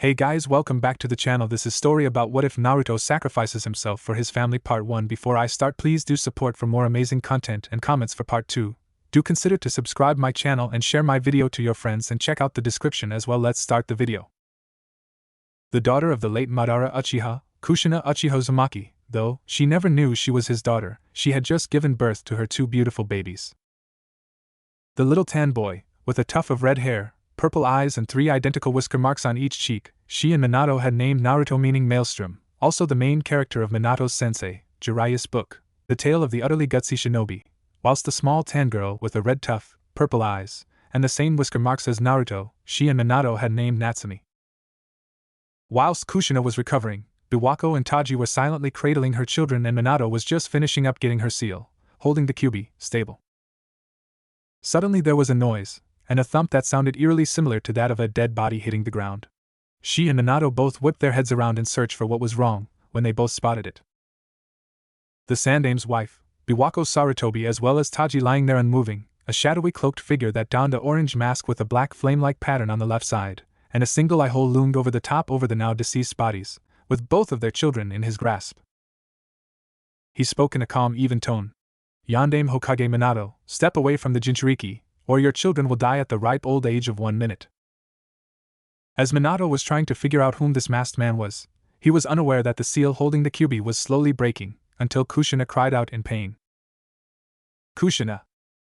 Hey guys, welcome back to the channel. This is story about what if Naruto sacrifices himself for his family part 1. Before I start, please do support for more amazing content and comments for part 2. Do consider to subscribe my channel and share my video to your friends and check out the description as well. Let's start the video. The daughter of the late Madara Uchiha, Kushina Uchiha Uzumaki, though she never knew she was his daughter, she had just given birth to her 2 beautiful babies. The little tan boy, with a tuft of red hair, purple eyes and 3 identical whisker marks on each cheek, she and Minato had named Naruto, meaning Maelstrom, also the main character of Minato's sensei, Jiraiya's book, The Tale of the Utterly Gutsy Shinobi, whilst the small tan girl with a red tuft, purple eyes, and the same whisker marks as Naruto, she and Minato had named Natsumi. Whilst Kushina was recovering, Biwako and Taji were silently cradling her children and Minato was just finishing up getting her seal, holding the Kyuubi, stable. Suddenly there was a noise, and a thump that sounded eerily similar to that of a dead body hitting the ground. She and Minato both whipped their heads around in search for what was wrong, when they both spotted it. The Sandame's wife, Biwako Sarutobi, as well as Taji lying there unmoving, a shadowy cloaked figure that donned an orange mask with a black flame-like pattern on the left side, and a single eye hole loomed over the top over the now deceased bodies, with both of their children in his grasp. He spoke in a calm, even tone. "Yandame Hokage Minato, step away from the Jinchuriki, or your children will die at the ripe old age of 1 minute." As Minato was trying to figure out whom this masked man was, he was unaware that the seal holding the Kyuubi was slowly breaking, until Kushina cried out in pain. "Kushina!"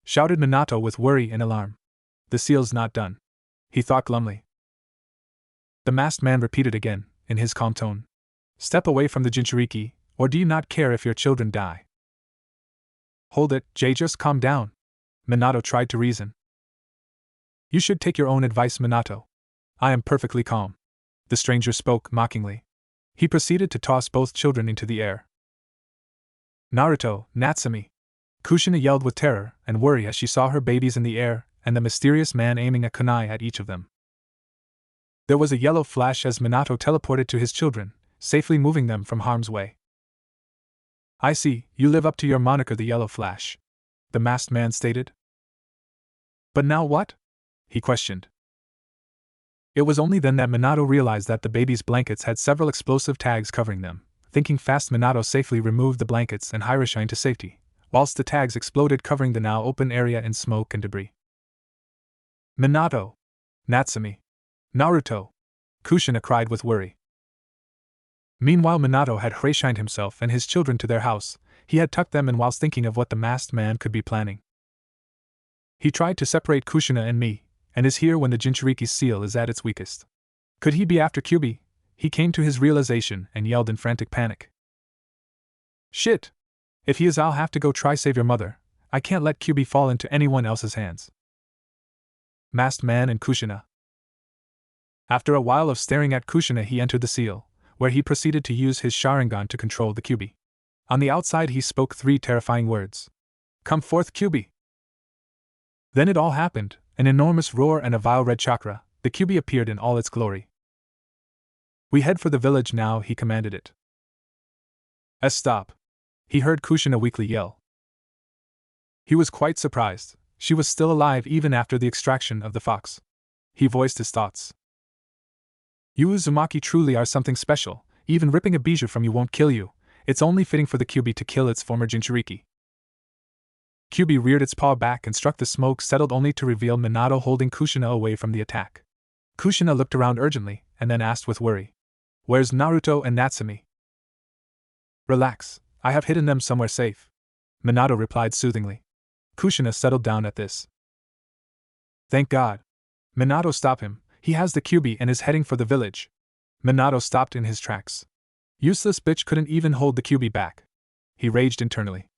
shouted Minato with worry and alarm. "The seal's not done," he thought glumly. The masked man repeated again, in his calm tone. "Step away from the Jinchuriki, or do you not care if your children die?" "Hold it, Jay, just calm down," Minato tried to reason. "You should take your own advice, Minato. I am perfectly calm." The stranger spoke mockingly. He proceeded to toss both children into the air. "Naruto, Natsumi!" Kushina yelled with terror and worry as she saw her babies in the air and the mysterious man aiming a kunai at each of them. There was a yellow flash as Minato teleported to his children, safely moving them from harm's way. "I see, you live up to your moniker, the Yellow Flash," the masked man stated. "But now what?" he questioned. It was only then that Minato realized that the babies' blankets had several explosive tags covering them. Thinking fast, Minato safely removed the blankets and Hirashine to safety, whilst the tags exploded, covering the now open area in smoke and debris. "Minato! Natsumi! Naruto!" Kushina cried with worry. Meanwhile, Minato had Hirashined himself and his children to their house. He had tucked them in whilst thinking of what the masked man could be planning. He tried to separate Kushina and me, and is here when the Jinchuriki's seal is at its weakest. Could he be after Kyuubi? He came to his realization and yelled in frantic panic. "Shit! If he is, I'll have to go try save your mother. I can't let Kyuubi fall into anyone else's hands." Masked man and Kushina. After a while of staring at Kushina, he entered the seal, where he proceeded to use his Sharingan to control the Kyuubi. On the outside he spoke 3 terrifying words. "Come forth, Kyuubi!" Then it all happened. An enormous roar and a vile red chakra, the Kyuubi appeared in all its glory. "We head for the village now," he commanded it. Stop!" he heard Kushina weakly yell. He was quite surprised. She was still alive even after the extraction of the fox. He voiced his thoughts. "You Uzumaki truly are something special. Even ripping a bijou from you won't kill you. It's only fitting for the Kyuubi to kill its former Jinchuriki." Kyuubi reared its paw back and struck. The smoke settled only to reveal Minato holding Kushina away from the attack. Kushina looked around urgently, and then asked with worry, "Where's Naruto and Natsumi?" "Relax, I have hidden them somewhere safe," Minato replied soothingly. Kushina settled down at this. "Thank God." Minato stopped him. "He has the Kyuubi and is heading for the village." Minato stopped in his tracks. Useless bitch couldn't even hold the Kyuubi back. He raged internally.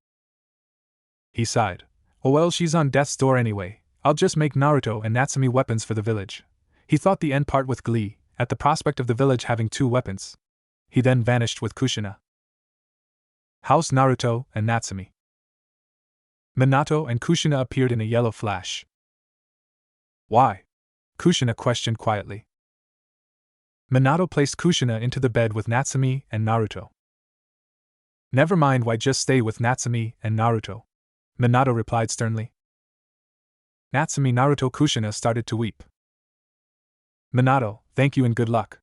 He sighed. "Oh well, she's on death's door anyway. I'll just make Naruto and Natsumi weapons for the village." He thought the end part with glee, at the prospect of the village having 2 weapons. He then vanished with Kushina. House Naruto and Natsumi. Minato and Kushina appeared in a yellow flash. "Why?" Kushina questioned quietly. Minato placed Kushina into the bed with Natsumi and Naruto. "Never mind why, just stay with Natsumi and Naruto," Minato replied sternly. Natsumi Naruto Kushina started to weep. "Minato, thank you and good luck,"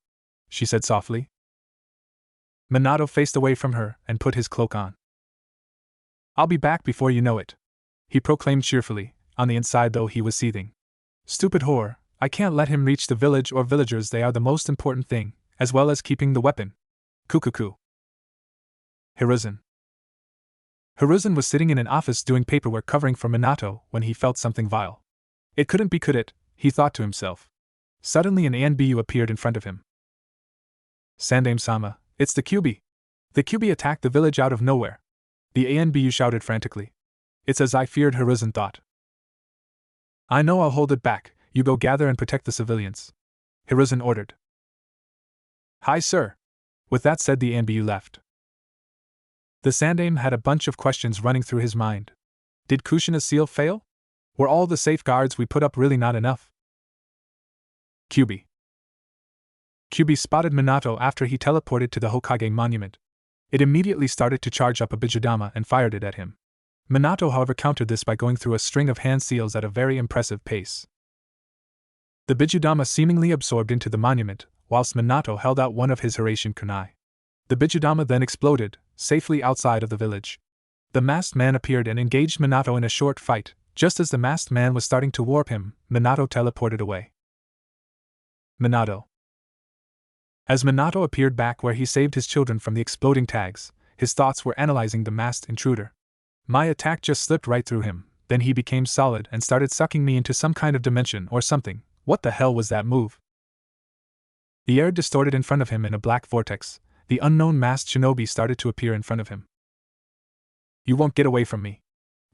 she said softly. Minato faced away from her and put his cloak on. I'll be back before you know it, he proclaimed cheerfully, on the inside though he was seething. Stupid whore, I can't let him reach the village or villagers, they are the most important thing, as well as keeping the weapon. Kukuku. Hiruzen. Hiruzen was sitting in an office doing paperwork covering for Minato when he felt something vile. It couldn't be, could it? He thought to himself. Suddenly an ANBU appeared in front of him. Sandame-sama, it's the Kyuubi. The Kyuubi attacked the village out of nowhere. The ANBU shouted frantically. It's as I feared, Hiruzen thought. I know, I'll hold it back, you go gather and protect the civilians, Hiruzen ordered. Hi, sir. With that said, the ANBU left. The Sandame had a bunch of questions running through his mind. Did Kushina's seal fail? Were all the safeguards we put up really not enough? Kyuubi. Kyuubi spotted Minato after he teleported to the Hokage monument. It immediately started to charge up a Bijudama and fired it at him. Minato, however, countered this by going through a string of hand seals at a very impressive pace. The Bijudama seemingly absorbed into the monument, whilst Minato held out one of his Hiraishin kunai. The Bijudama then exploded, safely outside of the village. The masked man appeared and engaged Minato in a short fight. Just as the masked man was starting to warp him, Minato teleported away. Minato. As Minato appeared back where he saved his children from the exploding tags, his thoughts were analyzing the masked intruder. My attack just slipped right through him, then he became solid and started sucking me into some kind of dimension or something. What the hell was that move? The air distorted in front of him in a black vortex. The unknown masked shinobi started to appear in front of him. You won't get away from me,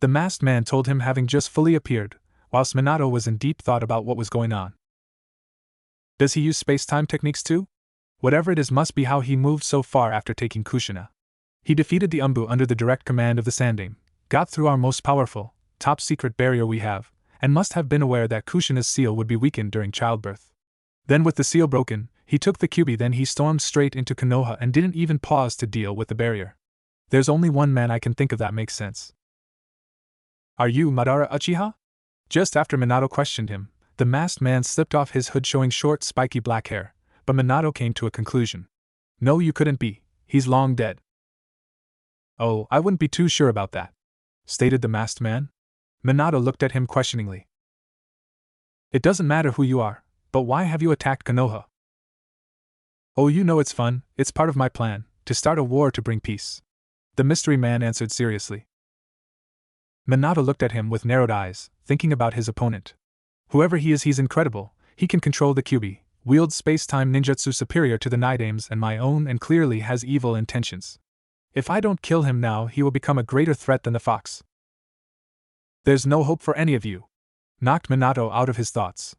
the masked man told him, having just fully appeared, whilst Minato was in deep thought about what was going on. Does he use space-time techniques too? Whatever it is must be how he moved so far after taking Kushina. He defeated the Umbu under the direct command of the Sandame, got through our most powerful, top-secret barrier we have, and must have been aware that Kushina's seal would be weakened during childbirth. Then with the seal broken, he took the Kyuubi, then he stormed straight into Konoha and didn't even pause to deal with the barrier. There's only one man I can think of that makes sense. Are you Madara Uchiha? Just after Minato questioned him, the masked man slipped off his hood showing short spiky black hair, but Minato came to a conclusion. No, you couldn't be, he's long dead. Oh, I wouldn't be too sure about that, stated the masked man. Minato looked at him questioningly. It doesn't matter who you are, but why have you attacked Konoha? Oh, you know it's fun, it's part of my plan, to start a war to bring peace, the mystery man answered seriously. Minato looked at him with narrowed eyes, thinking about his opponent. Whoever he is, he's incredible. He can control the Kyuubi, wields space-time ninjutsu superior to the Nidames and my own, and clearly has evil intentions. If I don't kill him now, he will become a greater threat than the fox. There's no hope for any of you, knocked Minato out of his thoughts.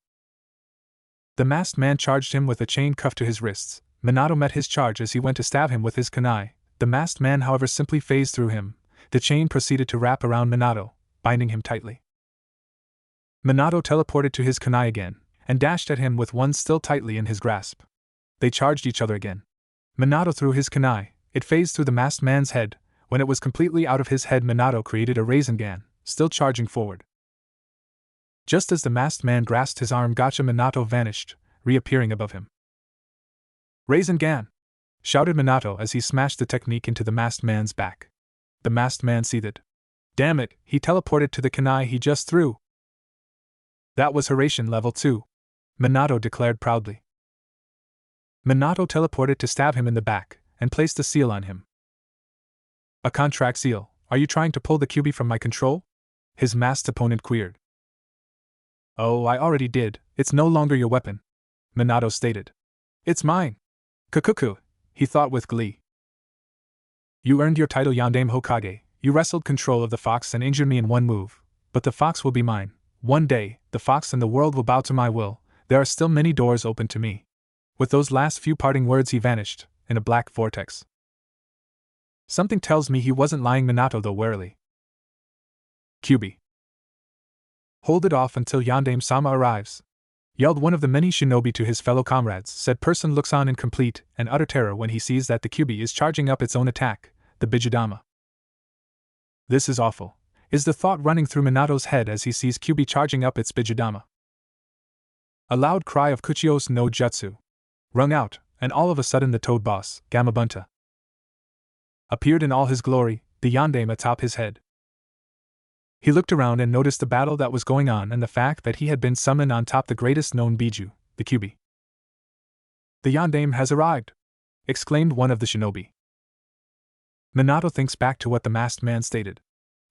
The masked man charged him with a chain cuffed to his wrists. Minato met his charge as he went to stab him with his kunai. The masked man, however, simply phased through him. The chain proceeded to wrap around Minato, binding him tightly. Minato teleported to his kunai again, and dashed at him with one still tightly in his grasp. They charged each other again. Minato threw his kunai, it phased through the masked man's head. When it was completely out of his head, Minato created a Rasengan, still charging forward. Just as the masked man grasped his arm, gotcha, Minato vanished, reappearing above him. Rasengan! Shouted Minato as he smashed the technique into the masked man's back. The masked man seethed. Damn it, he teleported to the kunai he just threw. That was Hiraishin level 2, Minato declared proudly. Minato teleported to stab him in the back, and placed the seal on him. A contract seal, are you trying to pull the Kyuubi from my control? His masked opponent queered. Oh, I already did, it's no longer your weapon, Minato stated. It's mine. Kukuku, he thought with glee. You earned your title Yandame Hokage, you wrestled control of the fox and injured me in one move, but the fox will be mine. One day, the fox and the world will bow to my will. There are still many doors open to me. With those last few parting words he vanished, in a black vortex. Something tells me he wasn't lying, Minato though warily. Kyuubi. Hold it off until Yandame-sama arrives, yelled one of the many shinobi to his fellow comrades. Said person looks on in complete and utter terror when he sees that the Kyuubi is charging up its own attack, the Bijudama. This is awful, is the thought running through Minato's head as he sees Kyuubi charging up its Bijudama. A loud cry of Kuchios no Jutsu rung out, And all of a sudden the Toad Boss, Gamabunta, appeared in all his glory, the yondaime atop his head. He looked around and noticed the battle that was going on and the fact that he had been summoned on top the greatest known Biju, the Kyuubi. "The yondaime has arrived!" exclaimed one of the shinobi. Minato thinks back to what the masked man stated.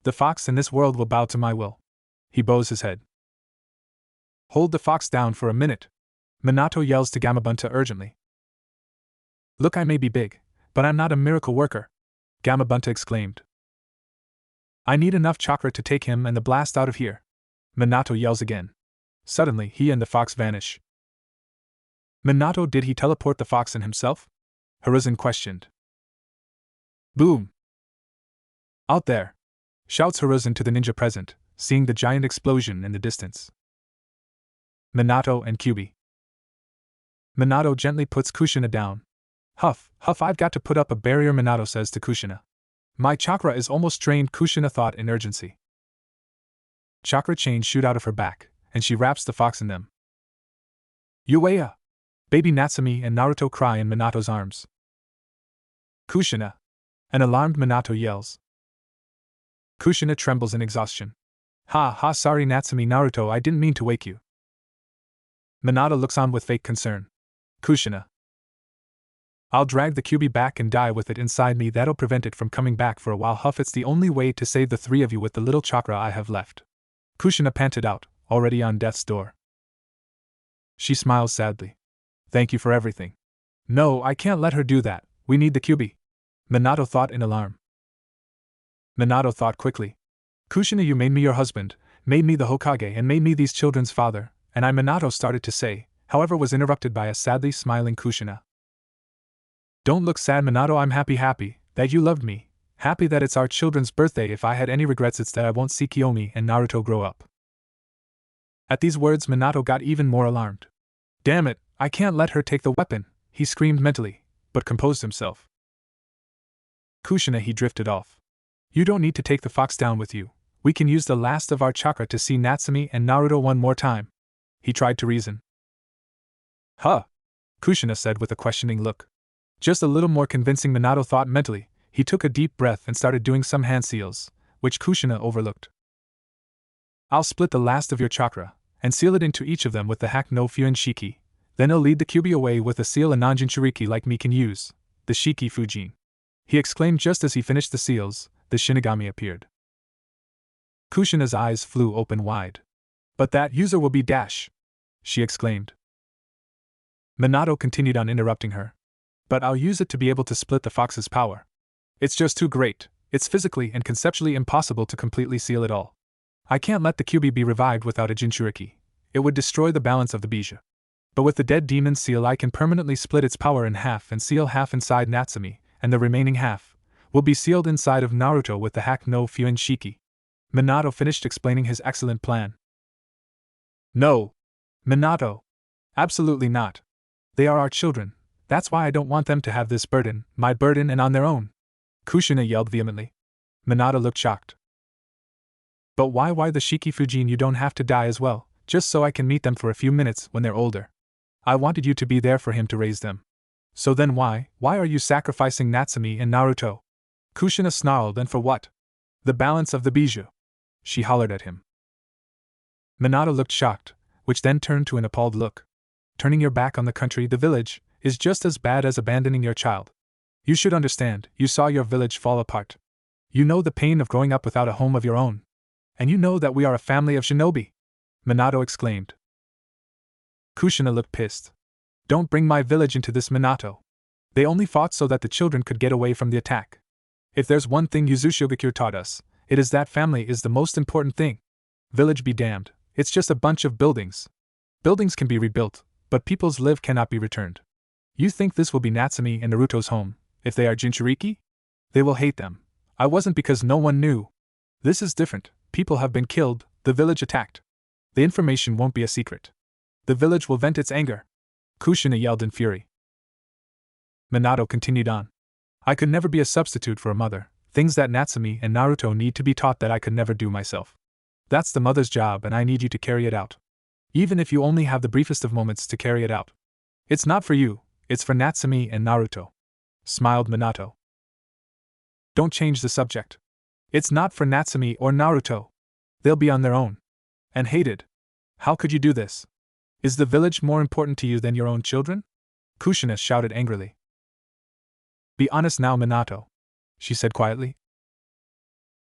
"The fox in this world will bow to my will." He bows his head. "Hold the fox down for a minute," Minato yells to Gamabunta urgently. "Look, I may be big, but I'm not a miracle worker," Gamabunta exclaimed. "I need enough chakra to take him and the blast out of here," Minato yells again. Suddenly, he and the fox vanish. "Minato, did he teleport the fox in himself?" Hiruzen questioned. "Boom! Out there!" shouts Hiruzen to the ninja present, seeing the giant explosion in the distance. Minato and Kyuubi. Minato gently puts Kushina down. "Huff, huff, I've got to put up a barrier," Minato says to Kushina. "My chakra is almost drained," Kushina thought in urgency. Chakra chains shoot out of her back, and she wraps the fox in them. "Yueya!" Baby Natsumi and Naruto cry in Minato's arms. "Kushina!" An alarmed Minato yells. Kushina trembles in exhaustion. "Ha ha, sorry Natsumi, Naruto, I didn't mean to wake you." Minato looks on with fake concern. "Kushina, I'll drag the Kyuubi back and die with it inside me, that'll prevent it from coming back for a while, Huff, it's the only way to save the three of you with the little chakra I have left." Kushina panted out, already on death's door. She smiles sadly. "Thank you for everything." "No, I can't let her do that, we need the Kyuubi," Minato thought in alarm. Minato thought quickly. "Kushina, you made me your husband, made me the Hokage, and made me these children's father," and Minato started to say, however was interrupted by a sadly smiling Kushina. "Don't look sad, Minato, I'm happy that you loved me, happy that it's our children's birthday. If I had any regrets, it's that I won't see Kiyomi and Naruto grow up." At these words, Minato got even more alarmed. "Damn it, I can't let her take the weapon," he screamed mentally, but composed himself. "Kushina," he drifted off. "You don't need to take the fox down with you, we can use the last of our chakra to see Natsumi and Naruto one more time," he tried to reason. "Huh?" Kushina said with a questioning look. Just a little more convincing, Minato thought mentally. He took a deep breath and started doing some hand seals, which Kushina overlooked. "I'll split the last of your chakra, and seal it into each of them with the Hack no Fuin Shiki. Then I'll lead the Kyuubi away with a seal a non-Jinchuriki like me can use, the Shiki Fujin," he exclaimed. Just as he finished the seals, the Shinigami appeared. Kushina's eyes flew open wide. "But that user will be Dash!" she exclaimed. Minato continued on, interrupting her. "But I'll use it to be able to split the fox's power. It's just too great, it's physically and conceptually impossible to completely seal it all. I can't let the Kyuubi be revived without a Jinchuriki, it would destroy the balance of the Biju. But with the dead demon seal I can permanently split its power in half and seal half inside Natsumi, and the remaining half will be sealed inside of Naruto with the Hack no Fuin Shiki." Minato finished explaining his excellent plan. "No, Minato. Absolutely not. They are our children. That's why I don't want them to have this burden, my burden, and on their own," Kushina yelled vehemently. Minato looked shocked. "But why the Shiki Fujin? You don't have to die as well, just so I can meet them for a few minutes when they're older. I wanted you to be there for him to raise them. So then why are you sacrificing Natsumi and Naruto?" Kushina snarled. "And for what?" "The balance of the Biju," she hollered at him. Minato looked shocked, which then turned to an appalled look. "Turning your back on the country, the village, is just as bad as abandoning your child. You should understand, you saw your village fall apart. You know the pain of growing up without a home of your own. And you know that we are a family of shinobi," Minato exclaimed. Kushina looked pissed. "Don't bring my village into this, Minato. They only fought so that the children could get away from the attack. If there's one thing Yuzushiogakure taught us, it is that family is the most important thing. Village be damned, it's just a bunch of buildings. Buildings can be rebuilt, but people's live cannot be returned. You think this will be Natsumi and Naruto's home, if they are Jinchuriki? They will hate them. I wasn't because no one knew. This is different, people have been killed, the village attacked. The information won't be a secret. The village will vent its anger," Kushina yelled in fury. Minato continued on. "I could never be a substitute for a mother, things that Natsumi and Naruto need to be taught that I could never do myself. That's the mother's job and I need you to carry it out. Even if you only have the briefest of moments to carry it out. It's not for you, It's for Natsumi and Naruto, smiled Minato. Don't change the subject. It's not for Natsumi or Naruto. They'll be on their own. And hated. How could you do this? Is the village more important to you than your own children? Kushina shouted angrily. Be honest now, Minato, she said quietly.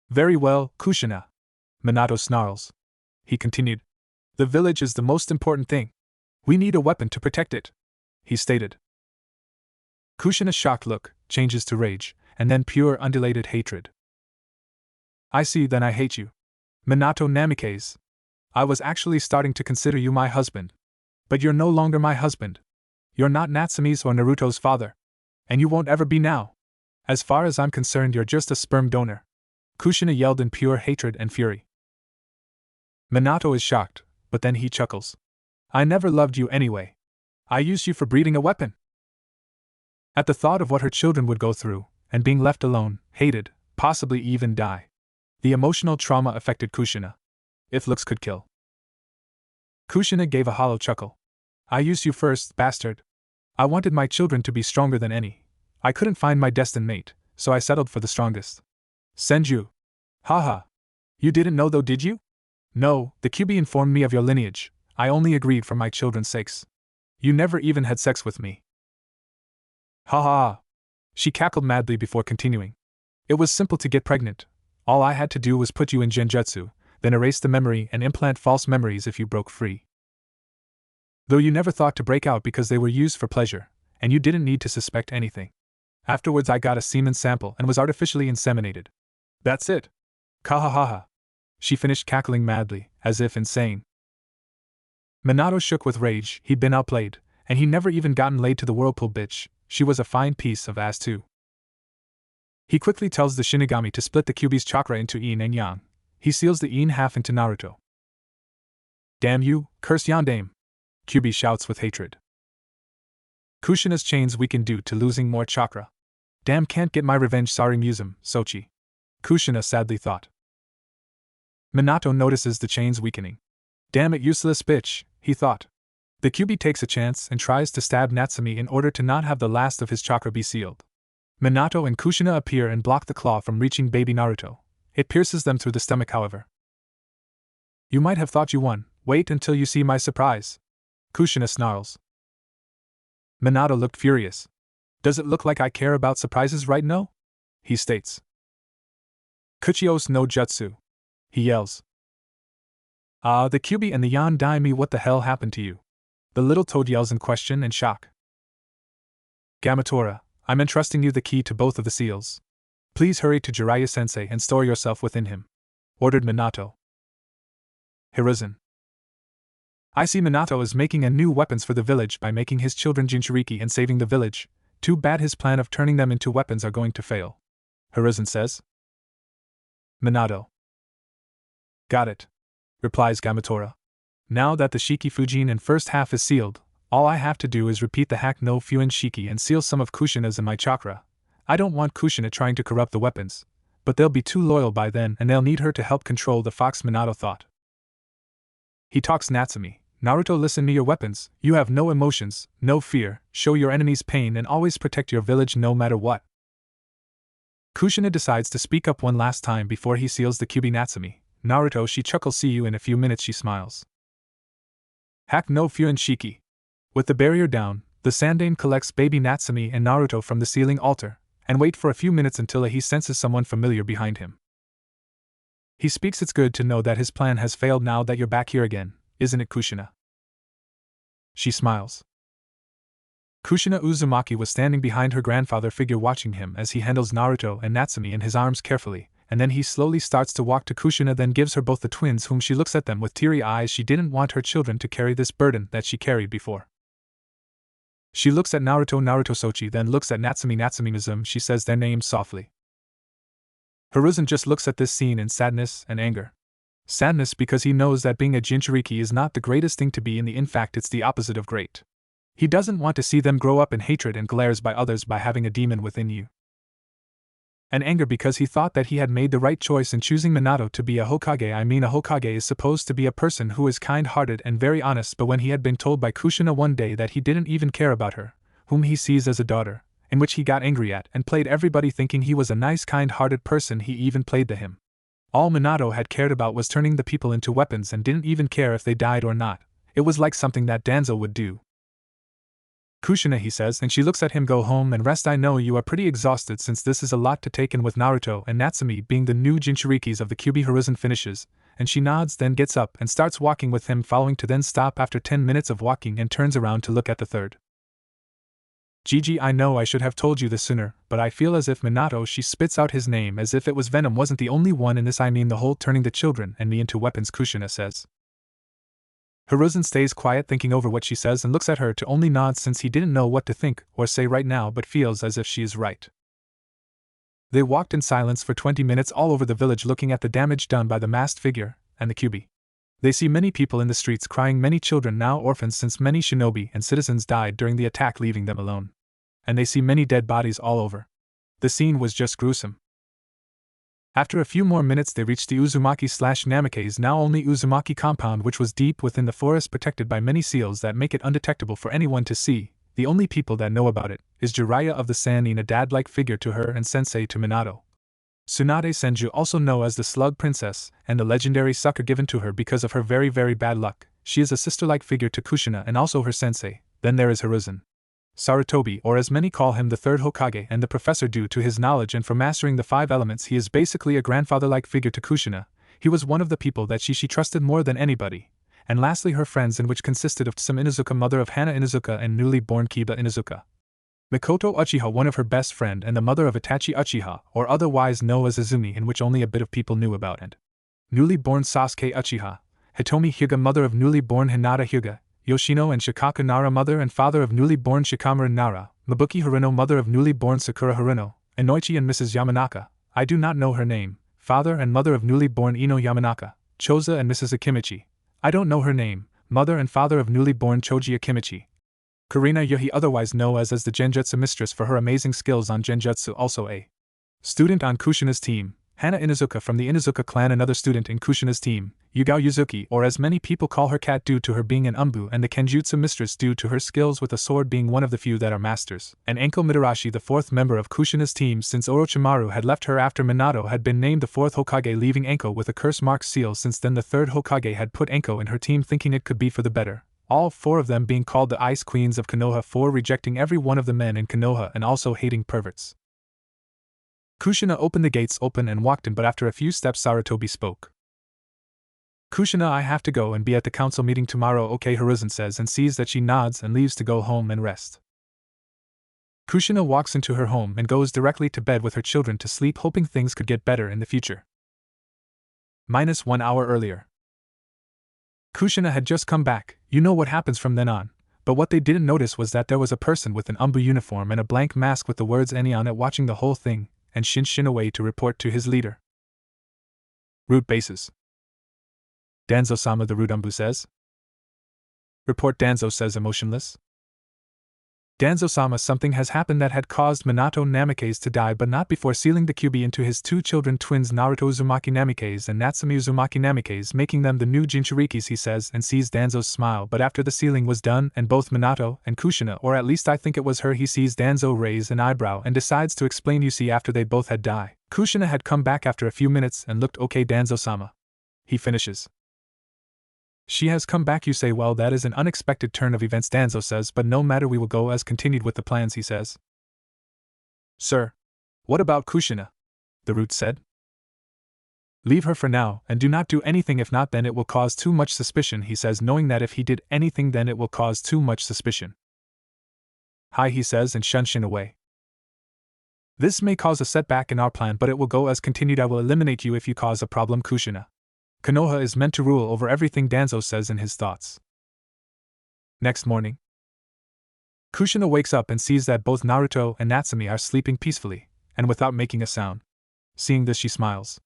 Very well, Kushina. Minato snarls. He continued. The village is the most important thing. We need a weapon to protect it, he stated. Kushina's shocked look changes to rage, and then pure undulated hatred. I see, then I hate you. Minato Namikaze. I was actually starting to consider you my husband. But you're no longer my husband. You're not Natsumi's or Naruto's father. And you won't ever be now. As far as I'm concerned, you're just a sperm donor. Kushina yelled in pure hatred and fury. Minato is shocked, but then he chuckles. I never loved you anyway. I used you for breeding a weapon. At the thought of what her children would go through, and being left alone, hated, possibly even die, the emotional trauma affected Kushina. If looks could kill. Kushina gave a hollow chuckle. I used you first, bastard. I wanted my children to be stronger than any. I couldn't find my destined mate, so I settled for the strongest. Senju. Haha. You didn't know though, did you? No, the QB informed me of your lineage. I only agreed for my children's sakes. You never even had sex with me. Ha ha. She cackled madly before continuing. It was simple to get pregnant. All I had to do was put you in genjutsu, then erase the memory and implant false memories if you broke free. Though you never thought to break out because they were used for pleasure, and you didn't need to suspect anything. Afterwards I got a semen sample and was artificially inseminated. That's it. Kahahaha. She finished cackling madly, as if insane. Minato shook with rage. He'd been outplayed, and he never even gotten laid to the whirlpool bitch. She was a fine piece of ass too. He quickly tells the Shinigami to split the Kyuubi's chakra into yin and yang. He seals the yin half into Naruto. Damn you, cursed Yandame! Kyuubi shouts with hatred. Kushina's chains weaken due to losing more chakra. Damn, can't get my revenge, sorry Musum, Sochi. Kushina sadly thought. Minato notices the chains weakening. Damn it, useless bitch, he thought. The Kyuubi takes a chance and tries to stab Natsumi in order to not have the last of his chakra be sealed. Minato and Kushina appear and block the claw from reaching baby Naruto. It pierces them through the stomach, however. You might have thought you won. Wait until you see my surprise. Kushina snarls. Minato looked furious. Does it look like I care about surprises right now? He states. Kuchios no jutsu. He yells. Ah, the Kyuubi and the Yandame, what the hell happened to you? The little toad yells in question and shock. Gamatora, I'm entrusting you the key to both of the seals. Please hurry to Jiraiya-sensei and store yourself within him, ordered Minato. Hiruzen. I see Minato is making a new weapons for the village by making his children Jinchuriki and saving the village. Too bad his plan of turning them into weapons are going to fail. Hiruzen says. Minato. Got it, replies Gamatora. Now that the Shiki Fujin and first half is sealed, all I have to do is repeat the hack no Fuin Shiki and seal some of Kushina's in my chakra. I don't want Kushina trying to corrupt the weapons, but they'll be too loyal by then and they'll need her to help control the fox, Minato thought. He talks Natsumi. Naruto, listen to your weapons. You have no emotions, no fear, show your enemies pain and always protect your village no matter what. Kushina decides to speak up one last time before he seals the Kyuubi. Natsumi. Naruto, she chuckles, see you in a few minutes, she smiles. Hack no Fuin Shiki. With the barrier down, the Sandaime collects baby Natsumi and Naruto from the ceiling altar, and wait for a few minutes until he senses someone familiar behind him. He speaks, it's good to know that his plan has failed now that you're back here again, isn't it, Kushina? She smiles. Kushina Uzumaki was standing behind her grandfather figure watching him as he handles Naruto and Natsumi in his arms carefully, and then he slowly starts to walk to Kushina, then gives her both the twins, whom she looks at them with teary eyes. She didn't want her children to carry this burden that she carried before. She looks at Naruto, Naruto Sochi, then looks at Natsumi, Natsumi Mizum. She says their names softly. Hiruzen just looks at this scene in sadness and anger. Sadness because he knows that being a Jinchuriki is not the greatest thing to be, in fact it's the opposite of great. He doesn't want to see them grow up in hatred and glares by others by having a demon within you. And anger because he thought that he had made the right choice in choosing Minato to be a Hokage. A Hokage is supposed to be a person who is kind-hearted and very honest, but when he had been told by Kushina one day that he didn't even care about her, whom he sees as a daughter, in which he got angry at and played everybody thinking he was a nice kind-hearted person. He even played the him. All Minato had cared about was turning the people into weapons and didn't even care if they died or not. It was like something that Danzo would do. Kushina, he says, and she looks at him, go home and rest. I know you are pretty exhausted since this is a lot to take in with Naruto and Natsumi being the new Jinchurikis of the Kyuubi. Hiruzen finishes, and she nods, then gets up and starts walking with him, following, to then stop after 10 minutes of walking and turns around to look at the third. Gigi, I know I should have told you this sooner, but I feel as if Minato, she spits out his name as if it was venom, wasn't the only one in this. I mean the whole turning the children and me into weapons, Kushina says. Hiruzen stays quiet, thinking over what she says, and looks at her to only nod since he didn't know what to think or say right now, but feels as if she is right. They walked in silence for 20 minutes all over the village, looking at the damage done by the masked figure and the Kyuubi. They see many people in the streets crying, many children now orphans since many shinobi and citizens died during the attack, leaving them alone. And they see many dead bodies all over. The scene was just gruesome. After a few more minutes they reached the Uzumaki/Namikaze, now only Uzumaki compound, which was deep within the forest, protected by many seals that make it undetectable for anyone to see. The only people that know about it is Jiraiya of the Sannin, a dad-like figure to her and sensei to Minato. Tsunade Senju, also known as the Slug Princess, and the legendary sucker given to her because of her very bad luck. She is a sister-like figure to Kushina and also her sensei. Then there is Hiruzen Sarutobi, or as many call him, the third Hokage and the professor. Due to his knowledge and for mastering the 5 elements, he is basically a grandfather-like figure to Kushina. He was one of the people that she trusted more than anybody. And lastly, her friends, in which consisted of Tsum Inuzuka, mother of Hana Inuzuka and newly born Kiba Inuzuka. Mikoto Uchiha, one of her best friend and the mother of Itachi Uchiha, or otherwise known as Izumi, in which only a bit of people knew about, and newly born Sasuke Uchiha. Hitomi Hyuga, mother of newly born Hinata Hyuga. Yoshino and Shikaku Nara, mother and father of newly born Shikamaru Nara. Mabuki Haruno, mother of newly born Sakura Haruno. Inoichi and Mrs. Yamanaka, I do not know her name, father and mother of newly born Ino Yamanaka. Choza and Mrs. Akimichi, I don't know her name, mother and father of newly born Choji Akimichi. Karina Yohi, otherwise known as the Genjutsu mistress for her amazing skills on Genjutsu, also a student on Kushina's team. Hana Inuzuka from the Inuzuka clan, another student in Kushina's team. Yugao Yuzuki, or as many people call her, Cat, due to her being an Umbu, and the Kenjutsu mistress due to her skills with a sword, being one of the few that are masters. And Enko Mitarashi, the 4th member of Kushina's team, since Orochimaru had left her after Minato had been named the 4th Hokage, leaving Enko with a curse mark seal. Since then the 3rd Hokage had put Enko in her team, thinking it could be for the better. All 4 of them being called the Ice Queens of Konoha, for rejecting every one of the men in Konoha and also hating perverts. Kushina opened the gates open and walked in, but after a few steps Sarutobi spoke. Kushina, I have to go and be at the council meeting tomorrow. Okay, Hiruzen says, and sees that she nods and leaves to go home and rest. Kushina walks into her home and goes directly to bed with her children to sleep, hoping things could get better in the future. -1 hour earlier. Kushina had just come back. You know what happens from then on, but what they didn't notice was that there was a person with an Umbu uniform and a blank mask with the words Eni on it watching the whole thing, and Shin away to report to his leader. Root bases. Danzo-sama, the root Umbu says. Report, Danzo says, emotionless. Danzo-sama, something has happened that had caused Minato Namikaze to die, but not before sealing the Kyuubi into his 2 children, twins Naruto Uzumaki Namikaze and Natsumi Uzumaki Namikaze, making them the new Jinchurikis, he says, and sees Danzo's smile. But after the sealing was done and both Minato and Kushina, or at least I think it was her, he sees Danzo raise an eyebrow and decides to explain. You see, after they both had died, Kushina had come back after a few minutes and looked. Okay, Danzo-sama, he finishes. She has come back, you say. Well, that is an unexpected turn of events, Danzo says, but no matter, we will go as continued with the plans, he says. Sir, what about Kushina? The root said. Leave her for now, and do not do anything. If not, then it will cause too much suspicion, he says, knowing that if he did anything then it will cause too much suspicion. Hi, he says, and shun away. This may cause a setback in our plan, but it will go as continued. I will eliminate you if you cause a problem, Kushina. Konoha is meant to rule over everything, Danzo says in his thoughts. Next morning, Kushina wakes up and sees that both Naruto and Natsumi are sleeping peacefully, and without making a sound. Seeing this, she smiles.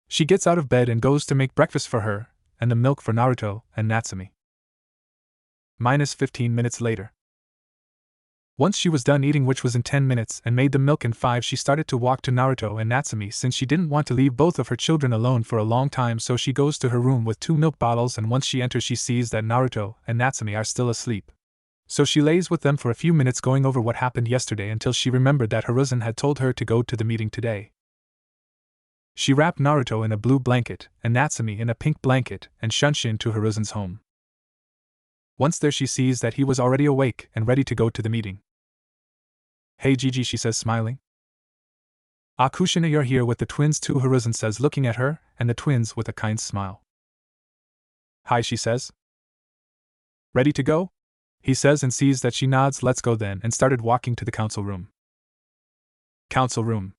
She gets out of bed and goes to make breakfast for her, and the milk for Naruto and Natsumi. -15 minutes later. Once she was done eating, which was in 10 minutes, and made the milk in 5, she started to walk to Naruto and Natsumi since she didn't want to leave both of her children alone for a long time, so she goes to her room with 2 milk bottles, and once she enters she sees that Naruto and Natsumi are still asleep. So she lays with them for a few minutes going over what happened yesterday until she remembered that Hiruzen had told her to go to the meeting today. She wrapped Naruto in a blue blanket and Natsumi in a pink blanket and shunshin to Hiruzen's home. Once there she sees that he was already awake and ready to go to the meeting. "Hey Gigi," she says smiling. "Ah Kushina, you're here with the twins too," Hiruzen says looking at her, and the twins with a kind smile. "Hi," she says. "Ready to go?" he says and sees that she nods. "Let's go then," and started walking to the council room. Council room.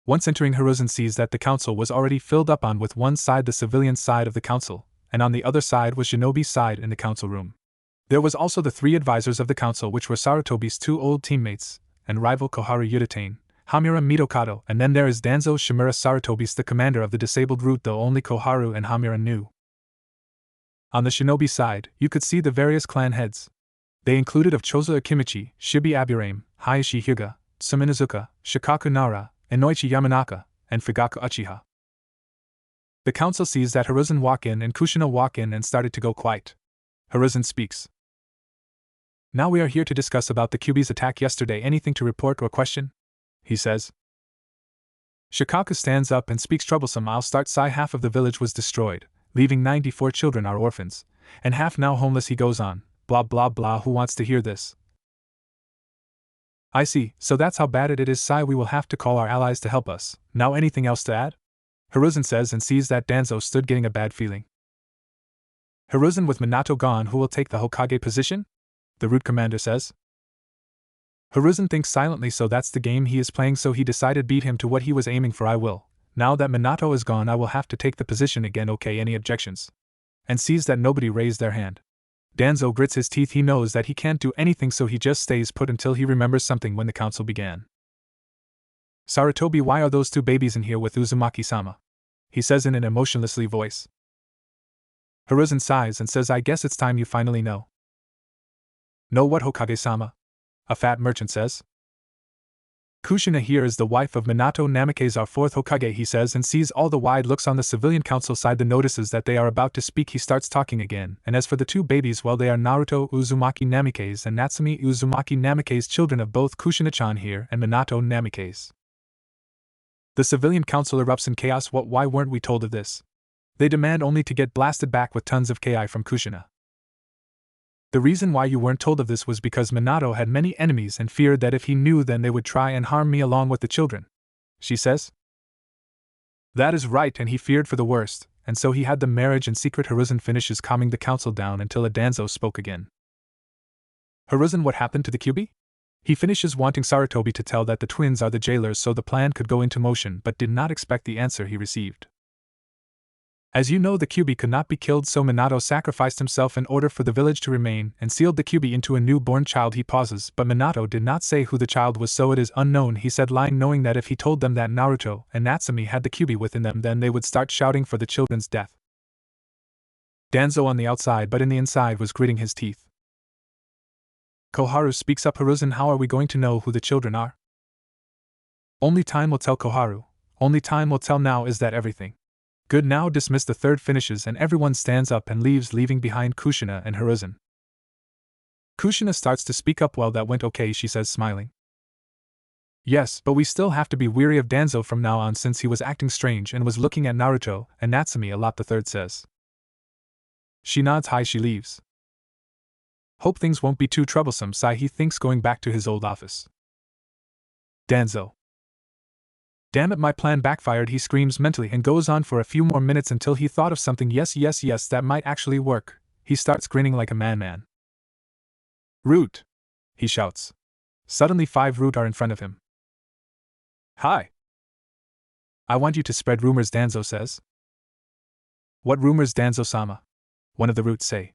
Once entering, Hiruzen sees that the council was already filled up on with one side the civilian side of the council, and on the other side was Shinobi's side in the council room. There was also the 3 advisors of the council, which were Sarutobi's 2 old teammates and rival Koharu Yuditane, Hamura Mitokado, and then there is Danzo Shimura Sarutobi's the commander of the disabled route, though only Koharu and Hamura knew. On the Shinobi side, you could see the various clan heads. They included of Chozo Akimichi, Shibi Aburame, Hayashi Hyuga, Suminazuka, Shikaku Nara, Inoichi Yamanaka, and Fugaku Uchiha. The council sees that Hiruzen walk in and Kushina walk in and started to go quiet. Hiruzen speaks. "Now we are here to discuss about the Kyuubi's attack yesterday. Anything to report or question?" he says. Shikaku stands up and speaks. "Troublesome. I'll start. Half of the village was destroyed, leaving 94 children are orphans, and half now homeless." He goes on, "Blah blah blah. Who wants to hear this?" "I see, so that's how bad it is. We will have to call our allies to help us. Now anything else to add?" Hiruzen says and sees that Danzo stood getting a bad feeling. "Hiruzen, with Minato gone, who will take the Hokage position?" the route commander says. Hiruzen thinks silently. So that's the game he is playing, so he decided beat him to what he was aiming for. "I will. Now that Minato is gone, I will have to take the position again. Okay, any objections?" And sees that nobody raised their hand. Danzo grits his teeth. He knows that he can't do anything, so he just stays put until he remembers something when the council began. "Sarutobi, why are those 2 babies in here with Uzumaki-sama?" he says in an emotionlessly voice. Hiruzen sighs and says, "I guess it's time you finally know." "Know what, Hokage-sama?" a fat merchant says. "Kushina here is the wife of Minato Namikaze, our 4th Hokage," he says, and sees all the wide looks on the civilian council side. The notices that they are about to speak. He starts talking again, and as for the 2 babies, well, they are Naruto Uzumaki Namikaze and Natsumi Uzumaki Namikaze, children of both Kushina-chan here and Minato Namikaze. The civilian council erupts in chaos. "What? Why weren't we told of this?" They demand only to get blasted back with tons of Ki from Kushina. "The reason why you weren't told of this was because Minato had many enemies and feared that if he knew, then they would try and harm me along with the children," she says. "That is right, and he feared for the worst, and so he had the marriage in secret." Hiruzen finishes calming the council down until Danzo spoke again. "Hiruzen, what happened to the Kyuubi?" He finishes, wanting Sarutobi to tell that the twins are the jailers so the plan could go into motion, but did not expect the answer he received. "As you know, the Kyuubi could not be killed, so Minato sacrificed himself in order for the village to remain and sealed the Kyuubi into a newborn child." He pauses, but Minato did not say who the child was, so it is unknown, he said, lying, knowing that if he told them that Naruto and Natsumi had the Kyuubi within them, then they would start shouting for the children's death. Danzo on the outside but in the inside was gritting his teeth. Koharu speaks up. "Hiruzen, how are we going to know who the children are?" "Only time will tell, Koharu. Only time will tell. Now is that everything?" "Good, now dismiss." The third finishes and everyone stands up and leaves, leaving behind Kushina and Hiruzen. Kushina starts to speak up. "Well, that went okay," she says, smiling. "Yes, but we still have to be weary of Danzo from now on since he was acting strange and was looking at Naruto and Natsumi a lot," the third says. She nods. Hi. She leaves. "Hope things won't be too troublesome." He thinks, going back to his old office. Danzo. "Damn it, my plan backfired," he screams mentally and goes on for a few more minutes until he thought of something. Yes, that might actually work. He starts grinning like a madman. "Root!" he shouts. Suddenly 5 root are in front of him. "Hi! I want you to spread rumors," Danzo says. "What rumors, Danzo-sama?" one of the roots say.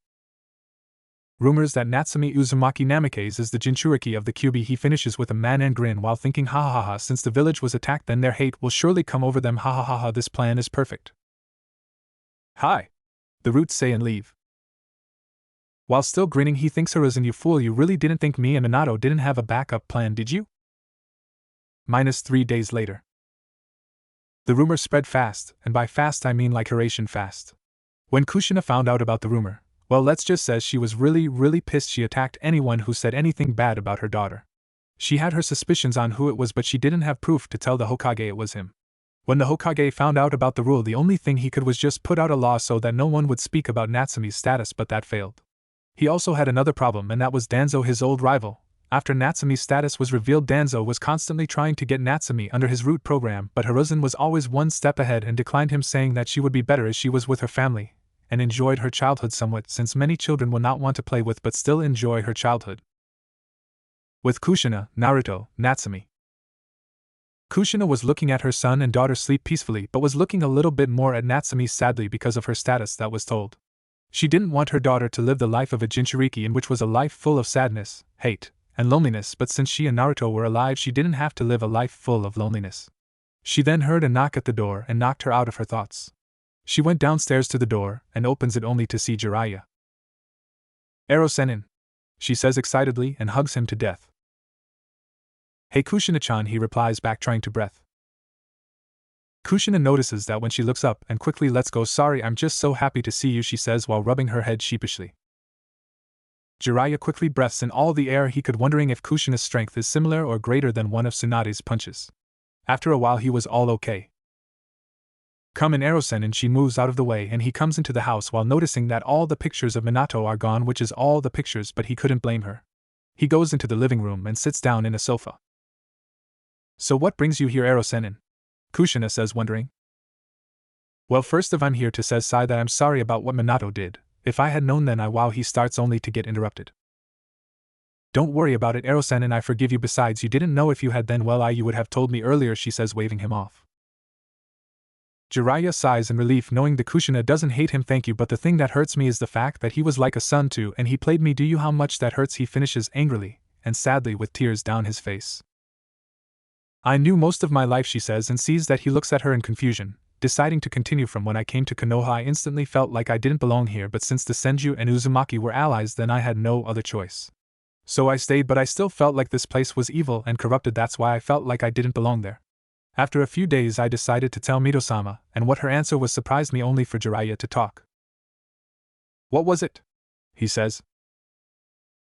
"Rumors that Natsumi Uzumaki Namikaze is the Jinchuriki of the Kyuubi." He finishes with a man-and grin while thinking, ha ha ha, since the village was attacked, then their hate will surely come over them, ha ha ha ha, this plan is perfect. "Hi!" the roots say and leave. While still grinning, he thinks, "Hiruzen, you fool, you really didn't think me and Minato didn't have a backup plan, did you?" -3 days later. The rumor spread fast, and by fast I mean like Hiracian fast. When Kushina found out about the rumor, Well, let's just say she was really pissed. She attacked anyone who said anything bad about her daughter. She had her suspicions on who it was, but she didn't have proof to tell the Hokage it was him. When the Hokage found out about the rule, the only thing he could was just put out a law so that no one would speak about Natsume's status, but that failed. He also had another problem, and that was Danzo, his old rival. After Natsume's status was revealed, Danzo was constantly trying to get Natsumi under his root program, but Hiruzen was always one step ahead and declined him, saying that she would be better as she was with her family and enjoyed her childhood somewhat, since many children will not want to play with but still enjoy her childhood. With Kushina, Naruto, Natsumi. Kushina was looking at her son and daughter sleep peacefully, but was looking a little bit more at Natsumi sadly because of her status that was told. She didn't want her daughter to live the life of a Jinchuriki, in which was a life full of sadness, hate, and loneliness, but since she and Naruto were alive, she didn't have to live a life full of loneliness. She then heard a knock at the door and knocked her out of her thoughts. She went downstairs to the door and opens it only to see Jiraiya. "Ero-sennin," she says excitedly and hugs him to death. "Hey Kushina-chan," he replies back, trying to breath. Kushina notices that when she looks up and quickly lets go. "Sorry, I'm just so happy to see you," she says while rubbing her head sheepishly. Jiraiya quickly breaths in all the air he could, wondering if Kushina's strength is similar or greater than one of Tsunade's punches. After a while he was all okay. "Come in, Ero-sennin," and she moves out of the way and he comes into the house while noticing that all the pictures of Minato are gone, which is all the pictures, but he couldn't blame her. He goes into the living room and sits down in a sofa. "So what brings you here, Ero-sennin?" Kushina says, wondering. "Well, first of I'm here to says Sai that I'm sorry about what Minato did. If I had known then he starts only to get interrupted. "Don't worry about it, Ero-sennin, I forgive you. Besides, you didn't know. If you had then, you would have told me earlier," she says, waving him off. Jiraiya sighs in relief, knowing that Kushina doesn't hate him. "Thank you, but the thing that hurts me is the fact that he was like a son too, and he played me. Do you how much that hurts?" He finishes angrily and sadly with tears down his face. "I knew most of my life," she says, and sees that he looks at her in confusion, deciding to continue. "From when I came to Konoha, I instantly felt like I didn't belong here, but since the Senju and Uzumaki were allies, then I had no other choice. So I stayed, but I still felt like this place was evil and corrupted. That's why I felt like I didn't belong there. After a few days I decided to tell Mito-sama, and what her answer was surprised me." Only for Jiraiya to talk. "What was it?" he says.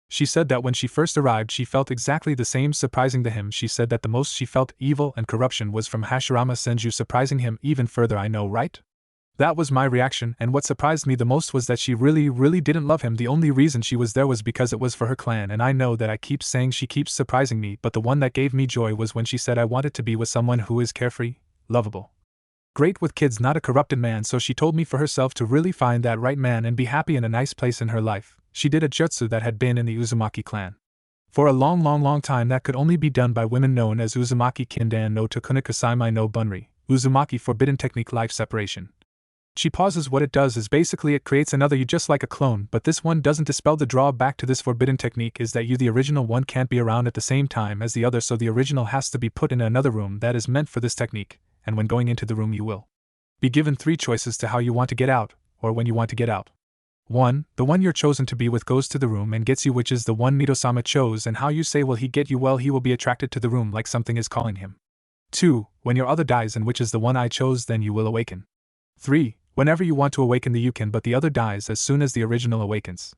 She said that when she first arrived she felt exactly the same. Surprising to him, she said that the most she felt evil and corruption was from Hashirama Senju. Surprising him even further, I know, right? That was my reaction, and what surprised me the most was that she really didn't love him. The only reason she was there was because it was for her clan, and I know that I keep saying she keeps surprising me, but the one that gave me joy was when she said I wanted to be with someone who is carefree, lovable, great with kids, not a corrupted man. So she told me for herself to really find that right man and be happy in a nice place in her life. She did a jutsu that had been in the Uzumaki clan for a long time that could only be done by women, known as Uzumaki Kindan no Tokunika no Bunri, Uzumaki forbidden technique, life separation. She pauses. What it does is basically it creates another you just like a clone, but this one doesn't. Dispel the drawback to this forbidden technique is that you, the original one, can't be around at the same time as the other, so the original has to be put in another room that is meant for this technique, and when going into the room you will be given 3 choices to how you want to get out, or when you want to get out. 1. The one you're chosen to be with goes to the room and gets you, which is the one Mito-sama chose, and how you say will he get you? Well, he will be attracted to the room like something is calling him. 2. When your other dies, and which is the one I chose, then you will awaken. 3. Whenever you want to awaken you can, but the other dies as soon as the original awakens.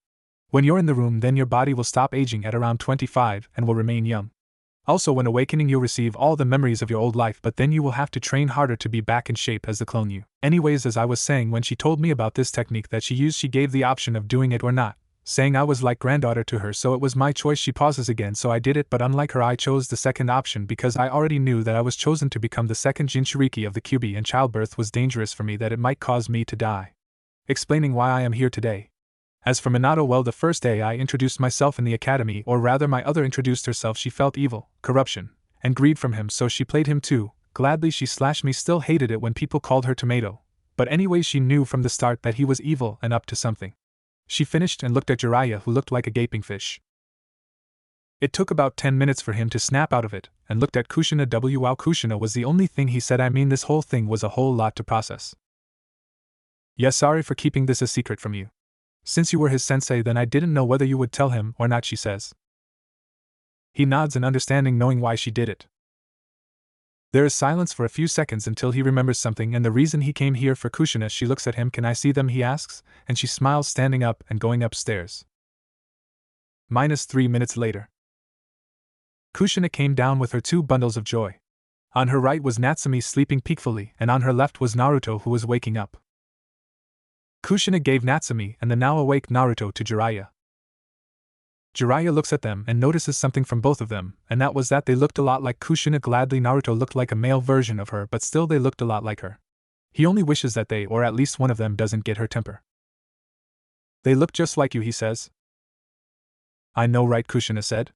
When you're in the room, then your body will stop aging at around 25 and will remain young. Also, when awakening you'll receive all the memories of your old life, but then you will have to train harder to be back in shape as the clone you. Anyways, as I was saying, when she told me about this technique that she used, she gave the option of doing it or not, saying I was like granddaughter to her, so it was my choice. She pauses again. So I did it, but unlike her I chose the second option because I already knew that I was chosen to become the second Jinchuriki of the Kyuubi, and childbirth was dangerous for me, that it might cause me to die. Explaining why I am here today. As for Minato, well, the first day I introduced myself in the academy, or rather my other introduced herself, she felt evil, corruption, and greed from him, so she played him too. Gladly she slashed me, still hated it when people called her tomato. But anyway, she knew from the start that he was evil and up to something. She finished and looked at Jiraiya, who looked like a gaping fish. It took about 10 minutes for him to snap out of it, and looked at Kushina. Wow, Kushina was the only thing he said. I mean, this whole thing was a whole lot to process. Yes, sorry for keeping this a secret from you. Since you were his sensei, then I didn't know whether you would tell him or not, she says. He nods in understanding, knowing why she did it. There is silence for a few seconds until he remembers something and the reason he came here for Kushina. She looks at him. Can I see them, he asks, and she smiles, standing up and going upstairs. -3 minutes later. Kushina came down with her 2 bundles of joy. On her right was Natsumi sleeping peacefully, and on her left was Naruto, who was waking up. Kushina gave Natsumi and the now awake Naruto to Jiraiya. Jiraiya looks at them and notices something from both of them, and that was that they looked a lot like Kushina. Gladly, Naruto looked like a male version of her, but still they looked a lot like her. He only wishes that they, or at least one of them, doesn't get her temper. They look just like you, he says. I know, right, Kushina said.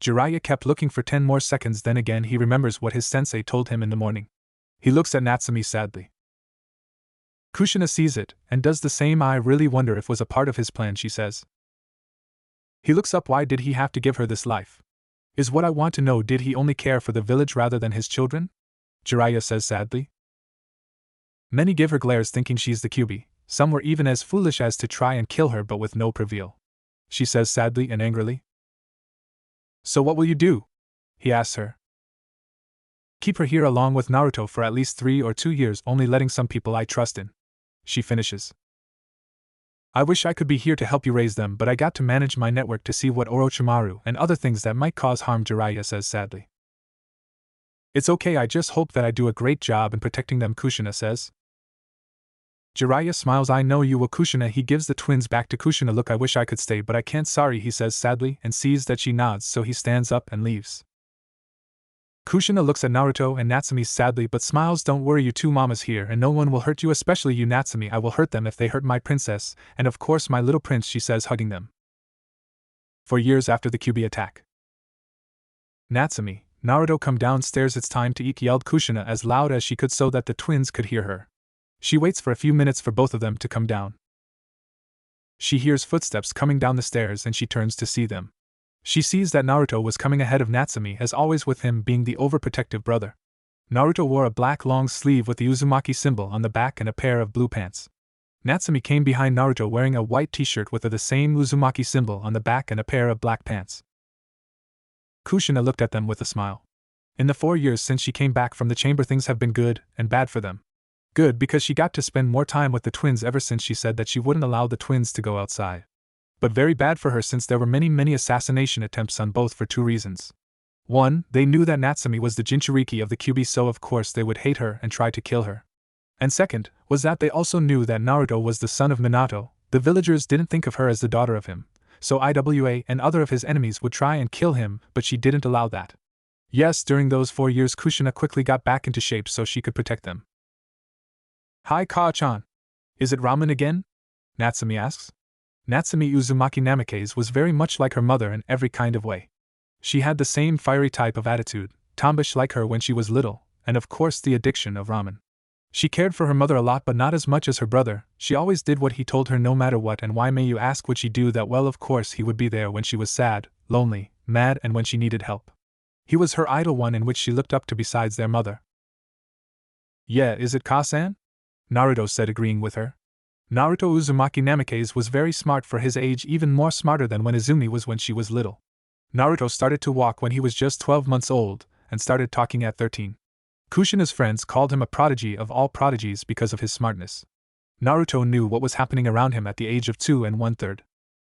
Jiraiya kept looking for 10 more seconds, then again he remembers what his sensei told him in the morning. He looks at Natsumi sadly. Kushina sees it, and does the same. I really wonder if it was a part of his plan, she says. He looks up. Why did he have to give her this life? Is what I want to know. Did he only care for the village rather than his children? Jiraiya says sadly. Many give her glares thinking she's the Kyuubi. Some were even as foolish as to try and kill her, but with no prevail. She says sadly and angrily. So what will you do? He asks her. Keep her here along with Naruto for at least 3 or 2 years, only letting some people I trust in. She finishes. I wish I could be here to help you raise them, but I got to manage my network to see what Orochimaru and other things that might cause harm, Jiraiya says sadly. It's okay, I just hope that I do a great job in protecting them, Kushina says. Jiraiya smiles. I know you will, Kushina. He gives the twins back to Kushina. Look, I wish I could stay, but I can't, sorry, he says sadly, and sees that she nods, so he stands up and leaves. Kushina looks at Naruto and Natsumi sadly but smiles. Don't worry, you 2 mamas here, and no one will hurt you, especially you, Natsumi. I will hurt them if they hurt my princess, and of course my little prince, she says, hugging them. For years after the Kyuubi attack. Natsumi, Naruto, come downstairs, it's time to eat, yelled Kushina as loud as she could so that the twins could hear her. She waits for a few minutes for both of them to come down. She hears footsteps coming down the stairs and she turns to see them. She sees that Naruto was coming ahead of Natsumi, as always, with him being the overprotective brother. Naruto wore a black long sleeve with the Uzumaki symbol on the back and a pair of blue pants. Natsumi came behind Naruto wearing a white t-shirt with the same Uzumaki symbol on the back and a pair of black pants. Kushina looked at them with a smile. In the 4 years since she came back from the chamber, things have been good and bad for them. Good because she got to spend more time with the twins ever since she said that she wouldn't allow the twins to go outside. But very bad for her since there were many assassination attempts on both for 2 reasons. 1, they knew that Natsumi was the Jinchuriki of the Kyuubi, so of course they would hate her and try to kill her. And second, was that they also knew that Naruto was the son of Minato. The villagers didn't think of her as the daughter of him, so Iwa and other of his enemies would try and kill him, but she didn't allow that. Yes, during those 4 years Kushina quickly got back into shape so she could protect them. Hi, Kaa-chan. Is it ramen again? Natsumi asks. Natsumi Uzumaki Namikaze was very much like her mother in every kind of way. She had the same fiery type of attitude, tomboyish like her when she was little, and of course the addiction of ramen. She cared for her mother a lot, but not as much as her brother. She always did what he told her no matter what. And why, may you ask? Would she do that? Well, of course he would be there when she was sad, lonely, mad, and when she needed help. He was her idol, one in which she looked up to besides their mother. Yeah, is it, Ka-san? Naruto said, agreeing with her. Naruto Uzumaki Namikaze was very smart for his age, even more smarter than when Izumi was when she was little. Naruto started to walk when he was just 12 months old, and started talking at 13. Kushina's friends called him a prodigy of all prodigies because of his smartness. Naruto knew what was happening around him at the age of 2 1/3.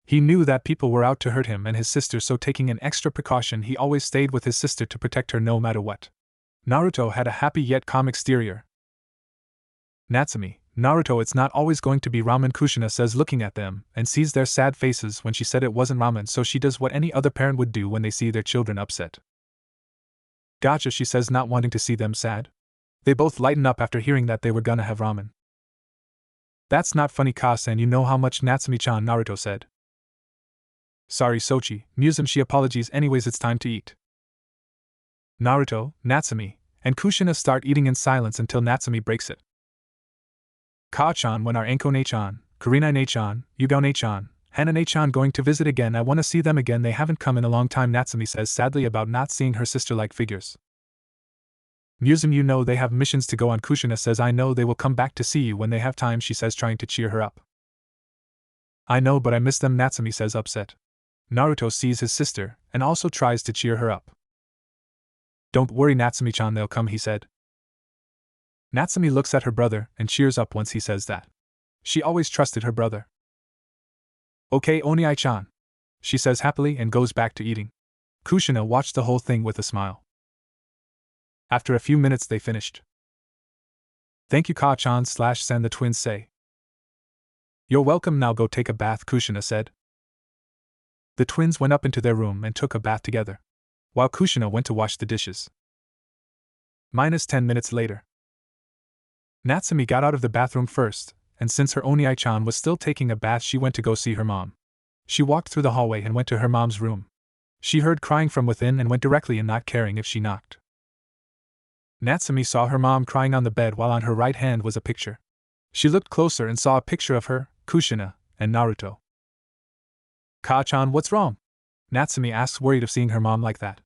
He knew that people were out to hurt him and his sister, so taking an extra precaution, he always stayed with his sister to protect her no matter what. Naruto had a happy yet calm exterior. Natsumi, Naruto, it's not always going to be ramen, Kushina says, looking at them, and sees their sad faces when she said it wasn't ramen, so she does what any other parent would do when they see their children upset. Gotcha, she says, not wanting to see them sad. They both lighten up after hearing that they were gonna have ramen. That's not funny, Ka-san, you know how much, Natsumi-chan, Naruto said. Sorry, Sochi, Musum, she apologies, anyways, it's time to eat. Naruto, Natsumi, and Kushina start eating in silence until Natsumi breaks it. Ka-chan, when are Anko-ne-chan, Karina-ne-chan, Yugao-ne-chan, Hana-ne-chan going to visit again? I want to see them again, they haven't come in a long time, Natsumi says sadly about not seeing her sister-like figures. Musum, you know they have missions to go on, Kushina says. I know they will come back to see you when they have time, she says, trying to cheer her up. I know, but I miss them, Natsumi says, upset. Naruto sees his sister, and also tries to cheer her up. Don't worry, Natsumi-chan, they'll come, he said. Natsumi looks at her brother and cheers up once he says that. She always trusted her brother. Okay, Oniai-chan, she says happily and goes back to eating. Kushina watched the whole thing with a smile. After a few minutes they finished. Thank you, Ka-chan/Sen, the twins say. You're welcome, now go take a bath, Kushina said. The twins went up into their room and took a bath together, while Kushina went to wash the dishes. -10 minutes later. Natsumi got out of the bathroom first, and since her Oniai-chan was still taking a bath, she went to go see her mom. She walked through the hallway and went to her mom's room. She heard crying from within and went directly in, not caring if she knocked. Natsumi saw her mom crying on the bed while on her right hand was a picture. She looked closer and saw a picture of her, Kushina, and Naruto. Ka-chan, what's wrong? Natsumi asks, worried of seeing her mom like that.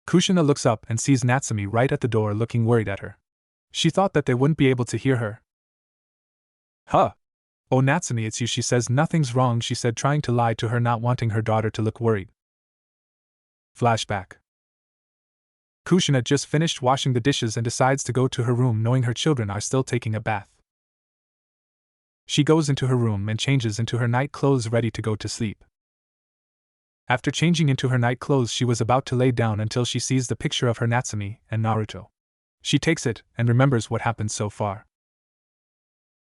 Kushina looks up and sees Natsumi right at the door looking worried at her. She thought that they wouldn't be able to hear her. Huh. Oh, Natsumi, it's you, she says. Nothing's wrong, she said, trying to lie to her, not wanting her daughter to look worried. Flashback. Kushina just finished washing the dishes and decides to go to her room knowing her children are still taking a bath. She goes into her room and changes into her night clothes ready to go to sleep. After changing into her night clothes, she was about to lay down until she sees the picture of her Natsumi and Naruto. She takes it and remembers what happened so far.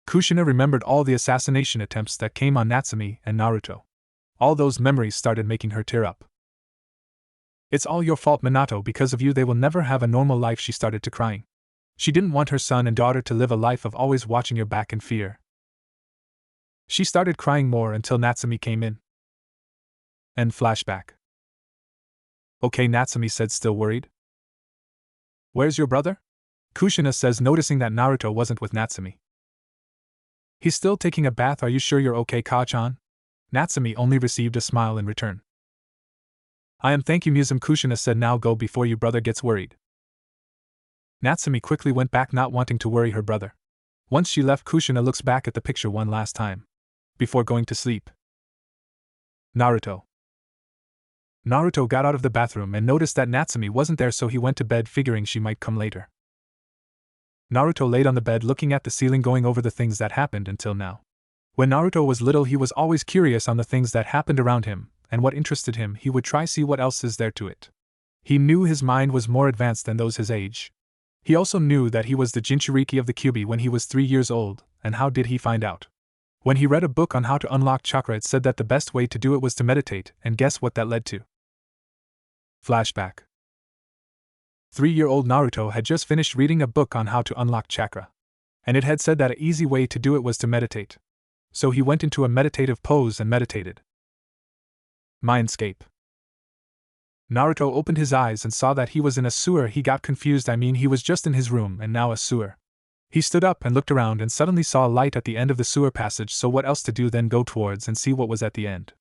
Kushina remembered all the assassination attempts that came on Natsumi and Naruto. All those memories started making her tear up. It's all your fault, Minato, because of you they will never have a normal life, she started to crying. She didn't want her son and daughter to live a life of always watching your back in fear. She started crying more until Natsumi came in. End flashback. Okay, Natsumi said, still worried. Where's your brother? Kushina says, noticing that Naruto wasn't with Natsumi. He's still taking a bath. Are you sure you're okay, Ka-chan? Natsumi only received a smile in return. I am, thank you, Musum, Kushina said. Now go before your brother gets worried. Natsumi quickly went back, not wanting to worry her brother. Once she left, Kushina looks back at the picture one last time before going to sleep. Naruto. Naruto got out of the bathroom and noticed that Natsumi wasn't there, so he went to bed figuring she might come later. Naruto laid on the bed looking at the ceiling, going over the things that happened until now. When Naruto was little, he was always curious on the things that happened around him, and what interested him he would try see what else is there to it. He knew his mind was more advanced than those his age. He also knew that he was the Jinchuriki of the Kyuubi when he was 3 years old, and how did he find out? When he read a book on how to unlock chakra, it said that the best way to do it was to meditate, and guess what that led to? Flashback. 3-year-old Naruto had just finished reading a book on how to unlock chakra. And it had said that an easy way to do it was to meditate. So he went into a meditative pose and meditated. Mindscape. Naruto opened his eyes and saw that he was in a sewer. He got confused. He was just in his room and now a sewer. He stood up and looked around and suddenly saw a light at the end of the sewer passage, so what else to do than go towards and see what was at the end.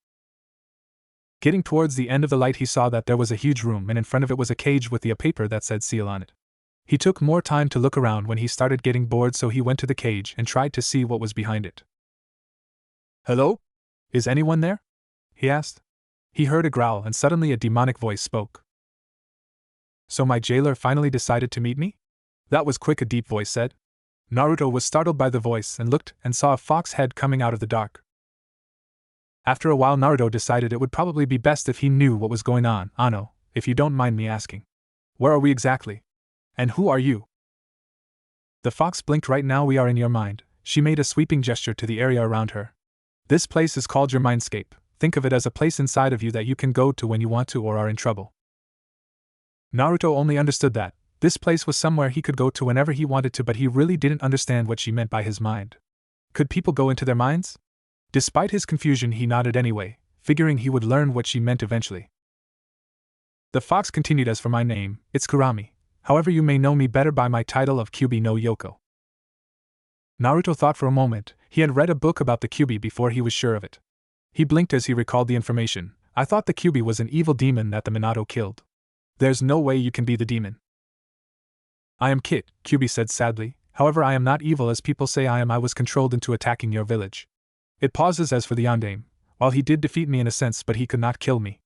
Getting towards the end of the light, he saw that there was a huge room and in front of it was a cage with a paper that said seal on it. He took more time to look around when he started getting bored, so he went to the cage and tried to see what was behind it. Hello? Is anyone there? He asked. He heard a growl and suddenly a demonic voice spoke. So my jailer finally decided to meet me? That was quick, a deep voice said. Naruto was startled by the voice and looked and saw a fox head coming out of the dark. After a while, Naruto decided it would probably be best if he knew what was going on. Ano, if you don't mind me asking. Where are we exactly? And who are you? The fox blinked. Right now we are in your mind. She made a sweeping gesture to the area around her. This place is called your mindscape. Think of it as a place inside of you that you can go to when you want to or are in trouble. Naruto only understood that this place was somewhere he could go to whenever he wanted to, but he really didn't understand what she meant by his mind. Could people go into their minds? Despite his confusion, he nodded anyway, figuring he would learn what she meant eventually. The fox continued, as for my name, it's Kurami. However, you may know me better by my title of Kyuubi no Yoko. Naruto thought for a moment. He had read a book about the Kyuubi before he was sure of it. He blinked as he recalled the information. I thought the Kyuubi was an evil demon that the Minato killed. There's no way you can be the demon. I am Kit, Kyuubi said sadly. However, I am not evil as people say I am. I was controlled into attacking your village. It pauses. As for the Yondaime, while he did defeat me in a sense, but he could not kill me.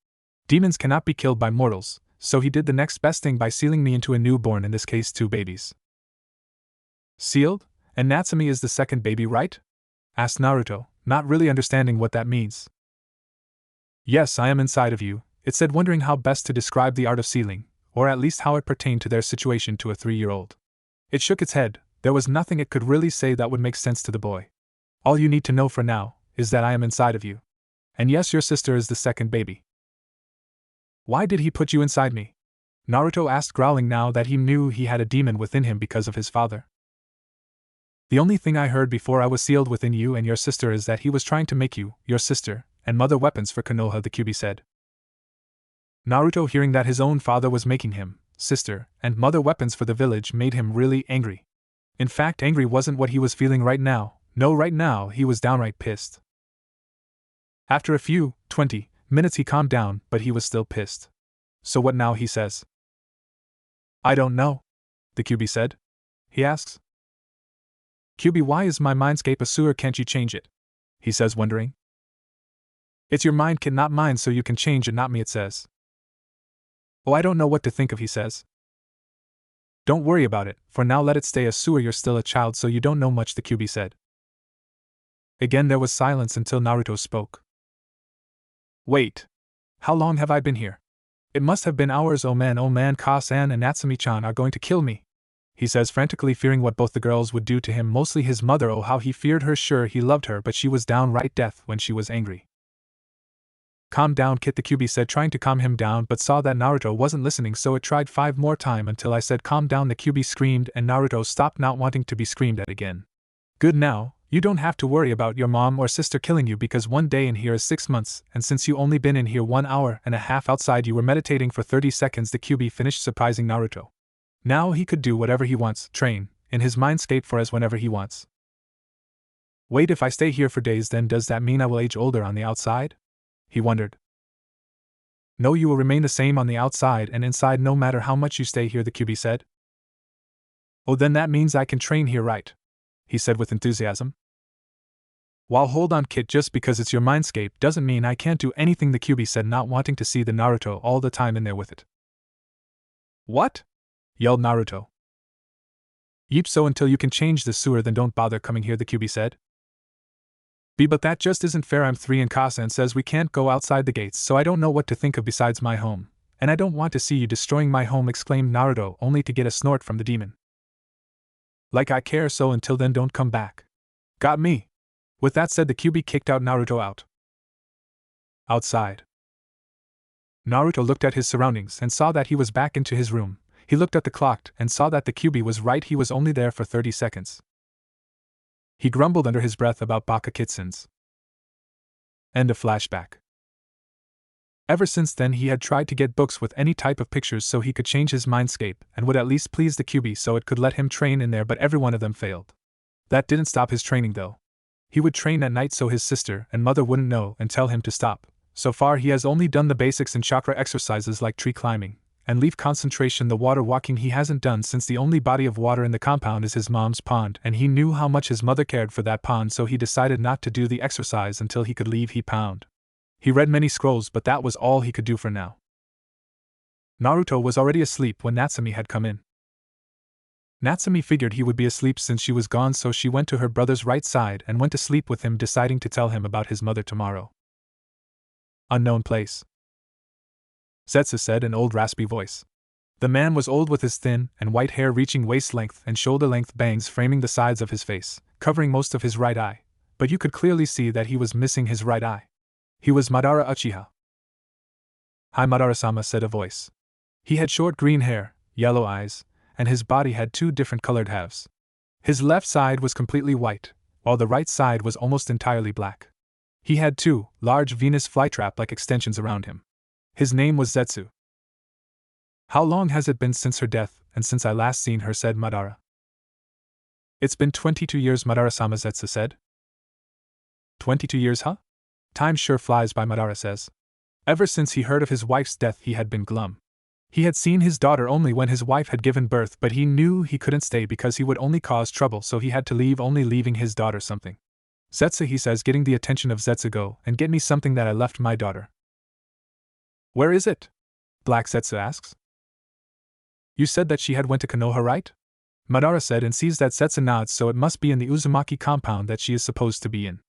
Demons cannot be killed by mortals, so he did the next best thing by sealing me into a newborn, in this case 2 babies. Sealed? And Natsumi is the second baby, right? Asked Naruto, not really understanding what that means. Yes, I am inside of you, it said, wondering how best to describe the art of sealing, or at least how it pertained to their situation to a 3-year-old. It shook its head. There was nothing it could really say that would make sense to the boy. All you need to know for now is that I am inside of you. And yes, your sister is the second baby. Why did he put you inside me? Naruto asked, growling now that he knew he had a demon within him because of his father. The only thing I heard before I was sealed within you and your sister is that he was trying to make you, your sister, and mother weapons for Konoha, the Kyuubi said. Naruto, hearing that his own father was making him, sister, and mother weapons for the village, made him really angry. In fact, angry wasn't what he was feeling right now. No, right now he was downright pissed. After a few, 20 minutes he calmed down, but he was still pissed. So what now, he says. I don't know, the Kyuubi said. He asks. Kyuubi, why is my mindscape a sewer? Can't you change it? He says, wondering. It's your mind, kid, not mine, so you can change it, not me, it says. Oh, I don't know what to think of, he says. Don't worry about it, for now let it stay a sewer. You're still a child, so you don't know much, the Kyuubi said. Again there was silence until Naruto spoke. Wait. How long have I been here? It must have been hours. Oh man, Ka-san and Natsumi-chan are going to kill me, he says, frantically fearing what both the girls would do to him, mostly his mother. Oh, how he feared her. Sure, he loved her, but she was downright death when she was angry. Calm down, kid, the Kyuubi said, trying to calm him down, but saw that Naruto wasn't listening, so it tried 5 more times until I said calm down, the Kyuubi screamed, and Naruto stopped, not wanting to be screamed at again. Good, now, you don't have to worry about your mom or sister killing you, because 1 day in here is 6 months, and since you only been in here 1 hour and a half outside, you were meditating for 30 seconds, the Kyuubi finished, surprising Naruto. Now he could do whatever he wants, train, in his mindscape for as whenever he wants. Wait, if I stay here for days, then does that mean I will age older on the outside? He wondered. No, you will remain the same on the outside and inside no matter how much you stay here, the Kyuubi said. Oh, then that means I can train here, right? He said with enthusiasm. Well, hold on, kid, just because it's your mindscape doesn't mean I can't do anything, the Kyuubi said, not wanting to see the Naruto all the time in there with it. What? Yelled Naruto. Yeep, so until you can change the sewer, then don't bother coming here, the Kyuubi said. But that just isn't fair. I'm 3 and Ka-san says we can't go outside the gates, so I don't know what to think of besides my home. And I don't want to see you destroying my home, exclaimed Naruto, only to get a snort from the demon. Like I care, so until then don't come back. Got me? With that said, the Kyuubi kicked out Naruto out. Outside. Naruto looked at his surroundings and saw that he was back into his room. He looked at the clock and saw that the Kyuubi was right, he was only there for 30 seconds. He grumbled under his breath about Baka Kitsans. End of flashback. Ever since then he had tried to get books with any type of pictures so he could change his mindscape and would at least please the Kyuubi so it could let him train in there, but every one of them failed. That didn't stop his training though. He would train at night so his sister and mother wouldn't know and tell him to stop. So far he has only done the basics in chakra exercises like tree climbing and leaf concentration. The water walking he hasn't done, since the only body of water in the compound is his mom's pond, and he knew how much his mother cared for that pond, so he decided not to do the exercise until he could leave he pound. He read many scrolls, but that was all he could do for now. Naruto was already asleep when Natsumi had come in. Natsumi figured he would be asleep since she was gone, so she went to her brother's right side and went to sleep with him, deciding to tell him about his mother tomorrow. Unknown place. Zetsu said in old raspy voice. The man was old, with his thin and white hair reaching waist-length and shoulder-length bangs framing the sides of his face, covering most of his right eye, but you could clearly see that he was missing his right eye. He was Madara Uchiha. Hi, Madara-sama, said a voice. He had short green hair, yellow eyes, and his body had 2 different colored halves. His left side was completely white, while the right side was almost entirely black. He had 2 large Venus flytrap-like extensions around him. His name was Zetsu. How long has it been since her death, and since I last seen her, said Madara. It's been 22 years, Madara-sama, Zetsu said. 22 years, huh? Time sure flies by, Madara says. Ever since he heard of his wife's death he had been glum. He had seen his daughter only when his wife had given birth, but he knew he couldn't stay because he would only cause trouble, so he had to leave, only leaving his daughter something. Zetsu, he says, getting the attention of Zetsu, go and get me something that I left my daughter. Where is it? Black Zetsu asks. You said that she had went to Konoha, right? Madara said and sees that Zetsu nods, so it must be in the Uzumaki compound that she is supposed to be in.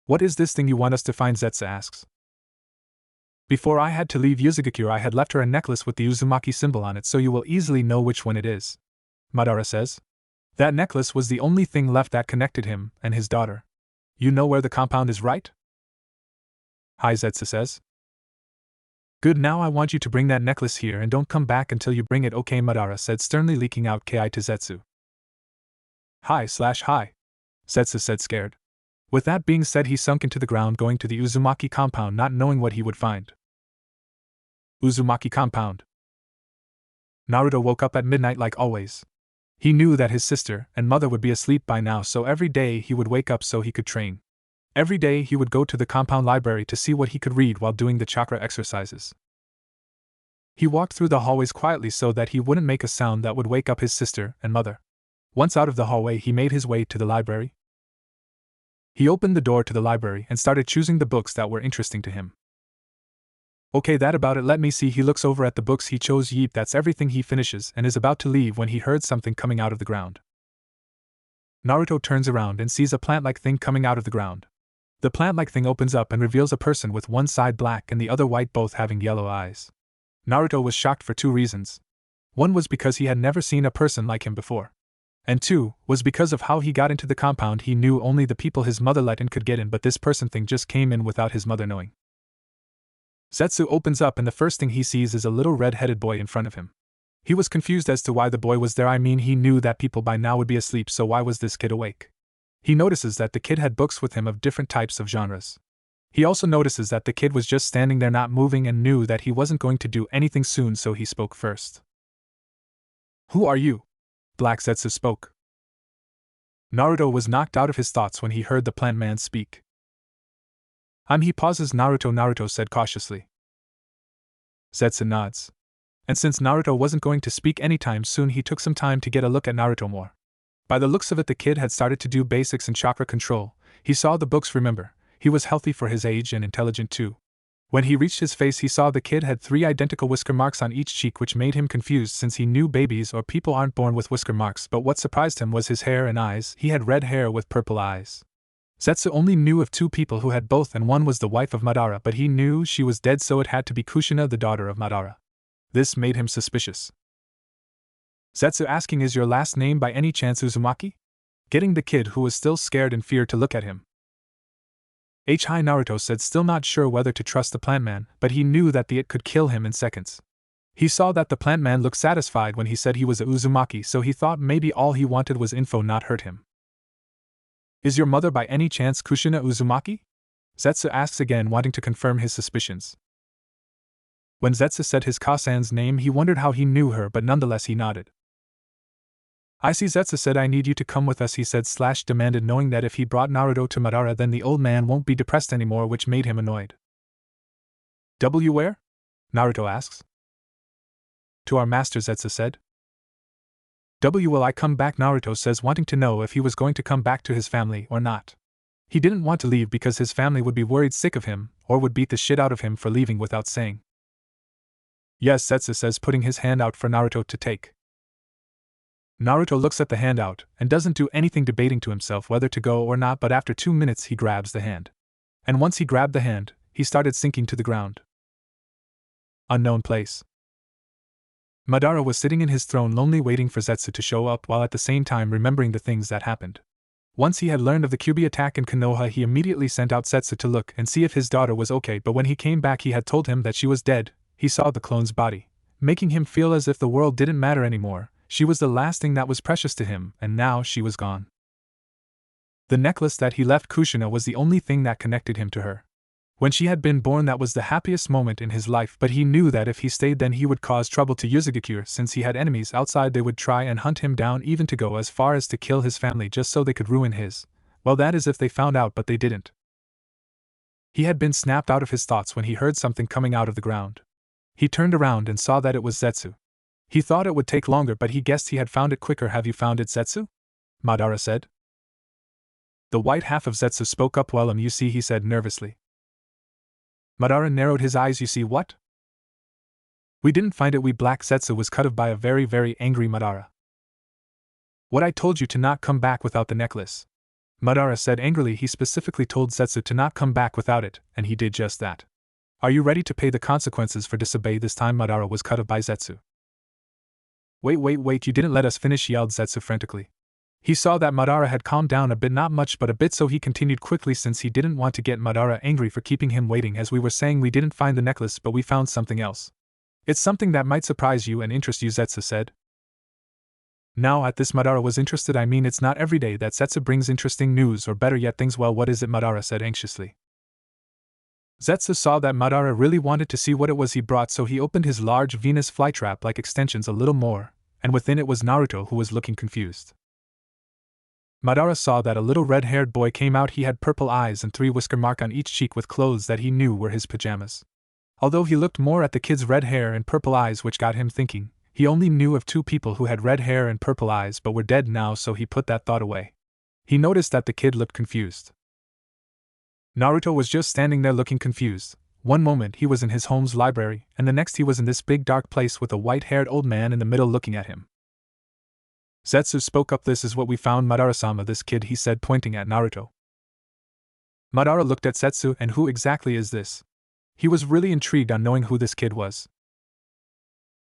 What is this thing you want us to find? Zetsu asks. Before I had to leave Yuzugakure, I had left her a necklace with the Uzumaki symbol on it, so you will easily know which one it is, Madara says. That necklace was the only thing left that connected him and his daughter. You know where the compound is, right? Hi, Zetsu says. Good, now I want you to bring that necklace here and don't come back until you bring it, okay? Madara said, sternly leaking out ki to Zetsu. Hi, Zetsu said, scared. With that being said, he sunk into the ground, going to the Uzumaki compound, not knowing what he would find. Uzumaki compound. Naruto woke up at midnight like always. He knew that his sister and mother would be asleep by now, so every day he would wake up so he could train. Every day he would go to the compound library to see what he could read while doing the chakra exercises. He walked through the hallways quietly so that he wouldn't make a sound that would wake up his sister and mother. Once out of the hallway, he made his way to the library. He opened the door to the library and started choosing the books that were interesting to him. Okay, that about it, let me see. He looks over at the books he chose. Yeep, that's everything. He finishes and is about to leave when he heard something coming out of the ground. Naruto turns around and sees a plant-like thing coming out of the ground. The plant-like thing opens up and reveals a person with one side black and the other white, both having yellow eyes. Naruto was shocked for two reasons. One was because he had never seen a person like him before. And two was because of how he got into the compound. He knew only the people his mother let in could get in, but this person thing just came in without his mother knowing. Zetsu opens up and the first thing he sees is a little red-headed boy in front of him. He was confused as to why the boy was there. I mean, he knew that people by now would be asleep, so why was this kid awake? He notices that the kid had books with him of different types of genres. He also notices that the kid was just standing there not moving and knew that he wasn't going to do anything soon, so he spoke first. Who are you? Black Zetsu spoke. Naruto was knocked out of his thoughts when he heard the plant man speak. He pauses. Naruto said cautiously. Zetsu nods. And since Naruto wasn't going to speak anytime soon, he took some time to get a look at Naruto more. By the looks of it, the kid had started to do basics in chakra control. He saw the books, remember. He was healthy for his age and intelligent too. When he reached his face, he saw the kid had 3 identical whisker marks on each cheek, which made him confused since he knew babies or people aren't born with whisker marks, but what surprised him was his hair and eyes. He had red hair with purple eyes. Zetsu only knew of 2 people who had both, and one was the wife of Madara, but he knew she was dead, so it had to be Kushina, the daughter of Madara. This made him suspicious. Zetsu asking, is your last name by any chance Uzumaki? Getting the kid, who was still scared and feared, to look at him. Hi, Naruto said, still not sure whether to trust the plant man, but he knew that it could kill him in seconds. He saw that the plant man looked satisfied when he said he was a Uzumaki, so he thought maybe all he wanted was info, not hurt him. Is your mother by any chance Kushina Uzumaki? Zetsu asks again, wanting to confirm his suspicions. When Zetsu said his Kasan's name, he wondered how he knew her, but nonetheless he nodded. I see, Zetsu said. I need you to come with us, he said / demanded, knowing that if he brought Naruto to Madara, then the old man won't be depressed anymore, which made him annoyed. Where? Naruto asks. To our master, Zetsu said. Will I come back? Naruto says, wanting to know if he was going to come back to his family or not. He didn't want to leave because his family would be worried sick of him, or would beat the shit out of him for leaving without saying. Yes, Zetsu says, putting his hand out for Naruto to take. Naruto looks at the handout and doesn't do anything, debating to himself whether to go or not, but after 2 minutes he grabs the hand. And once he grabbed the hand, he started sinking to the ground. Unknown place. Madara was sitting in his throne, lonely, waiting for Zetsu to show up, while at the same time remembering the things that happened. Once he had learned of the Kyuubi attack in Konoha, he immediately sent out Zetsu to look and see if his daughter was okay, but when he came back he had told him that she was dead. He saw the clone's body, making him feel as if the world didn't matter anymore. She was the last thing that was precious to him, and now she was gone. The necklace that he left Kushina was the only thing that connected him to her. When she had been born, that was the happiest moment in his life, but he knew that if he stayed, then he would cause trouble to Yuzugakure. Since he had enemies outside, they would try and hunt him down, even to go as far as to kill his family just so they could ruin his. Well, that is if they found out, but they didn't. He had been snapped out of his thoughts when he heard something coming out of the ground. He turned around and saw that it was Zetsu. He thought it would take longer, but he guessed he had found it quicker. Have you found it, Zetsu? Madara said. The white half of Zetsu spoke up. Well, you see, he said nervously. Madara narrowed his eyes. You see what? We didn't find it. Black Zetsu was cut off by a very, very angry Madara. What I told you to not come back without the necklace. Madara said angrily. He specifically told Zetsu to not come back without it, and he did just that. Are you ready to pay the consequences for disobey this time? Madara was cut off by Zetsu. Wait, you didn't let us finish, yelled Zetsu frantically. He saw that Madara had calmed down a bit, not much but a bit, so he continued quickly since he didn't want to get Madara angry for keeping him waiting. As we were saying, we didn't find the necklace, but we found something else. It's something that might surprise you and interest you, Zetsu said. Now at this Madara was interested. I mean, it's not every day that Zetsu brings interesting news, or better yet things. Well, what is it? Madara said anxiously. Zetsu saw that Madara really wanted to see what it was he brought, so he opened his large Venus flytrap-like extensions a little more, and within it was Naruto, who was looking confused. Madara saw that a little red-haired boy came out. He had purple eyes and 3 whisker marks on each cheek with clothes that he knew were his pajamas. Although he looked more at the kid's red hair and purple eyes, which got him thinking. He only knew of 2 people who had red hair and purple eyes but were dead now, so he put that thought away. He noticed that the kid looked confused. Naruto was just standing there looking confused. One moment he was in his home's library, and the next he was in this big dark place with a white-haired old man in the middle looking at him. Zetsu spoke up. This is what we found, Madara-sama, this kid, he said, pointing at Naruto. Madara looked at Zetsu. And who exactly is this? He was really intrigued on knowing who this kid was.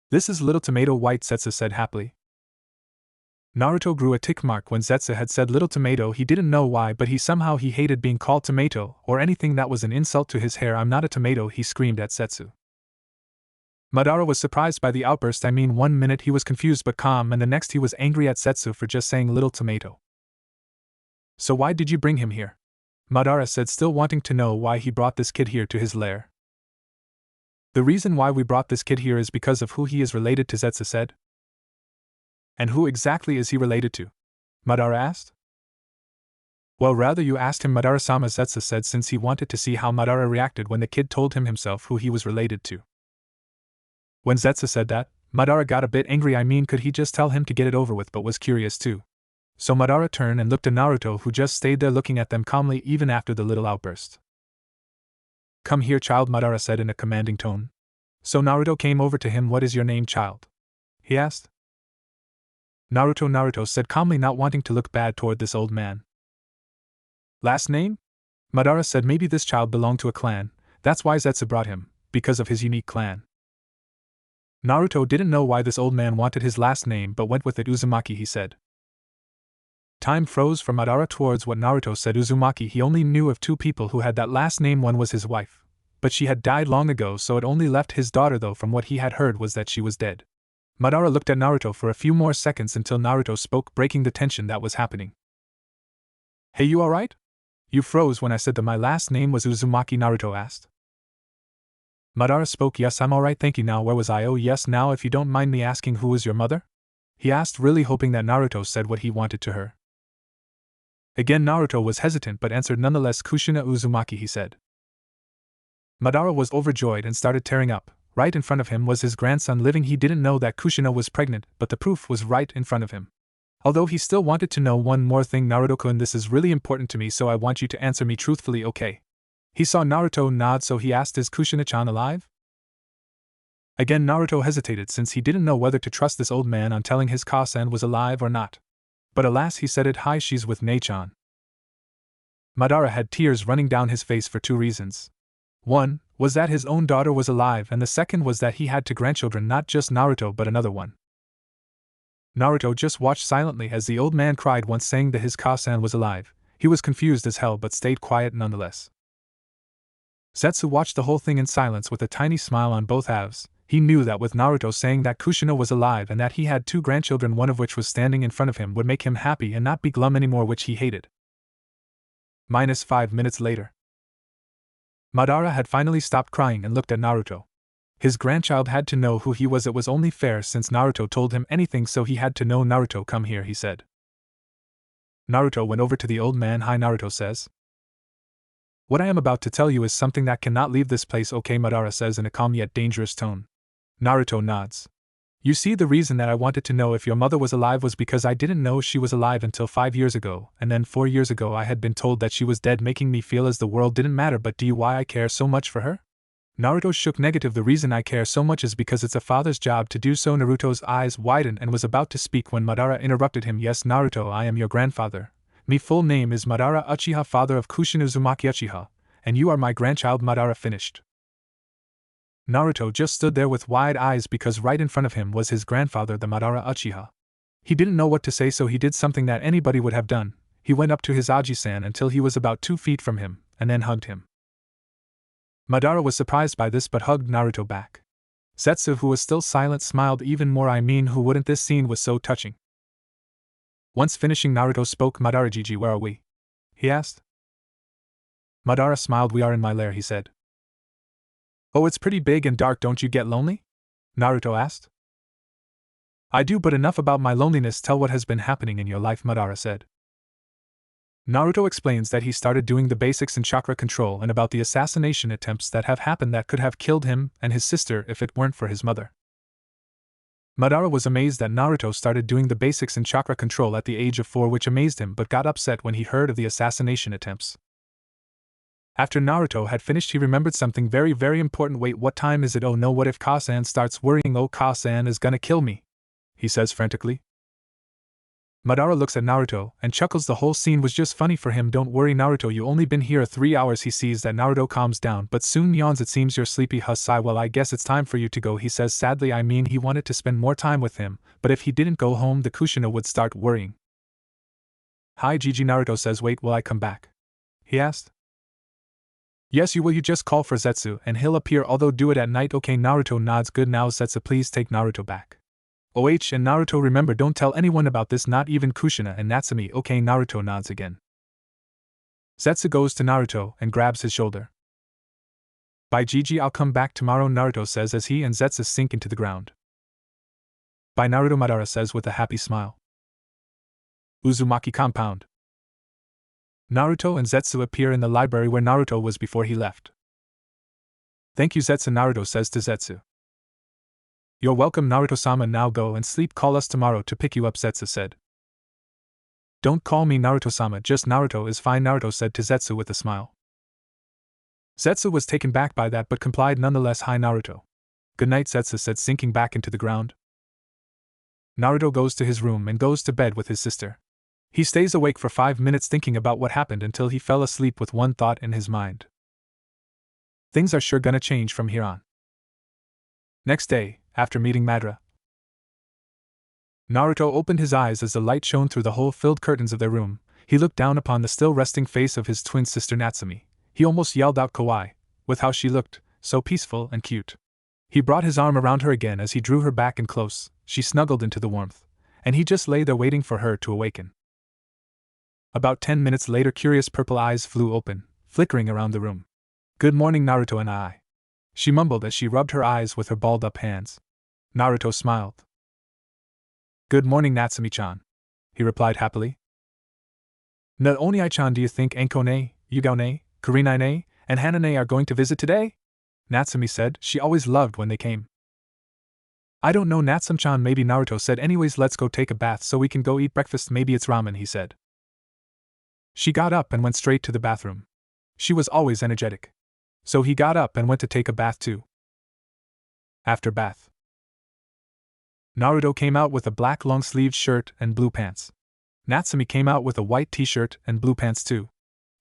This is Little Tomato White, Zetsu said happily. Naruto grew a tick mark when Zetsu had said Little Tomato. He didn't know why, but he hated being called tomato, or anything that was an insult to his hair. I'm not a tomato, he screamed at Zetsu. Madara was surprised by the outburst. I mean, one minute he was confused but calm, and the next he was angry at Zetsu for just saying Little Tomato. So why did you bring him here? Madara said, still wanting to know why he brought this kid here to his lair. The reason why we brought this kid here is because of who he is related to, Zetsu said. And who exactly is he related to? Madara asked. Well, rather you asked him, Madara-sama, Zetsu said, since he wanted to see how Madara reacted when the kid told him himself who he was related to. When Zetsu said that, Madara got a bit angry. I mean, could he just tell him to get it over with, but was curious too. So Madara turned and looked at Naruto, who just stayed there looking at them calmly even after the little outburst. Come here, child, Madara said in a commanding tone. So Naruto came over to him. What is your name, child? He asked. Naruto said calmly, not wanting to look bad toward this old man. Last name? Madara said maybe this child belonged to a clan, that's why Zetsu brought him, because of his unique clan. Naruto didn't know why this old man wanted his last name but went with it. Uzumaki, he said. Time froze for Madara towards what Naruto said. Uzumaki, he only knew of 2 people who had that last name. One was his wife, but she had died long ago, so it only left his daughter, though from what he had heard was that she was dead. Madara looked at Naruto for a few more seconds until Naruto spoke, breaking the tension that was happening. Hey, you alright? You froze when I said that my last name was Uzumaki, Naruto asked. Madara spoke. Yes, I'm alright, thank you. Now where was I? Oh yes, now if you don't mind me asking, who is your mother? He asked, really hoping that Naruto said what he wanted to her. Again Naruto was hesitant but answered nonetheless. Kushina Uzumaki, he said. Madara was overjoyed and started tearing up. Right in front of him was his grandson living. He didn't know that Kushina was pregnant, but the proof was right in front of him. Although he still wanted to know one more thing. Naruto-kun, this is really important to me, so I want you to answer me truthfully, okay? He saw Naruto nod, so he asked, is Kushina-chan alive? Again Naruto hesitated since he didn't know whether to trust this old man on telling his Kasan was alive or not. But alas, he said it. Hi, she's with Nei-chan. Madara had tears running down his face for 2 reasons. One was that his own daughter was alive, and the second was that he had 2 grandchildren, not just Naruto but another one. Naruto just watched silently as the old man cried once, saying that his Kasan was alive. He was confused as hell but stayed quiet nonetheless. Zetsu watched the whole thing in silence with a tiny smile on both halves. He knew that with Naruto saying that Kushina was alive and that he had 2 grandchildren, one of which was standing in front of him, would make him happy and not be glum anymore, which he hated. -5 minutes later. Madara had finally stopped crying and looked at Naruto. His grandchild had to know who he was. It was only fair since Naruto told him anything, so he had to know. Naruto, come here, he said. Naruto went over to the old man. Hi, Naruto says. What I am about to tell you is something that cannot leave this place, okay, Madara says in a calm yet dangerous tone. Naruto nods. You see, the reason that I wanted to know if your mother was alive was because I didn't know she was alive until 5 years ago, and then 4 years ago I had been told that she was dead, making me feel as the world didn't matter. But do you why I care so much for her? Naruto shook negative. The reason I care so much is because it's a father's job to do so. Naruto's eyes widened and was about to speak when Madara interrupted him. Yes, Naruto, I am your grandfather. Me full name is Madara Uchiha, father of Kushina Uzumaki Uchiha, and you are my grandchild. Madara finished. Naruto just stood there with wide eyes because right in front of him was his grandfather, the Madara Uchiha. He didn't know what to say, so he did something that anybody would have done. He went up to his Aji-san until he was about 2 feet from him, and then hugged him. Madara was surprised by this but hugged Naruto back. Zetsu, who was still silent, smiled even more. I mean, who wouldn't? This scene was so touching. Once finishing, Naruto spoke. Madara, Gigi, where are we? He asked. Madara smiled. We are in my lair, he said. Oh, it's pretty big and dark. Don't you get lonely? Naruto asked. I do, but enough about my loneliness. Tell what has been happening in your life, Madara said. Naruto explains that he started doing the basics in chakra control and about the assassination attempts that have happened that could have killed him and his sister if it weren't for his mother. Madara was amazed that Naruto started doing the basics in chakra control at the age of 4, which amazed him, but got upset when he heard of the assassination attempts. After Naruto had finished, he remembered something very, very important. Wait, what time is it? Oh no, what if Ka-san starts worrying? Oh, Ka-san is gonna kill me, he says frantically. Madara looks at Naruto and chuckles. The whole scene was just funny for him. Don't worry, Naruto, you only been here 3 hours. He sees that Naruto calms down but soon yawns. It seems you're sleepy, Sigh. Well, I guess it's time for you to go, he says sadly. I mean, he wanted to spend more time with him, but if he didn't go home, the Kushina would start worrying. Hi, Gigi, Naruto says. Wait, will I come back? He asked. Yes, you will. You just call for Zetsu and he'll appear, although do it at night. Okay, Naruto nods. Good. Now, Zetsu, please take Naruto back. And Naruto, remember, don't tell anyone about this, not even Kushina and Natsumi. Okay, Naruto nods again. Zetsu goes to Naruto and grabs his shoulder. Bye, Gigi, I'll come back tomorrow, Naruto says as he and Zetsu sink into the ground. Bye, Naruto, Madara says with a happy smile. Uzumaki compound. Naruto and Zetsu appear in the library where Naruto was before he left. Thank you, Zetsu, Naruto says to Zetsu. You're welcome, Naruto-sama. Now go and sleep. Call us tomorrow to pick you up, Zetsu said. Don't call me Naruto-sama, just Naruto is fine, Naruto said to Zetsu with a smile. Zetsu was taken back by that but complied nonetheless. Hi, Naruto. Good night, Zetsu said, sinking back into the ground. Naruto goes to his room and goes to bed with his sister. He stays awake for 5 minutes thinking about what happened until he fell asleep with one thought in his mind. Things are sure gonna change from here on. Next day, after meeting Madara, Naruto opened his eyes as the light shone through the hole-filled curtains of their room. He looked down upon the still resting face of his twin sister Natsumi. He almost yelled out kawaii, with how she looked, so peaceful and cute. He brought his arm around her again as he drew her back and close. She snuggled into the warmth, and he just lay there waiting for her to awaken. About 10 minutes later, curious purple eyes flew open, flickering around the room. Good morning, Naruto and I, she mumbled as she rubbed her eyes with her balled-up hands. Naruto smiled. Good morning, Natsumi-chan, he replied happily. Not only I-chan, do you think Anko-ne, Yugao-ne, Kurinai-ne, and Hana-ne are going to visit today? Natsumi said. She always loved when they came. I don't know, Natsum-chan, maybe, Naruto said. Anyways, let's go take a bath so we can go eat breakfast. Maybe it's ramen, he said. She got up and went straight to the bathroom. She was always energetic. So he got up and went to take a bath too. After bath, Naruto came out with a black long-sleeved shirt and blue pants. Natsumi came out with a white t-shirt and blue pants too.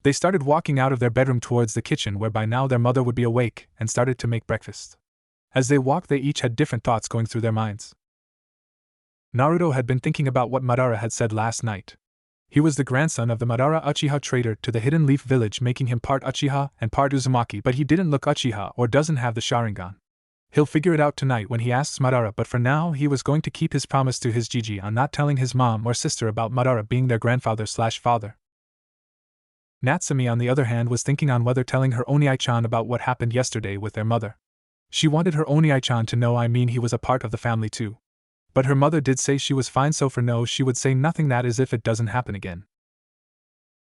They started walking out of their bedroom towards the kitchen where by now their mother would be awake, and started to make breakfast. As they walked, they each had different thoughts going through their minds. Naruto had been thinking about what Madara had said last night. He was the grandson of the Madara Uchiha trader to the Hidden Leaf village, making him part Uchiha and part Uzumaki, but he didn't look Uchiha or doesn't have the Sharingan. He'll figure it out tonight when he asks Madara, but for now he was going to keep his promise to his Gigi on not telling his mom or sister about Madara being their grandfather/father. Natsumi, on the other hand, was thinking on whether telling her Oni-chan about what happened yesterday with their mother. She wanted her Oni-chan to know, he was a part of the family too. But her mother did say she was fine, so for no, she would say nothing, that is if it doesn't happen again.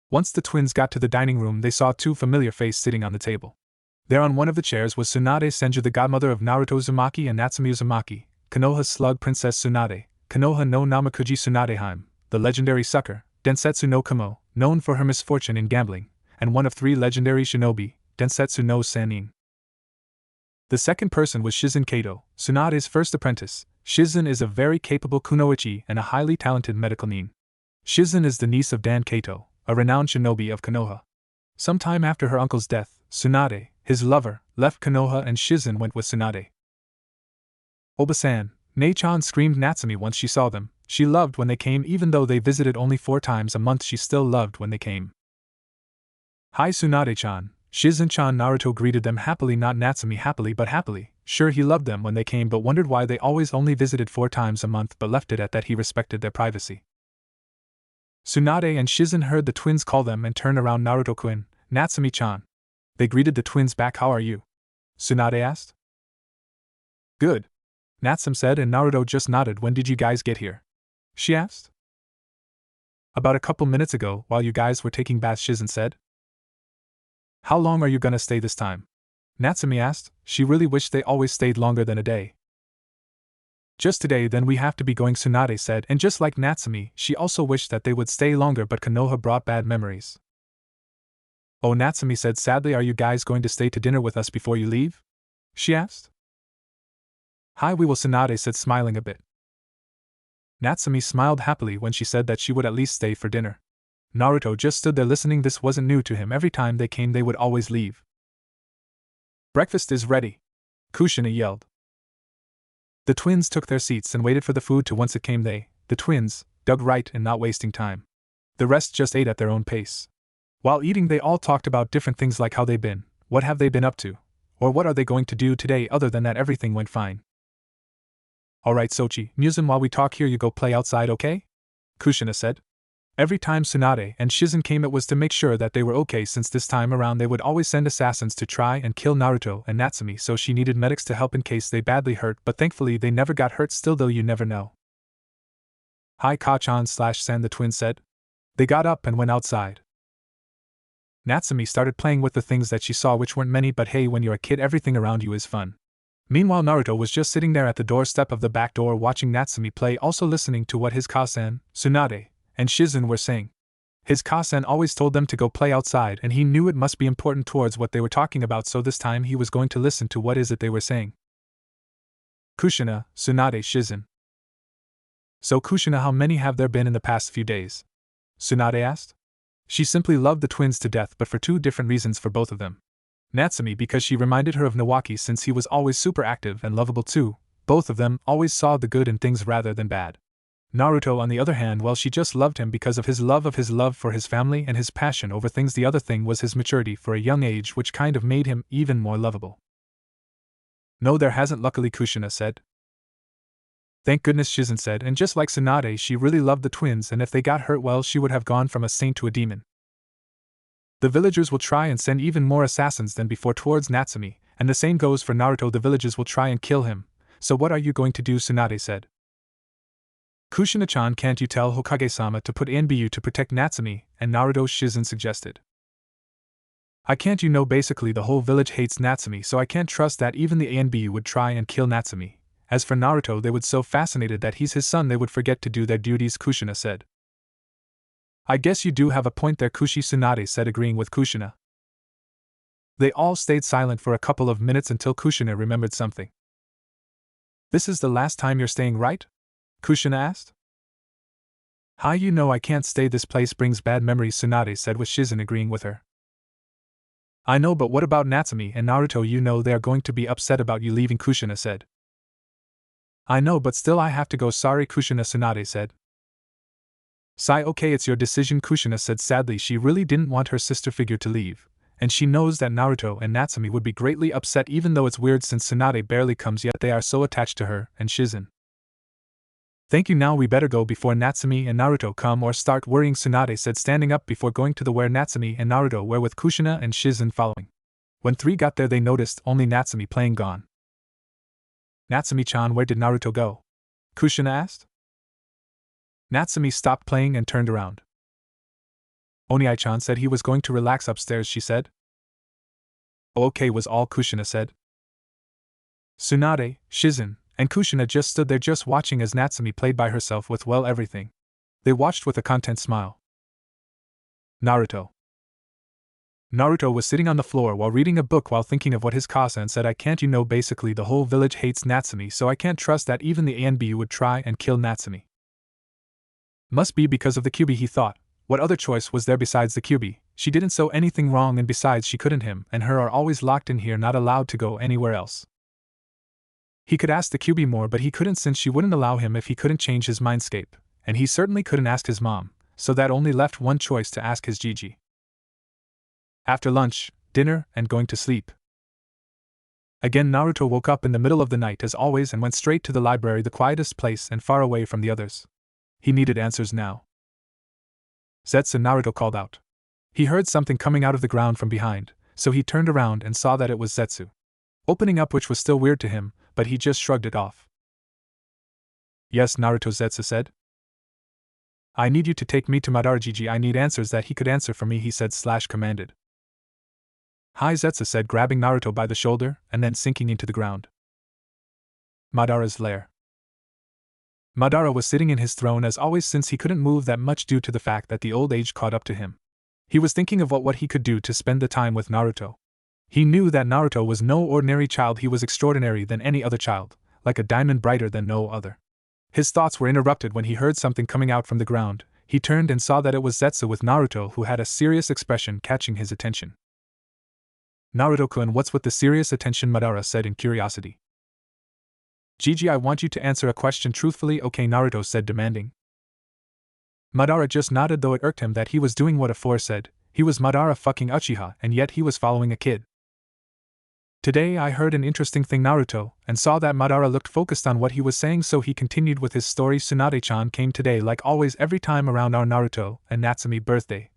Once the twins got to the dining room, they saw two familiar faces sitting on the table. There on one of the chairs was Tsunade Senju, the godmother of Naruto Uzumaki and Natsumi Uzumaki, Konoha's slug princess Tsunade, Konoha no Namakuji Tsunadeheim, the legendary sucker, Densetsu no Kamo, known for her misfortune in gambling, and one of 3 legendary shinobi, Densetsu no Sannin. The second person was Shizen Kato, Tsunade's first apprentice. Shizen is a very capable kunoichi and a highly talented medical nin. Shizen is the niece of Dan Kato, a renowned shinobi of Konoha. Sometime after her uncle's death, Tsunade, his lover, left Konoha and Shizen went with Tsunade. Oba-san, Nei-chan screamed Natsumi once she saw them. She loved when they came even though they visited only 4 times a month, she still loved when they came. Hi Tsunade-chan, Shizen-chan. Naruto greeted them happily, not Natsumi happily but happily. Sure, he loved them when they came but wondered why they always only visited 4 times a month but left it at that. He respected their privacy. Tsunade and Shizen heard the twins call them and turned around. Naruto-kun, Natsumi-chan. They greeted the twins back. How are you? Tsunade asked. Good, Natsum said, and Naruto just nodded. When did you guys get here? She asked. About a couple minutes ago, while you guys were taking baths, Shizen said. How long are you gonna stay this time? Natsumi asked. She really wished they always stayed longer than a day. Just today, then we have to be going, Tsunade said, and just like Natsumi, she also wished that they would stay longer, but Konoha brought bad memories. Oh, Natsumi said sadly, are you guys going to stay to dinner with us before you leave? She asked. Hi, we will, Tsunade said, smiling a bit. Natsumi smiled happily when she said that she would at least stay for dinner. Naruto just stood there listening. This wasn't new to him. Every time they came, they would always leave. Breakfast is ready, Kushina yelled. The twins took their seats and waited for the food to. Once it came, they, the twins, dug right in, not wasting time. The rest just ate at their own pace. While eating, they all talked about different things like how they've been, what have they been up to, or what are they going to do today. Other than that, everything went fine. Alright Sochi, Musen, while we talk here you go play outside, okay? Kushina said. Every time Tsunade and Shizen came, it was to make sure that they were okay, since this time around they would always send assassins to try and kill Naruto and Natsumi, so she needed medics to help in case they badly hurt, but thankfully they never got hurt. Still though, you never know. Hi Ka-chan/San, the twins said. They got up and went outside. Natsumi started playing with the things that she saw, which weren't many, but hey, when you're a kid everything around you is fun. Meanwhile, Naruto was just sitting there at the doorstep of the back door watching Natsumi play, also listening to what his Ka-san, Tsunade, and Shizen were saying. His Ka-san always told them to go play outside, and he knew it must be important towards what they were talking about, so this time he was going to listen to what is it they were saying. Kushina, Tsunade, Shizen. So Kushina, how many have there been in the past few days? Tsunade asked. She simply loved the twins to death, but for 2 different reasons for both of them. Natsumi because she reminded her of Nawaki, since he was always super active and lovable too. Both of them always saw the good in things rather than bad. Naruto, on the other hand, well, she just loved him because of his love for his family and his passion over things. The other thing was his maturity for a young age, which kind of made him even more lovable. No, there hasn't, luckily, Kushina said. Thank goodness, Shizen said, and just like Tsunade, she really loved the twins, and if they got hurt, well, she would have gone from a saint to a demon. The villagers will try and send even more assassins than before towards Natsumi, and the same goes for Naruto. The villagers will try and kill him. So what are you going to do? Tsunade said. Kushina-chan, can't you tell Hokage-sama to put Anbu to protect Natsumi and Naruto? Shizen suggested. I can't, you know, basically the whole village hates Natsumi, so I can't trust that even the Anbu would try and kill Natsumi. As for Naruto, they would so fascinated that he's his son they would forget to do their duties, Kushina said. I guess you do have a point there, Tsunade said, agreeing with Kushina. They all stayed silent for a couple of minutes until Kushina remembered something. This is the last time you're staying, right? Kushina asked. Hi, you know I can't stay, this place brings bad memories, Tsunade said, with Shizen agreeing with her. I know, but what about Natsumi and Naruto? You know they are going to be upset about you leaving, Kushina said. I know, but still I have to go, sorry, Kushina, Tsunade said. Sigh, okay, it's your decision, Kushina said sadly. She really didn't want her sister figure to leave, and she knows that Naruto and Natsumi would be greatly upset, even though it's weird since Tsunade barely comes, yet they are so attached to her and Shizen. Thank you, now we better go before Natsumi and Naruto come or start worrying, Tsunade said, standing up before going to the where Natsumi and Naruto were, with Kushina and Shizen following. When 3 got there, they noticed only Natsumi playing gone. Natsumi-chan, where did Naruto go? Kushina asked. Natsumi stopped playing and turned around. Oniai-chan said he was going to relax upstairs, she said. Oh, okay, was all Kushina said. Tsunade, Shizen, and Kushina just stood there just watching as Natsumi played by herself with, well, everything. They watched with a content smile. Naruto. Naruto was sitting on the floor while reading a book while thinking of what his Kasa said. I can't, you know, basically the whole village hates Natsumi, so I can't trust that even the ANBU would try and kill Natsumi. Must be because of the Kyuubi, he thought. What other choice was there besides the Kyuubi? She didn't so anything wrong, and besides she couldn't, him and her are always locked in here, not allowed to go anywhere else. He could ask the Kyuubi more, but he couldn't since she wouldn't allow him if he couldn't change his mindscape, and he certainly couldn't ask his mom, so that only left one choice, to ask his Gigi. After lunch, dinner, and going to sleep. Again Naruto woke up in the middle of the night as always and went straight to the library, the quietest place and far away from the others. He needed answers now. Zetsu, Naruto called out. He heard something coming out of the ground from behind, so he turned around and saw that it was Zetsu. Opening up, which was still weird to him, but he just shrugged it off. Yes, Naruto, Zetsu said. I need you to take me to Madara Gigi. I need answers that he could answer for me, he said / commanded. Hi, Zetsu said, grabbing Naruto by the shoulder and then sinking into the ground. Madara's lair. Madara was sitting in his throne as always since he couldn't move that much due to the fact that the old age caught up to him. He was thinking of what he could do to spend the time with Naruto. He knew that Naruto was no ordinary child, he was extraordinary than any other child, like a diamond brighter than no other. His thoughts were interrupted when he heard something coming out from the ground. He turned and saw that it was Zetsu with Naruto, who had a serious expression catching his attention. Naruto-kun, what's with the serious attention? Madara said in curiosity. Gigi, I want you to answer a question truthfully, okay? Naruto said, demanding. Madara just nodded, though it irked him that he was doing what aforesaid. He was Madara fucking Uchiha, and yet he was following a kid. Today I heard an interesting thing, Naruto, and saw that Madara looked focused on what he was saying, so he continued with his story. Tsunade-chan came today like always every time around our Naruto and Natsumi birthday.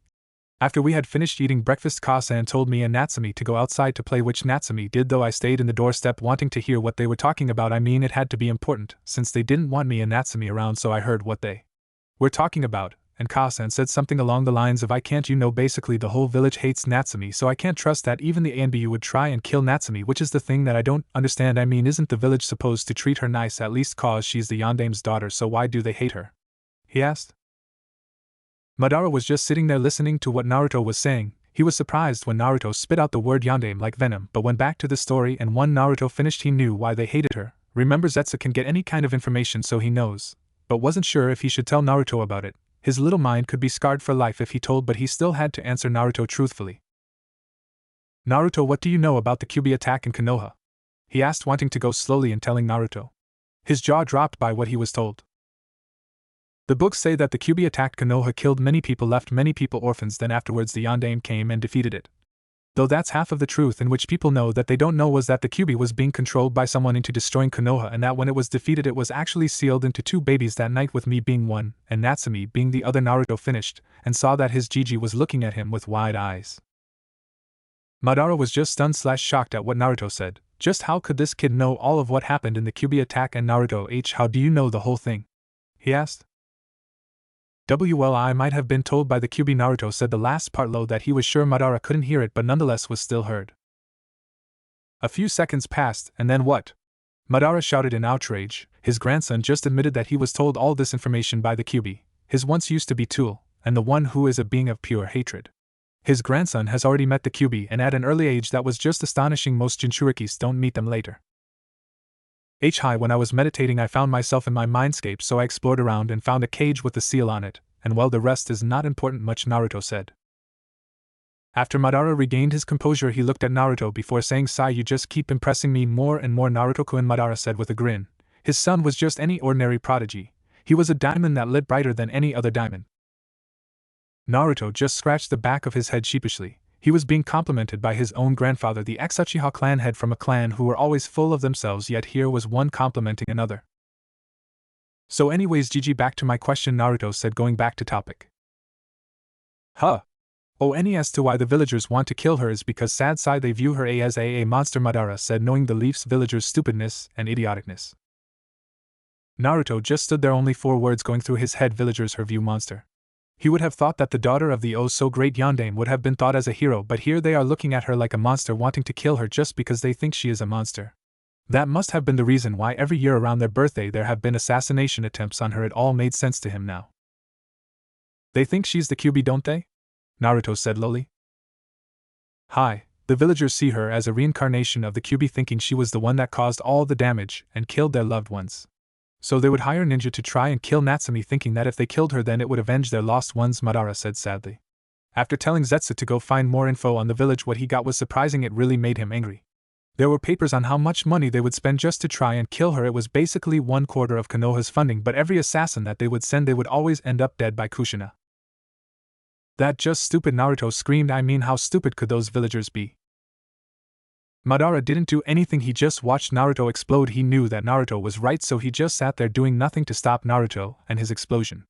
After we had finished eating breakfast, Kasa told me and Natsumi to go outside to play, which Natsumi did, though I stayed in the doorstep wanting to hear what they were talking about. I mean, it had to be important, since they didn't want me and Natsumi around, so I heard what they were talking about, and Kasa said something along the lines of, I can't, you know, basically the whole village hates Natsumi, so I can't trust that even the ANBU would try and kill Natsumi, which is the thing that I don't understand. I mean, isn't the village supposed to treat her nice, at least cause she's the Yandame's daughter, so why do they hate her? He asked. Madara was just sitting there listening to what Naruto was saying. He was surprised when Naruto spit out the word yandame like venom, but went back to the story, and when Naruto finished he knew why they hated her. Remember, Zetsu can get any kind of information, so he knows, but wasn't sure if he should tell Naruto about it. His little mind could be scarred for life if he told, but he still had to answer Naruto truthfully. Naruto, what do you know about the Kyuubi attack in Konoha? He asked, wanting to go slowly and telling Naruto. His jaw dropped by what he was told. The books say that the Kyuubi attacked Konoha, killed many people, left many people orphans, then afterwards the Yandame came and defeated it. Though that's half of the truth, in which people know that they don't know was that the Kyuubi was being controlled by someone into destroying Konoha, and that when it was defeated it was actually sealed into 2 babies that night, with me being one, and Natsumi being the other. Naruto finished, and saw that his Gigi was looking at him with wide eyes. Madara was just stunned / shocked at what Naruto said. Just how could this kid know all of what happened in the Kyuubi attack? And Naruto, how do you know the whole thing? He asked. Well, I might have been told by the Kyuubi. Naruto said the last part low, that he was sure Madara couldn't hear it, but nonetheless was still heard. A few seconds passed, and then what? Madara shouted in outrage. His grandson just admitted that he was told all this information by the Kyuubi, his once used to be tool, and the one who is a being of pure hatred. His grandson has already met the Kyuubi, and at an early age. That was just astonishing. Most Jinchurikis don't meet them later. When I was meditating I found myself in my mindscape, so I explored around and found a cage with a seal on it, and well, the rest is not important much, Naruto said. After Madara regained his composure he looked at Naruto before saying, you just keep impressing me more and more, Naruto-kun. Madara said with a grin. His son was just any ordinary prodigy. He was a diamond that lit brighter than any other diamond. Naruto just scratched the back of his head sheepishly. He was being complimented by his own grandfather, the ex-Uchiha clan head from a clan who were always full of themselves, yet here was one complimenting another. So anyways, Gigi, back to my question, Naruto said, going back to topic. Any as to why the villagers want to kill her is because they view her as a monster, Madara said, knowing the Leaf's villagers' stupidness and idioticness. Naruto just stood there, only 4 words going through his head: villagers, her view monster. He would have thought that the daughter of the oh-so-great Yandame would have been thought as a hero, but here they are looking at her like a monster, wanting to kill her just because they think she is a monster. That must have been the reason why every year around their birthday there have been assassination attempts on her. It all made sense to him now. They think she's the Kyuubi, don't they? Naruto said lowly. Hi, the villagers see her as a reincarnation of the QB, thinking she was the one that caused all the damage and killed their loved ones. So they would hire ninja to try and kill Natsumi, thinking that if they killed her then it would avenge their lost ones, Madara said sadly. After telling Zetsu to go find more info on the village, what he got was surprising. It really made him angry. There were papers on how much money they would spend just to try and kill her. It was basically 1/4 of Konoha's funding, but every assassin that they would send, they would always end up dead by Kushina. That just stupid, Naruto screamed. I mean, how stupid could those villagers be? Madara didn't do anything, he just watched Naruto explode. He knew that Naruto was right, so he just sat there doing nothing to stop Naruto and his explosion.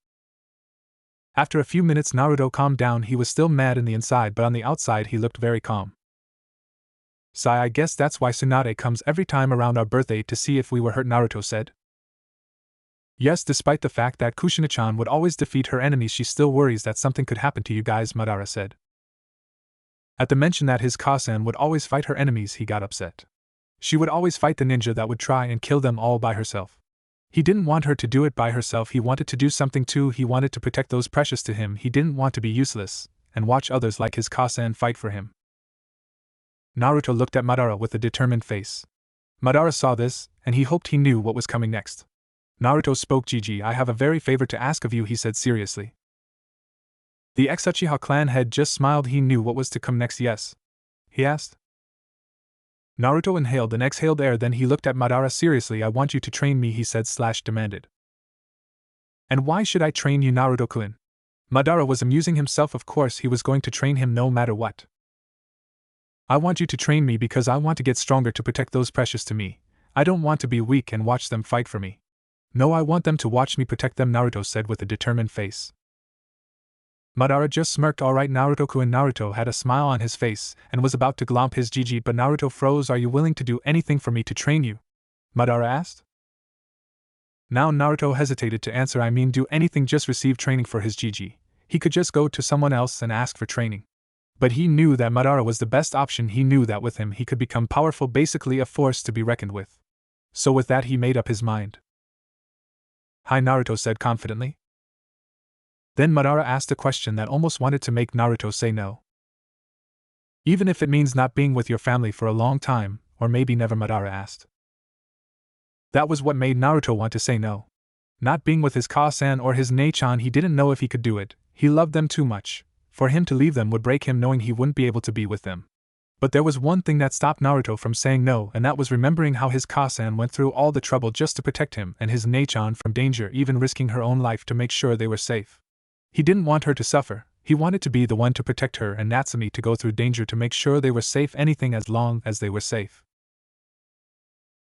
After a few minutes, Naruto calmed down. He was still mad in the inside, but on the outside he looked very calm. Sigh, I guess that's why Tsunade comes every time around our birthday to see if we were hurt, Naruto said. Yes, despite the fact that Kushina-chan would always defeat her enemies, she still worries that something could happen to you guys, Madara said. At the mention that his Kasan would always fight her enemies, he got upset. She would always fight the ninja that would try and kill them all by herself. He didn't want her to do it by herself, he wanted to do something too. He wanted to protect those precious to him. He didn't want to be useless and watch others like his Kasan fight for him. Naruto looked at Madara with a determined face. Madara saw this, and he hoped he knew what was coming next. Naruto spoke. Gigi, I have a very favor to ask of you, he said seriously. The ex-Uchiha clan head just smiled. He knew what was to come next. Yes? He asked. Naruto inhaled and exhaled air, then he looked at Madara seriously. I want you to train me, he said / demanded. And why should I train you, Naruto-kun? Madara was amusing himself. Of course he was going to train him no matter what. I want you to train me because I want to get stronger to protect those precious to me. I don't want to be weak and watch them fight for me. No, I want them to watch me protect them, Naruto said with a determined face. Madara just smirked. Alright, Naruto-kun. Naruto had a smile on his face and was about to glomp his Gigi, but Naruto froze. Are you willing to do anything for me to train you? Madara asked. Now Naruto hesitated to answer. I mean, do anything, just receive training for his Gigi. He could just go to someone else and ask for training. But he knew that Madara was the best option. He knew that with him he could become powerful, basically a force to be reckoned with. So with that he made up his mind. Hi, Naruto said confidently. Then Madara asked a question that almost wanted to make Naruto say no. Even if it means not being with your family for a long time, or maybe never, Madara asked. That was what made Naruto want to say no. Not being with his Ka-san or his Nei-chan, he didn't know if he could do it. He loved them too much. For him to leave them would break him, knowing he wouldn't be able to be with them. But there was one thing that stopped Naruto from saying no, and that was remembering how his Ka-san went through all the trouble just to protect him and his Nei-chan from danger, even risking her own life to make sure they were safe. He didn't want her to suffer. He wanted to be the one to protect her and Natsumi, to go through danger to make sure they were safe, anything as long as they were safe.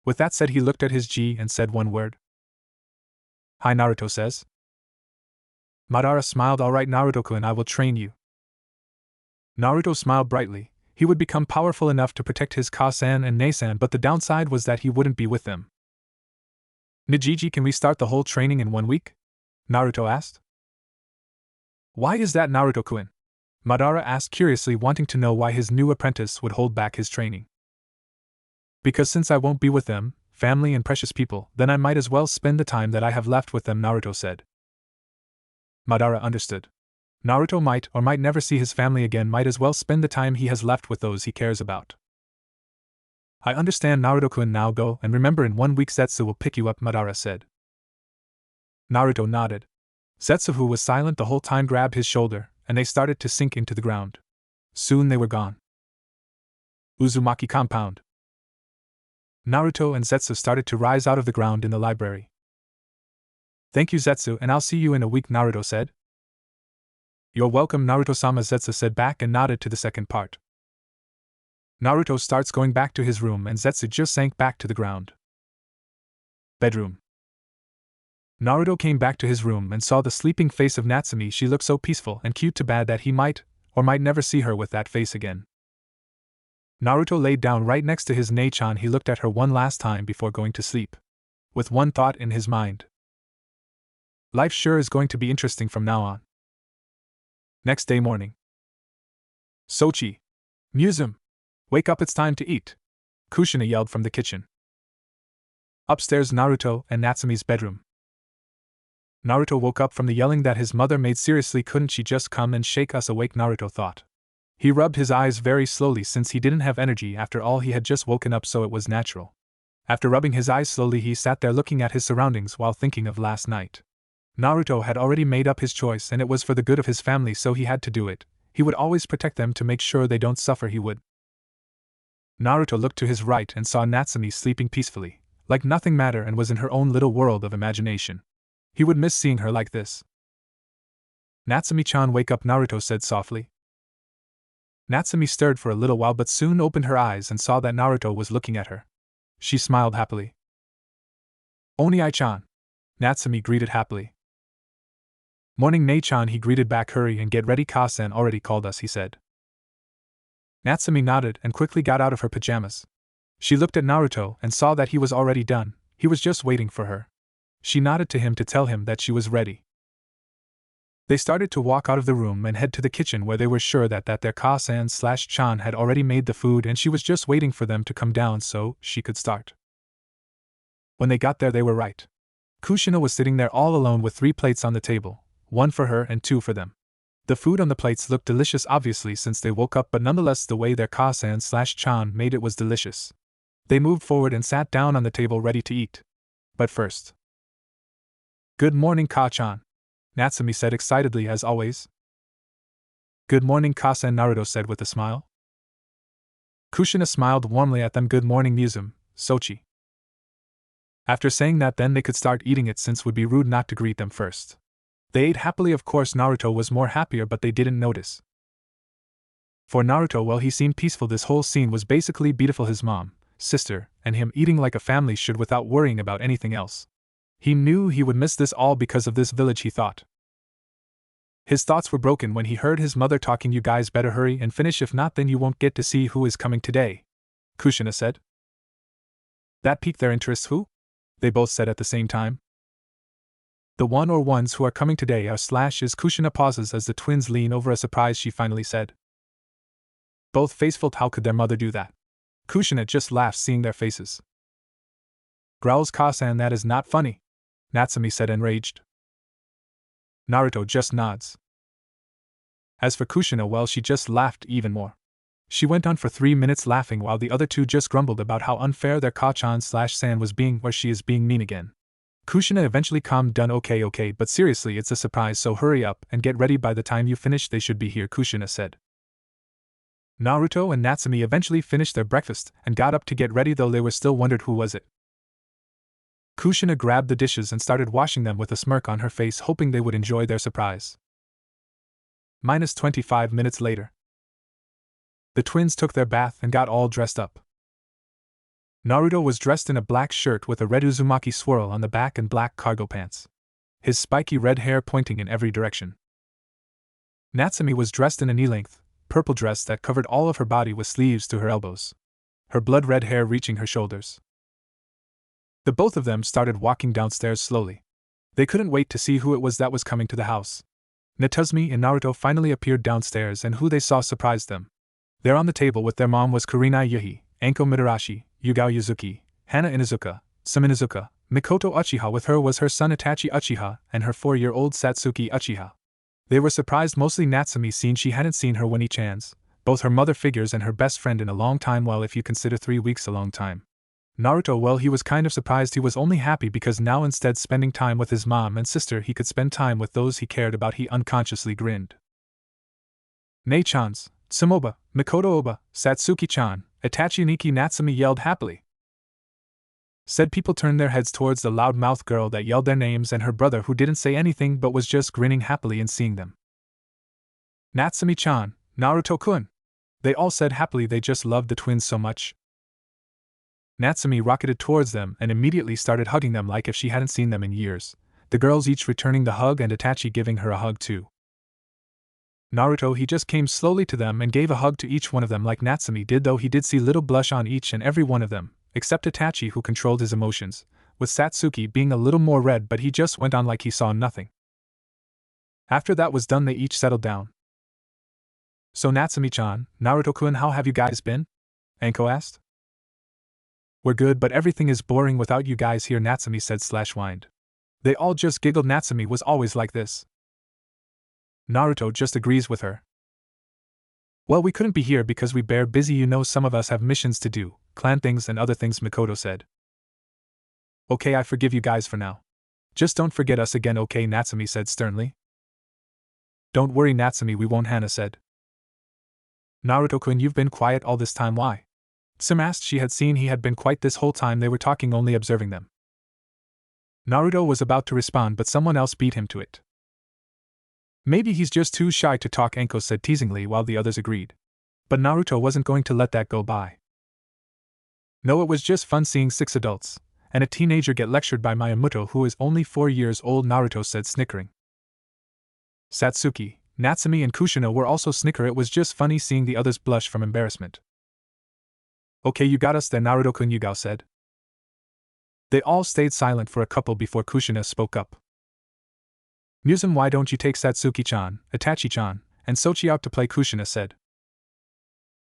With that said, he looked at his G and said one word. Hi, Naruto says. Madara smiled. Alright, Naruto-kun, I will train you. Naruto smiled brightly. He would become powerful enough to protect his Ka-san and Nei-san, but the downside was that he wouldn't be with them. Nijiji, can we start the whole training in 1 week? Naruto asked. Why is that, Naruto-kun? Madara asked curiously, wanting to know why his new apprentice would hold back his training. Because since I won't be with them, family and precious people, then I might as well spend the time that I have left with them, Naruto said. Madara understood. Naruto might or might never see his family again, might as well spend the time he has left with those he cares about. I understand, Naruto-kun, now go, and remember in 1 week Zetsu will pick you up, Madara said. Naruto nodded. Zetsu, who was silent the whole time, grabbed his shoulder, and they started to sink into the ground. Soon they were gone. Uzumaki compound. Naruto and Zetsu started to rise out of the ground in the library. Thank you, Zetsu, and I'll see you in a week, Naruto said. You're welcome, Naruto-sama, Zetsu said back and nodded to the second part. Naruto starts going back to his room and Zetsu just sank back to the ground. Bedroom. Naruto came back to his room and saw the sleeping face of Natsumi. She looked so peaceful and cute to bad that he might or might never see her with that face again. Naruto laid down right next to his Nei-chan. He looked at her one last time before going to sleep, with one thought in his mind. Life sure is going to be interesting from now on. Next day morning. Sochi. Museum. Wake up, it's time to eat. Kushina yelled from the kitchen. Upstairs, Naruto and Natsumi's bedroom. Naruto woke up from the yelling that his mother made. Seriously, couldn't she just come and shake us awake, Naruto thought. He rubbed his eyes very slowly since he didn't have energy after all, he had just woken up, so it was natural. After rubbing his eyes slowly, he sat there looking at his surroundings while thinking of last night. Naruto had already made up his choice and it was for the good of his family, so he had to do it. He would always protect them to make sure they don't suffer, he would. Naruto looked to his right and saw Natsumi sleeping peacefully, like nothing mattered, and was in her own little world of imagination. He would miss seeing her like this. Natsumi-chan, wake up, Naruto said softly. Natsumi stirred for a little while but soon opened her eyes and saw that Naruto was looking at her. She smiled happily. Oni-chan, Natsumi greeted happily. Morning, Nei-chan, he greeted back. Hurry and get ready, Ka-san already called us, he said. Natsumi nodded and quickly got out of her pajamas. She looked at Naruto and saw that he was already done. He was just waiting for her. She nodded to him to tell him that she was ready. They started to walk out of the room and head to the kitchen, where they were sure that their Ka-san/Chan had already made the food and she was just waiting for them to come down so she could start. When they got there, they were right. Kushina was sitting there all alone with 3 plates on the table, 1 for her and 2 for them. The food on the plates looked delicious, obviously since they woke up, but nonetheless the way their Ka-san/Chan made it was delicious. They moved forward and sat down on the table ready to eat. But first. Good morning, Ka-chan, Natsumi said excitedly as always. Good morning, Ka-san, Naruto said with a smile. Kushina smiled warmly at them. Good morning, Muzum, Sochi. After saying that, then they could start eating it since it would be rude not to greet them first. They ate happily. Of course, Naruto was more happier, but they didn't notice. For Naruto, well, he seemed peaceful. This whole scene was basically beautiful. His mom, sister, and him eating like a family should without worrying about anything else. He knew he would miss this all because of this village, he thought. His thoughts were broken when he heard his mother talking. You guys better hurry and finish, if not then you won't get to see who is coming today, Kushina said. That piqued their interest. Who? They both said at the same time. The one or ones who are coming today are / is Kushina pauses as the twins lean over a surprise, she finally said. Both faceful. How could their mother do that? Kushina just laughed seeing their faces. Growls Ka-san, that is not funny, Natsumi said enraged. Naruto just nods. As for Kushina, well, she just laughed even more. She went on for 3 minutes laughing while the other two just grumbled about how unfair their Ka-chan/san was being, where she is being mean again. Kushina eventually calmed down. Okay, but seriously, it's a surprise, so hurry up and get ready. By the time you finish they should be here, Kushina said. Naruto and Natsumi eventually finished their breakfast and got up to get ready, though they were still wondered who was it. Kushina grabbed the dishes and started washing them with a smirk on her face, hoping they would enjoy their surprise. Minus 25 minutes later. The twins took their bath and got all dressed up. Naruto was dressed in a black shirt with a red Uzumaki swirl on the back and black cargo pants, his spiky red hair pointing in every direction. Natsumi was dressed in a knee-length, purple dress that covered all of her body with sleeves to her elbows, her blood-red hair reaching her shoulders. The both of them started walking downstairs slowly. They couldn't wait to see who it was that was coming to the house. Natsume and Naruto finally appeared downstairs, and who they saw surprised them. There on the table with their mom was Kurenai Yuhi, Anko Mitarashi, Yugao Yuzuki, Hana Inuzuka, Saminuzuka, Mikoto Uchiha. With her was her son Itachi Uchiha and her 4-year-old Satsuki Uchiha. They were surprised, mostly Natsumi, seeing she hadn't seen her Oni-chans, both her mother figures and her best friend, in a long time. Well, if you consider 3 weeks a long time. Naruto, well, he was kind of surprised. He was only happy because now, instead spending time with his mom and sister, he could spend time with those he cared about. He unconsciously grinned. Nei-chans, Tsumoba, Mikoto-oba, Satsuki-chan, Itachi Niki, Natsumi yelled happily. Said people turned their heads towards the loud-mouthed girl that yelled their names and her brother, who didn't say anything but was just grinning happily in seeing them. Natsumi-chan, Naruto-kun. They all said happily. They just loved the twins so much. Natsumi rocketed towards them and immediately started hugging them like if she hadn't seen them in years, the girls each returning the hug and Itachi giving her a hug too. Naruto, he just came slowly to them and gave a hug to each one of them like Natsumi did, though he did see little blush on each and every one of them, except Itachi, who controlled his emotions, with Satsuki being a little more red, but he just went on like he saw nothing. After that was done, they each settled down. So Natsumi-chan, Naruto-kun, how have you guys been? Anko asked. We're good, but everything is boring without you guys here, Natsumi said /whined. They all just giggled. Natsumi was always like this. Naruto just agrees with her. Well, we couldn't be here because we bear busy, you know, some of us have missions to do, clan things and other things, Mikoto said. Okay, I forgive you guys for now. Just don't forget us again, okay, Natsumi said sternly. Don't worry, Natsumi, we won't, Hana said. Naruto-kun, you've been quiet all this time, why? Sim asked. She had seen he had been quiet this whole time they were talking, only observing them. Naruto was about to respond, but someone else beat him to it. Maybe he's just too shy to talk, Enko said teasingly while the others agreed. But Naruto wasn't going to let that go by. No, it was just fun seeing 6 adults and a teenager get lectured by Miyamoto, who is only 4 years old, Naruto said, snickering. Satsuki, Natsumi and Kushina were also snicker. It was just funny seeing the others blush from embarrassment. Okay, you got us then, Naruto-kun, Yugao said. They all stayed silent for a couple before Kushina spoke up. Muzum, why don't you take Satsuki-chan, Itachi-chan, and Sochi out to play, Kushina said.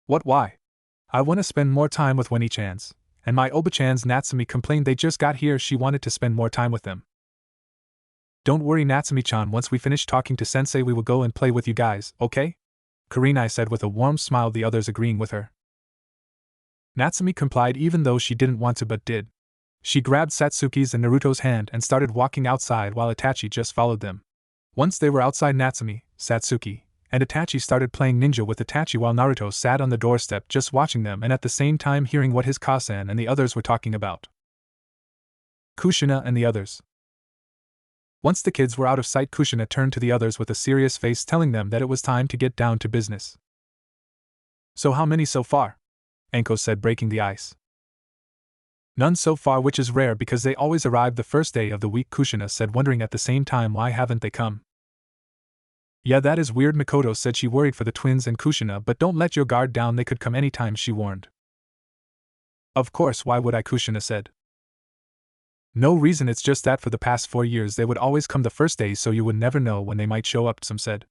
What, why? I want to spend more time with Weni-chans, and my Oba-chans, Natsumi complained. They just got here, she wanted to spend more time with them. Don't worry, Natsumi-chan, once we finish talking to Sensei we will go and play with you guys, okay? Kurenai said with a warm smile, the others agreeing with her. Natsumi complied even though she didn't want to but did. She grabbed Satsuki's and Naruto's hand and started walking outside while Itachi just followed them. Once they were outside, Natsumi, Satsuki, and Itachi started playing ninja with Itachi while Naruto sat on the doorstep just watching them and at the same time hearing what his Kasan and the others were talking about. Kushina and the others. Once the kids were out of sight, Kushina turned to the others with a serious face, telling them that it was time to get down to business. So how many so far? Enko said, breaking the ice. None so far, which is rare because they always arrive the first day of the week, Kushina said, wondering at the same time why haven't they come. Yeah, that is weird, Mikoto said. She worried for the twins and Kushina, but don't let your guard down, they could come anytime, she warned. Of course, why would I, Kushina said. No reason, it's just that for the past 4 years they would always come the first day, so you would never know when they might show up, Some said.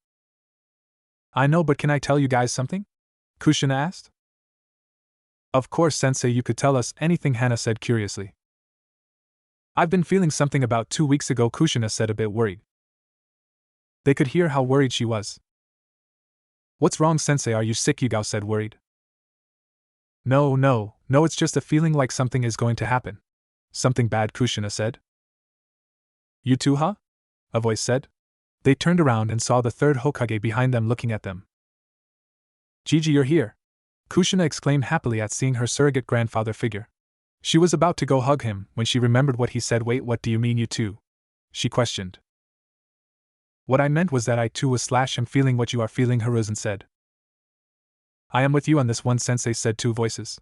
I know, but can I tell you guys something? Kushina asked. Of course, Sensei, you could tell us anything, Hana said curiously. I've been feeling something about 2 weeks ago, Kushina said, a bit worried. They could hear how worried she was. What's wrong, Sensei, are you sick? Yugao said, worried. No, it's just a feeling like something is going to happen. Something bad, Kushina said. You too, huh? A voice said. They turned around and saw the third Hokage behind them looking at them. Gigi, you're here! Kushina exclaimed happily at seeing her surrogate grandfather figure. She was about to go hug him when she remembered what he said. Wait, what do you mean, you too? She questioned. What I meant was that I too was am feeling what you are feeling, Hiruzen said. I am with you on this one, Sensei, said 2 voices.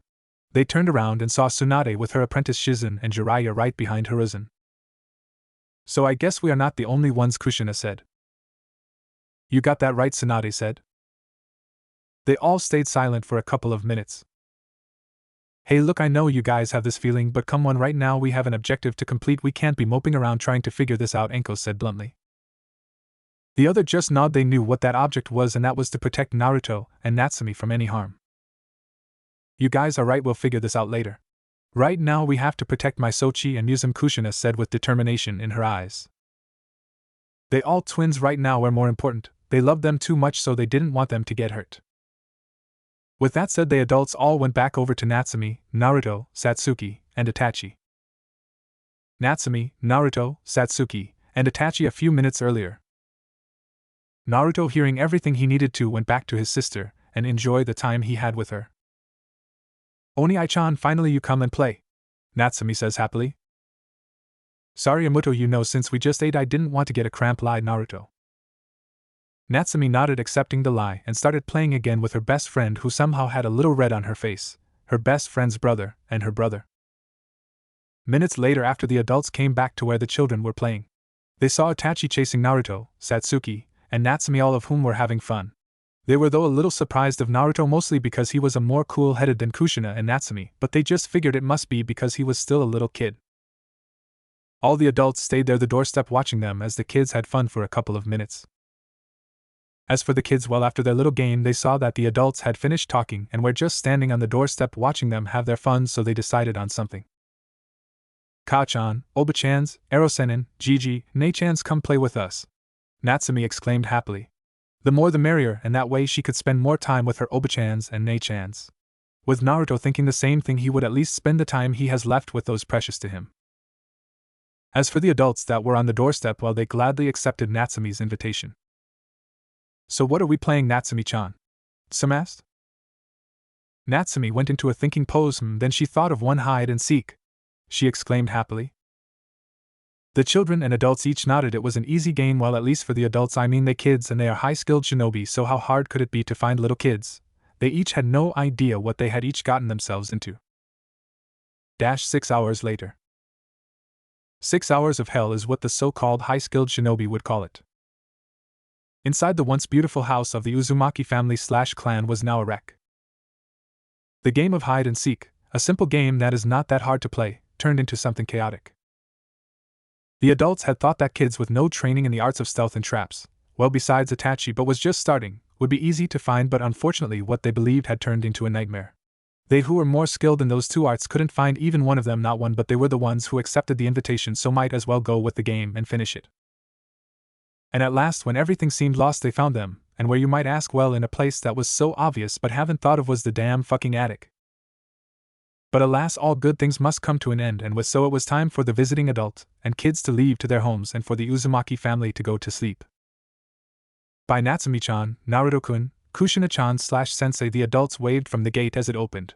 They turned around and saw Tsunade with her apprentice Shizen and Jiraiya right behind Hiruzen. So I guess we are not the only ones, Kushina said. You got that right, Tsunade said. They all stayed silent for a couple of minutes. Hey, look, I know you guys have this feeling, but come on, right now we have an objective to complete. We can't be moping around trying to figure this out, Enko said bluntly. The other just nodded. They knew what that object was, and that was to protect Naruto and Natsumi from any harm. You guys are right, we'll figure this out later. Right now we have to protect my Sochi and Muzum, Kushina said with determination in her eyes. They all twins right now were more important. They loved them too much, so they didn't want them to get hurt. With that said, the adults all went back over to Natsumi, Naruto, Satsuki, and Itachi. Natsumi, Naruto, Satsuki, and Itachi a few minutes earlier. Naruto, hearing everything he needed to, went back to his sister and enjoyed the time he had with her. Oni-chan, finally you come and play, Natsumi says happily. Sorry, Amuto, you know, since we just ate I didn't want to get a cramp, lied Naruto. Natsumi nodded, accepting the lie, and started playing again with her best friend, who somehow had a little red on her face, her best friend's brother, and her brother. Minutes later, after the adults came back to where the children were playing, they saw Itachi chasing Naruto, Satsuki, and Natsumi, all of whom were having fun. They were though a little surprised of Naruto, mostly because he was a more cool-headed than Kushina and Natsumi, but they just figured it must be because he was still a little kid. All the adults stayed there the doorstep watching them as the kids had fun for a couple of minutes. As for the kids, well, after their little game they saw that the adults had finished talking and were just standing on the doorstep watching them have their fun, so they decided on something. Ka-chan, Oba-chans, Erosenin, Gigi, Nei-chans, come play with us, Natsumi exclaimed happily. The more the merrier, and that way she could spend more time with her Oba-chans and Nei-chans. With Naruto thinking the same thing, he would at least spend the time he has left with those precious to him. As for the adults that were on the doorstep, well, they gladly accepted Natsume's invitation. So what are we playing, Natsumi-chan? Some asked. Natsumi went into a thinking pose, then she thought of one hide and seek. She exclaimed happily. The children and adults each nodded. It was an easy game. Well, at least for the adults, I mean they kids, and they are high-skilled shinobi, so how hard could it be to find little kids? They each had no idea what they had each gotten themselves into. 6 hours later. 6 hours of hell is what the so-called high-skilled shinobi would call it. Inside the once beautiful house of the Uzumaki family/clan was now a wreck. The game of hide and seek, a simple game that is not that hard to play, turned into something chaotic. The adults had thought that kids with no training in the arts of stealth and traps, well, besides Itachi but was just starting, would be easy to find, but unfortunately what they believed had turned into a nightmare. They who were more skilled in those two arts couldn't find even one of them, not one, but they were the ones who accepted the invitation, so might as well go with the game and finish it. And at last, when everything seemed lost, they found them, and where you might ask, well, in a place that was so obvious but haven't thought of was the damn fucking attic. But alas, all good things must come to an end, and so it was time for the visiting adult and kids to leave to their homes and for the Uzumaki family to go to sleep. By Natsumi-chan, Naruto-kun, Kushina-chan/sensei, the adults waved from the gate as it opened.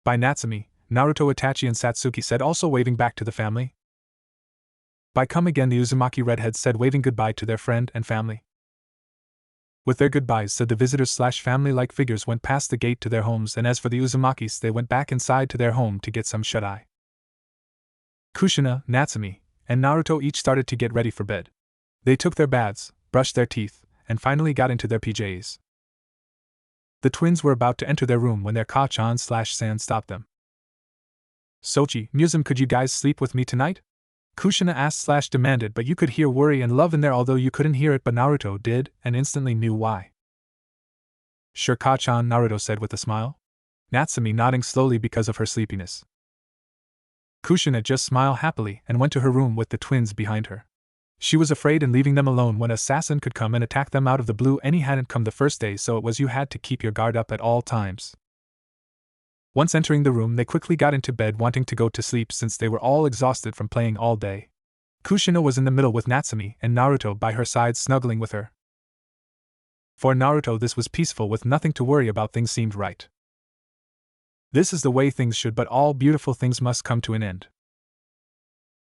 By Natsumi, Naruto, Itachi, and Satsuki said, also waving back to the family. By come again, the Uzumaki redheads said, waving goodbye to their friend and family. With their goodbyes said, the visitors/family-like figures went past the gate to their homes, and as for the Uzumakis, they went back inside to their home to get some shut-eye. Kushina, Natsumi, and Naruto each started to get ready for bed. They took their baths, brushed their teeth, and finally got into their PJs. The twins were about to enter their room when their Ka-chan/san stopped them. Sochi, Musum, could you guys sleep with me tonight? Kushina asked/demanded, but you could hear worry and love in there, although you couldn't hear it, but Naruto did, and instantly knew why. Sure, Ka-chan, Naruto said with a smile. Natsumi nodding slowly because of her sleepiness. Kushina just smiled happily and went to her room with the twins behind her. She was afraid in leaving them alone when an assassin could come and attack them out of the blue, and he hadn't come the first day, so it was you had to keep your guard up at all times. Once entering the room, they quickly got into bed, wanting to go to sleep since they were all exhausted from playing all day. Kushina was in the middle with Natsumi and Naruto by her side, snuggling with her. For Naruto, this was peaceful with nothing to worry about. Things seemed right. This is the way things should, but all beautiful things must come to an end.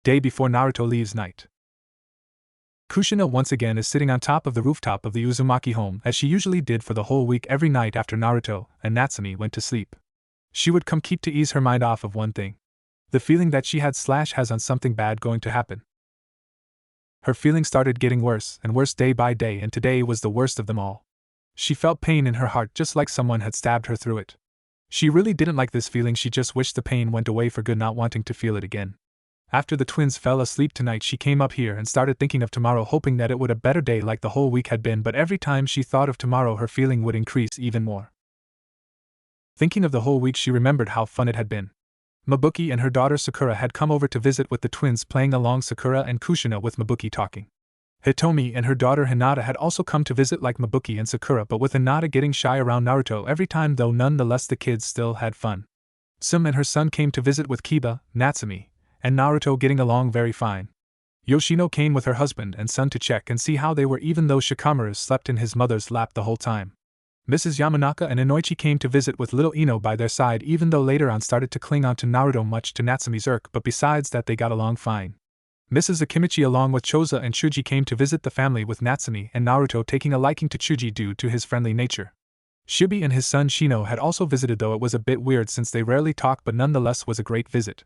Day before Naruto leaves night. Kushina once again is sitting on top of the rooftop of the Uzumaki home, as she usually did for the whole week every night after Naruto and Natsumi went to sleep. She would come keep to ease her mind off of one thing. The feeling that she has on something bad going to happen. Her feeling started getting worse and worse day by day, and today was the worst of them all. She felt pain in her heart, just like someone had stabbed her through it. She really didn't like this feeling. She just wished the pain went away for good, not wanting to feel it again. After the twins fell asleep tonight, she came up here and started thinking of tomorrow, hoping that it would be a better day like the whole week had been, but every time she thought of tomorrow, her feeling would increase even more. Thinking of the whole week, she remembered how fun it had been. Mabuki and her daughter Sakura had come over to visit, with the twins playing along, Sakura and Kushina with Mabuki talking. Hitomi and her daughter Hinata had also come to visit, like Mabuki and Sakura, but with Hinata getting shy around Naruto every time, though nonetheless the kids still had fun. Sum and her son came to visit with Kiba, Natsumi, and Naruto getting along very fine. Yoshino came with her husband and son to check and see how they were, even though Shikamaru slept in his mother's lap the whole time. Mrs. Yamanaka and Inoichi came to visit with little Ino by their side, even though later on started to cling on to Naruto much to Natsumi's irk, but besides that they got along fine. Mrs. Akimichi along with Choza and Chuji came to visit the family, with Natsumi and Naruto taking a liking to Chuji due to his friendly nature. Shibi and his son Shino had also visited, though it was a bit weird since they rarely talk, but nonetheless was a great visit.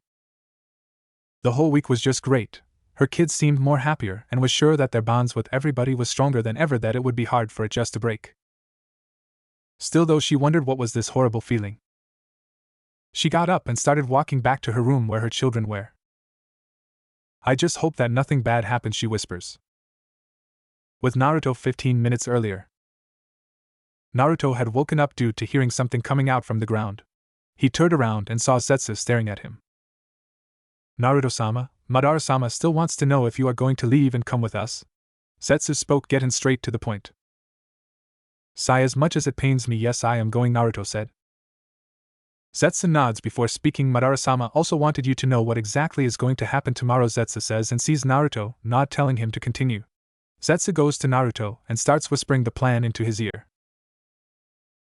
The whole week was just great. Her kids seemed more happier and was sure that their bonds with everybody was stronger than ever, that it would be hard for it just to break. Still, though, she wondered what was this horrible feeling. She got up and started walking back to her room where her children were. I just hope that nothing bad happens, she whispers. With Naruto 15 minutes earlier. Naruto had woken up due to hearing something coming out from the ground. He turned around and saw Setsu staring at him. Naruto-sama, Madara-sama still wants to know if you are going to leave and come with us. Setsu spoke, getting straight to the point. Sigh, as much as it pains me, yes, I am going, Naruto said. Zetsu nods before speaking. Madara-sama also wanted you to know what exactly is going to happen tomorrow, Zetsu says, and sees Naruto nod, telling him to continue. Zetsu goes to Naruto and starts whispering the plan into his ear.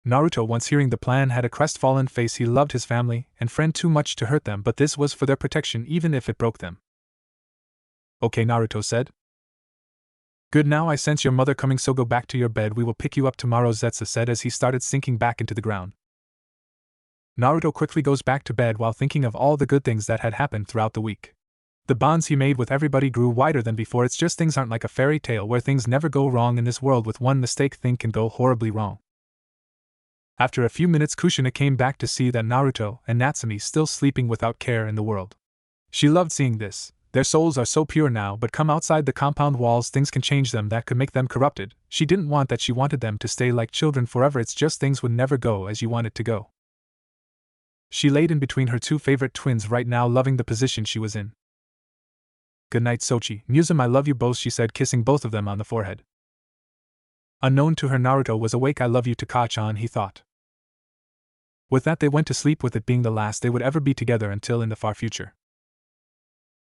Naruto, once hearing the plan, had a crestfallen face. He loved his family and friend too much to hurt them, but this was for their protection even if it broke them. Okay, Naruto said. Good, now I sense your mother coming, so go back to your bed, we will pick you up tomorrow, Zetsu said as he started sinking back into the ground. Naruto quickly goes back to bed while thinking of all the good things that had happened throughout the week. The bonds he made with everybody grew wider than before. It's just things aren't like a fairy tale where things never go wrong in this world. With one mistake, things can go horribly wrong. After a few minutes, Kushina came back to see that Naruto and Natsumi still sleeping without care in the world. She loved seeing this. Their souls are so pure now, but come outside the compound walls, things can change them, that could make them corrupted. She didn't want that. She wanted them to stay like children forever. It's just things would never go as you want it to go. She laid in between her two favorite twins right now, loving the position she was in. Good night, Sochi, Muzum, I love you both, she said, kissing both of them on the forehead. Unknown to her, Naruto was awake. I love you, Taka-chan, he thought. With that, they went to sleep, with it being the last they would ever be together until in the far future.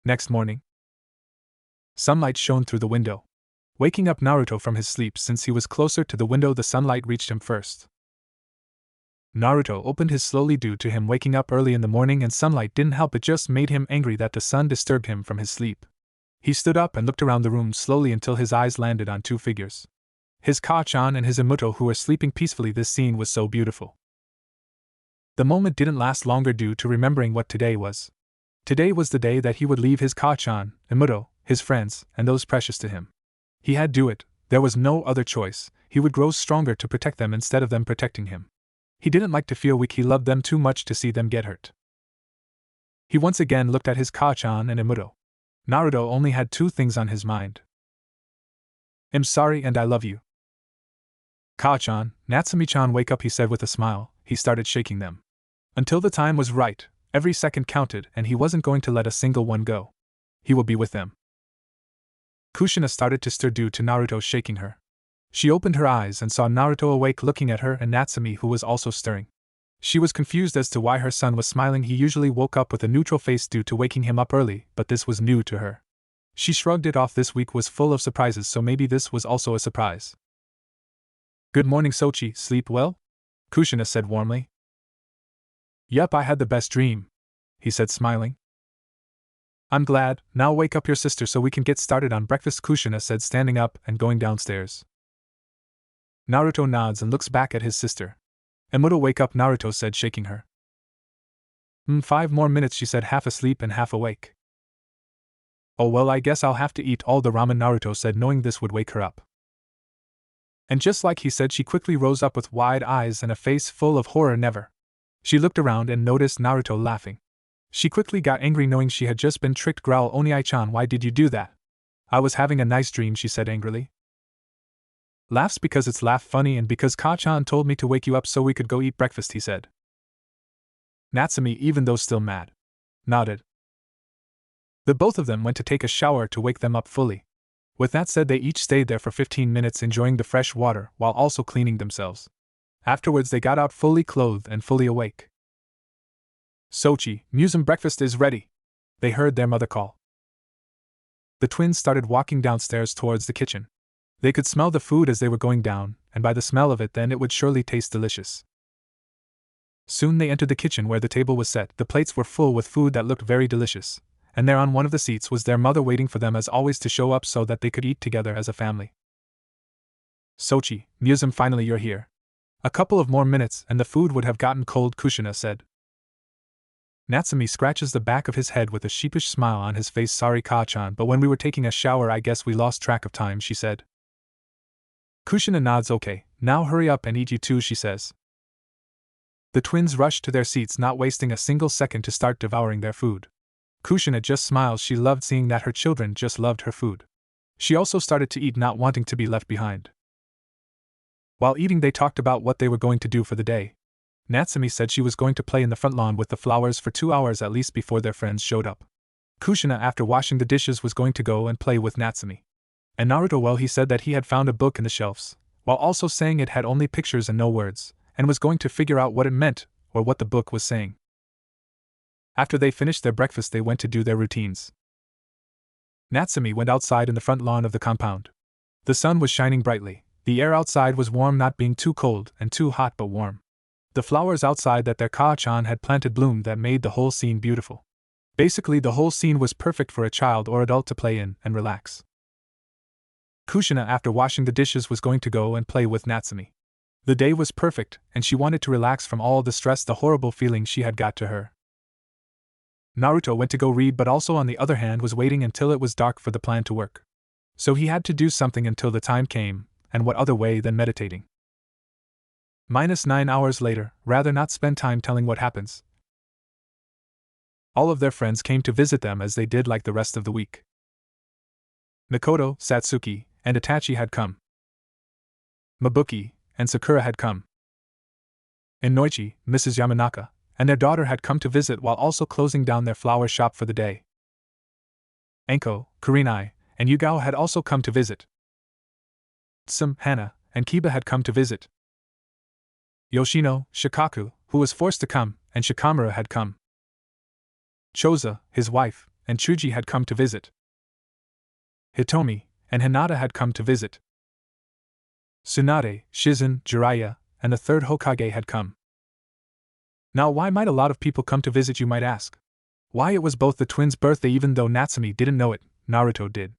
Next morning, sunlight shone through the window, waking up Naruto from his sleep. Since he was closer to the window, the sunlight reached him first. Naruto opened his slowly due to him waking up early in the morning, and sunlight didn't help, it just made him angry that the sun disturbed him from his sleep. He stood up and looked around the room slowly until his eyes landed on two figures. His Ka-chan and his Imuto, who were sleeping peacefully. This scene was so beautiful. The moment didn't last longer due to remembering what today was. Today was the day that he would leave his Ka-chan, Imuto, his friends, and those precious to him. He had to do it, there was no other choice. He would grow stronger to protect them instead of them protecting him. He didn't like to feel weak, he loved them too much to see them get hurt. He once again looked at his Ka-chan and Imuto. Naruto only had two things on his mind. I'm sorry and I love you. Ka-chan, Natsumi-chan, wake up, he said with a smile. He started shaking them. Until the time was right, every second counted, and he wasn't going to let a single one go. He will be with them. Kushina started to stir due to Naruto shaking her. She opened her eyes and saw Naruto awake looking at her and Natsumi, who was also stirring. She was confused as to why her son was smiling. He usually woke up with a neutral face due to waking him up early, but this was new to her. She shrugged it off. This week was full of surprises, so maybe this was also a surprise. Good morning, Sochi, sleep well? Kushina said warmly. Yep, I had the best dream, he said, smiling. I'm glad. Now wake up your sister so we can get started on breakfast, Kushina said, standing up and going downstairs. Naruto nods and looks back at his sister. Imuto, wake up, Naruto said, shaking her. 5 more minutes, she said, half asleep and half awake. Oh well, I guess I'll have to eat all the ramen, Naruto said, knowing this would wake her up. And just like he said, she quickly rose up with wide eyes and a face full of horror. Never. She looked around and noticed Naruto laughing. She quickly got angry knowing she had just been tricked. Growl, Oni-chan, why did you do that? I was having a nice dream, she said angrily. Laughs because it's laugh funny and because Ka-chan told me to wake you up so we could go eat breakfast, he said. Natsumi, even though still mad, nodded. The both of them went to take a shower to wake them up fully. With that said, they each stayed there for 15 minutes enjoying the fresh water while also cleaning themselves. Afterwards they got out fully clothed and fully awake. Sochi, Muzum, breakfast is ready, they heard their mother call. The twins started walking downstairs towards the kitchen. They could smell the food as they were going down, and by the smell of it then it would surely taste delicious. Soon they entered the kitchen where the table was set. The plates were full with food that looked very delicious, and there on one of the seats was their mother waiting for them as always to show up so that they could eat together as a family. Sochi, Muzum, finally you're here. A couple of more minutes and the food would have gotten cold, Kushina said. Natsumi scratches the back of his head with a sheepish smile on his face. Sorry, Ka-chan, but when we were taking a shower I guess we lost track of time, she said. Kushina nods. Okay, now hurry up and eat, you too, she says. The twins rushed to their seats, not wasting a single second to start devouring their food. Kushina just smiles. She loved seeing that her children just loved her food. She also started to eat, not wanting to be left behind. While eating they talked about what they were going to do for the day. Natsumi said she was going to play in the front lawn with the flowers for 2 hours at least before their friends showed up. Kushina, after washing the dishes, was going to go and play with Natsumi. And Naruto, well, he said that he had found a book in the shelves, while also saying it had only pictures and no words, and was going to figure out what it meant, or what the book was saying. After they finished their breakfast, they went to do their routines. Natsumi went outside in the front lawn of the compound. The sun was shining brightly. The air outside was warm, not being too cold and too hot but warm. The flowers outside that their Kaa-chan had planted bloomed that made the whole scene beautiful. Basically, the whole scene was perfect for a child or adult to play in and relax. Kushina, after washing the dishes, was going to go and play with Natsumi. The day was perfect, and she wanted to relax from all the stress, the horrible feeling she had got to her. Naruto went to go read, but also on the other hand was waiting until it was dark for the plan to work. So he had to do something until the time came, and what other way than meditating? -9 hours later, rather not spend time telling what happens. All of their friends came to visit them as they did like the rest of the week. Mikoto, Satsuki, and Itachi had come. Mabuki and Sakura had come. And Noichi, Mrs. Yamanaka, and their daughter had come to visit while also closing down their flower shop for the day. Anko, Kurenai, and Yugao had also come to visit. Tsum, Hana, and Kiba had come to visit. Yoshino, Shikaku, who was forced to come, and Shikamura had come. Choza, his wife, and Chuji had come to visit. Hitomi and Hinata had come to visit. Tsunade, Shizen, Jiraiya, and the third Hokage had come. Now, why might a lot of people come to visit, you might ask? Why, it was both the twins' birthday, even though Natsumi didn't know it, Naruto did.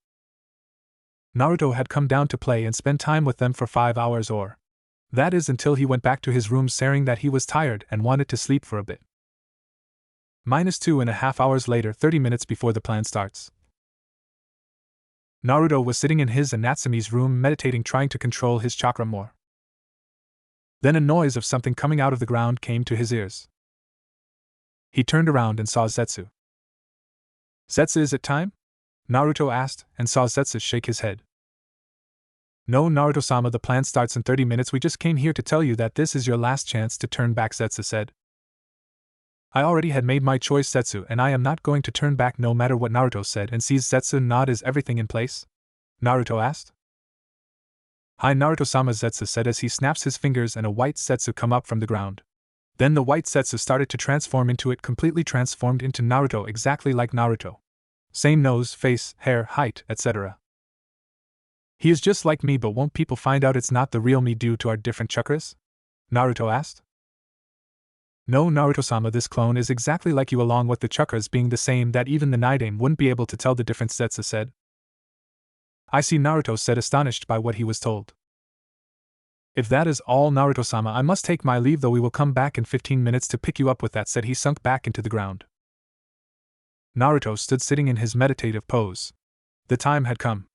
Naruto had come down to play and spend time with them for 5 hours, or that is, until he went back to his room saying that he was tired and wanted to sleep for a bit. -2.5 hours later, 30 minutes before the plan starts. Naruto was sitting in his and Natsumi's room meditating, trying to control his chakra more. Then a noise of something coming out of the ground came to his ears. He turned around and saw Zetsu. "Zetsu, is it time?" Naruto asked, and saw Zetsu shake his head. "No, Naruto-sama, the plan starts in 30 minutes. We just came here to tell you that this is your last chance to turn back," Zetsu said. "I already had made my choice, Zetsu, and I am not going to turn back no matter what," Naruto said, and sees Zetsu nod. "Is everything in place?" Naruto asked. "Hi, Naruto-sama," Zetsu said as he snaps his fingers and a white Zetsu come up from the ground. Then the white Zetsu started to transform into it, completely transformed into Naruto, exactly like Naruto. Same nose, face, hair, height, etc. "He is just like me, but won't people find out it's not the real me due to our different chakras?" Naruto asked. "No, Naruto-sama, this clone is exactly like you, along with the chakras being the same, that even the Nidaime wouldn't be able to tell the difference," Zetsu said. "I see," Naruto said, astonished by what he was told. "If that is all, Naruto-sama, I must take my leave, though we will come back in 15 minutes to pick you up." With that said, he sunk back into the ground. Naruto stood sitting in his meditative pose. The time had come.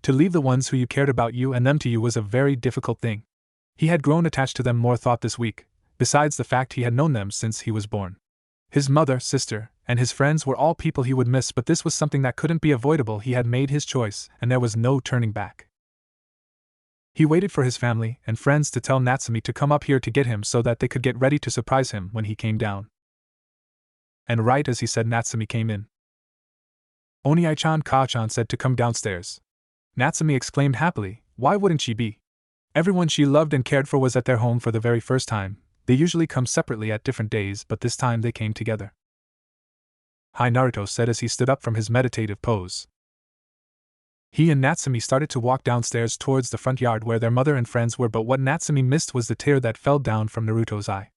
To leave the ones who you cared about, you and them to you, was a very difficult thing. He had grown attached to them more thought this week, besides the fact he had known them since he was born. His mother, sister, and his friends were all people he would miss, but this was something that couldn't be avoidable. He had made his choice, and there was no turning back. He waited for his family and friends to tell Natsumi to come up here to get him so that they could get ready to surprise him when he came down. And right as he said, Natsumi came in. "Oniai-chan," Ka-chan said to come downstairs. Natsumi exclaimed happily, why wouldn't she be? Everyone she loved and cared for was at their home for the very first time. They usually come separately at different days, but this time they came together. "Hi," Naruto said as he stood up from his meditative pose. He and Natsumi started to walk downstairs towards the front yard where their mother and friends were, but what Natsumi missed was the tear that fell down from Naruto's eye.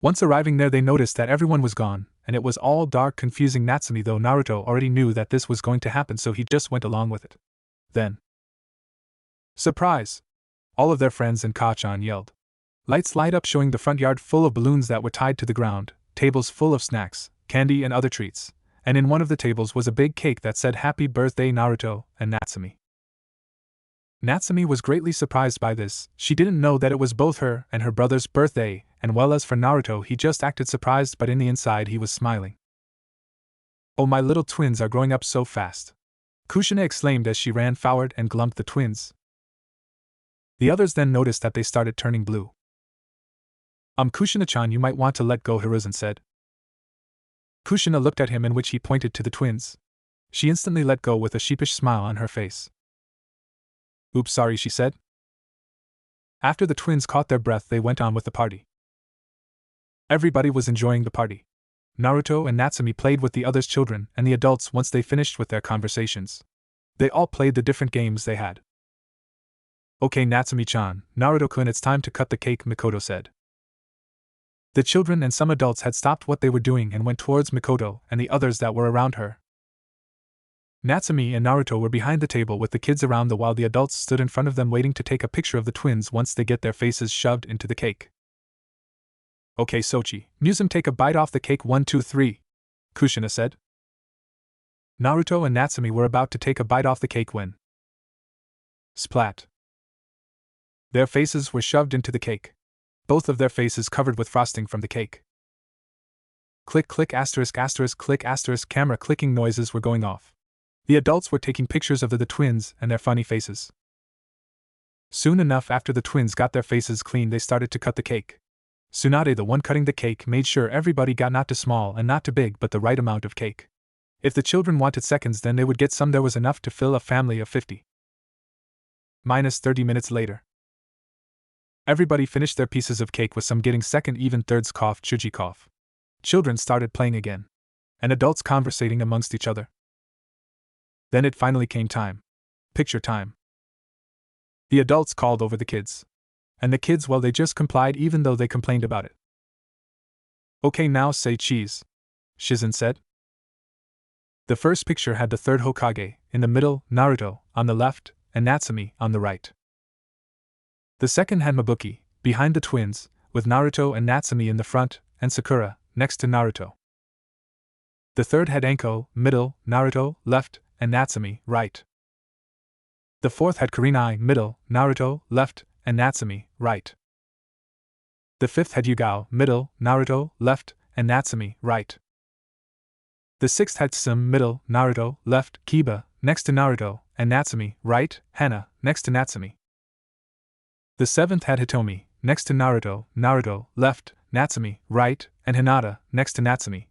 Once arriving there, they noticed that everyone was gone, and it was all dark, confusing Natsumi, though Naruto already knew that this was going to happen, so he just went along with it. Then, surprise! All of their friends and Ka-chan yelled. Lights light up, showing the front yard full of balloons that were tied to the ground, tables full of snacks, candy and other treats, and in one of the tables was a big cake that said "Happy Birthday Naruto" and Natsumi. Natsumi was greatly surprised by this. She didn't know that it was both her and her brother's birthday, and well, as for Naruto, he just acted surprised, but in the inside he was smiling. "Oh, my little twins are growing up so fast!" Kushina exclaimed as she ran forward and glumped the twins. The others then noticed that they started turning blue. Kushina-chan, you might want to let go," Hiruzen said. Kushina looked at him, in which he pointed to the twins. She instantly let go with a sheepish smile on her face. "Oops, sorry," she said. After the twins caught their breath, they went on with the party. Everybody was enjoying the party. Naruto and Natsumi played with the others' children and the adults once they finished with their conversations. They all played the different games they had. Okay, Natsumi-chan, Naruto-kun, it's time to cut the cake, Mikoto said. The children and some adults had stopped what they were doing and went towards Mikoto and the others that were around her. Natsumi and Naruto were behind the table with the kids around them while the adults stood in front of them waiting to take a picture of the twins once they get their faces shoved into the cake. Okay, Sochi, Musum, take a bite off the cake, 1, 2, 3, Kushina said. Naruto and Natsumi were about to take a bite off the cake when splat. Their faces were shoved into the cake. Both of their faces covered with frosting from the cake. Click, click, asterisk, asterisk, click, asterisk, camera clicking noises were going off. The adults were taking pictures of the twins and their funny faces. Soon enough after the twins got their faces clean, they started to cut the cake. Tsunade, the one cutting the cake, made sure everybody got not too small and not too big but the right amount of cake. If the children wanted seconds, then they would get some. There was enough to fill a family of 50. Minus 30 minutes later. Everybody finished their pieces of cake with some getting second, even thirds, cough, chuji cough. Children started playing again. And adults conversating amongst each other. Then it finally came time. Picture time. The adults called over the kids. And the kids, well, they just complied even though they complained about it. Okay, now say cheese, Shizen said. The first picture had the third Hokage, in the middle, Naruto, on the left, and Natsumi, on the right. The second had Mabuki, behind the twins, with Naruto and Natsumi in the front, and Sakura, next to Naruto. The third had Anko, middle, Naruto, left, and Natsumi, right. The fourth had Kurenai, middle, Naruto, left, and Natsumi, right. The fifth had Yugao, middle, Naruto, left, and Natsumi, right. The sixth had Tsum, middle, Naruto, left, Kiba, next to Naruto, and Natsumi, right, Hana, next to Natsumi. The seventh had Hitomi, next to Naruto, Naruto, left, Natsumi, right, and Hinata, next to Natsumi.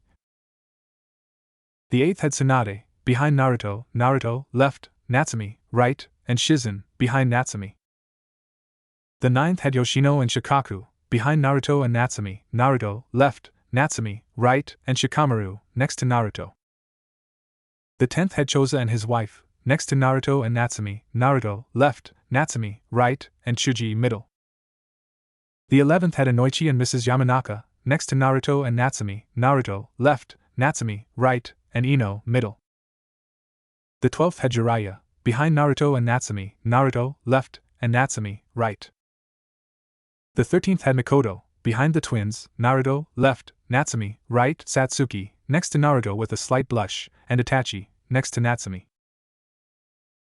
The eighth had Tsunade, behind Naruto, Naruto, left, Natsumi, right, and Shizen, behind Natsumi. The ninth had Yoshino and Shikaku, behind Naruto and Natsumi, Naruto, left, Natsumi, right, and Shikamaru, next to Naruto. The 10th had Choza and his wife, next to Naruto and Natsumi, Naruto, left, Natsumi, right, and Chuji, middle. The 11th had Inoichi and Mrs. Yamanaka, next to Naruto and Natsumi, Naruto, left, Natsumi, right, and Ino, middle. The 12th had Jiraiya, behind Naruto and Natsumi, Naruto, left, and Natsumi, right. The 13th had Mikoto, behind the twins, Naruto, left, Natsumi, right, Satsuki, next to Naruto with a slight blush, and Itachi, next to Natsumi.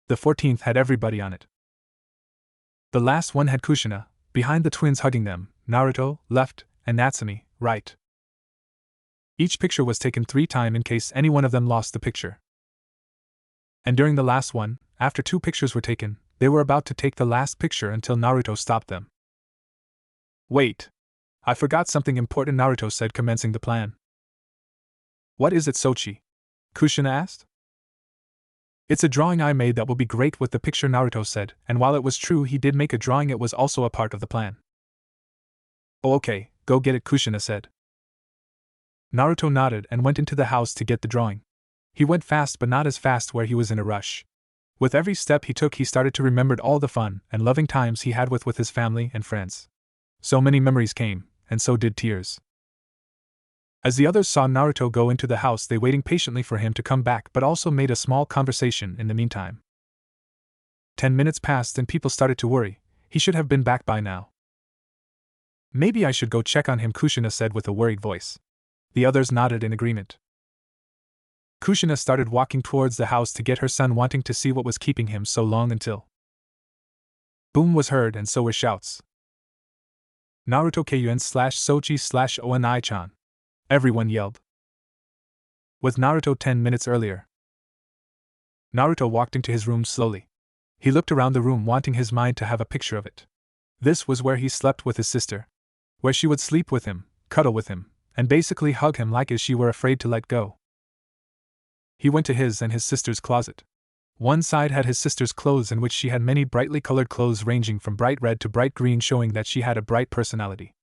The 14th had everybody on it. The last one had Kushina, behind the twins hugging them, Naruto, left, and Natsumi, right. Each picture was taken 3 times in case any one of them lost the picture. And during the last one, after 2 pictures were taken, they were about to take the last picture until Naruto stopped them. Wait. I forgot something important, Naruto said, commencing the plan. What is it, Sochi? Kushina asked. It's a drawing I made that will be great with the picture, Naruto said, and while it was true he did make a drawing, it was also a part of the plan. Oh, okay, go get it, Kushina said. Naruto nodded and went into the house to get the drawing. He went fast, but not as fast where he was in a rush. With every step he took, he started to remember all the fun and loving times he had with his family and friends. So many memories came, and so did tears. As the others saw Naruto go into the house, they waiting patiently for him to come back, but also made a small conversation in the meantime. 10 minutes passed and people started to worry. He should have been back by now. Maybe I should go check on him, Kushina said with a worried voice. The others nodded in agreement. Kushina started walking towards the house to get her son, wanting to see what was keeping him so long until boom was heard, and so were shouts. Naruto KUN/Sochi/ONI-chan. Everyone yelled. With Naruto 10 minutes earlier. Naruto walked into his room slowly. He looked around the room, wanting his mind to have a picture of it. This was where he slept with his sister. Where she would sleep with him, cuddle with him, and basically hug him like as she were afraid to let go. He went to his and his sister's closet. One side had his sister's clothes, in which she had many brightly colored clothes ranging from bright red to bright green, showing that she had a bright personality.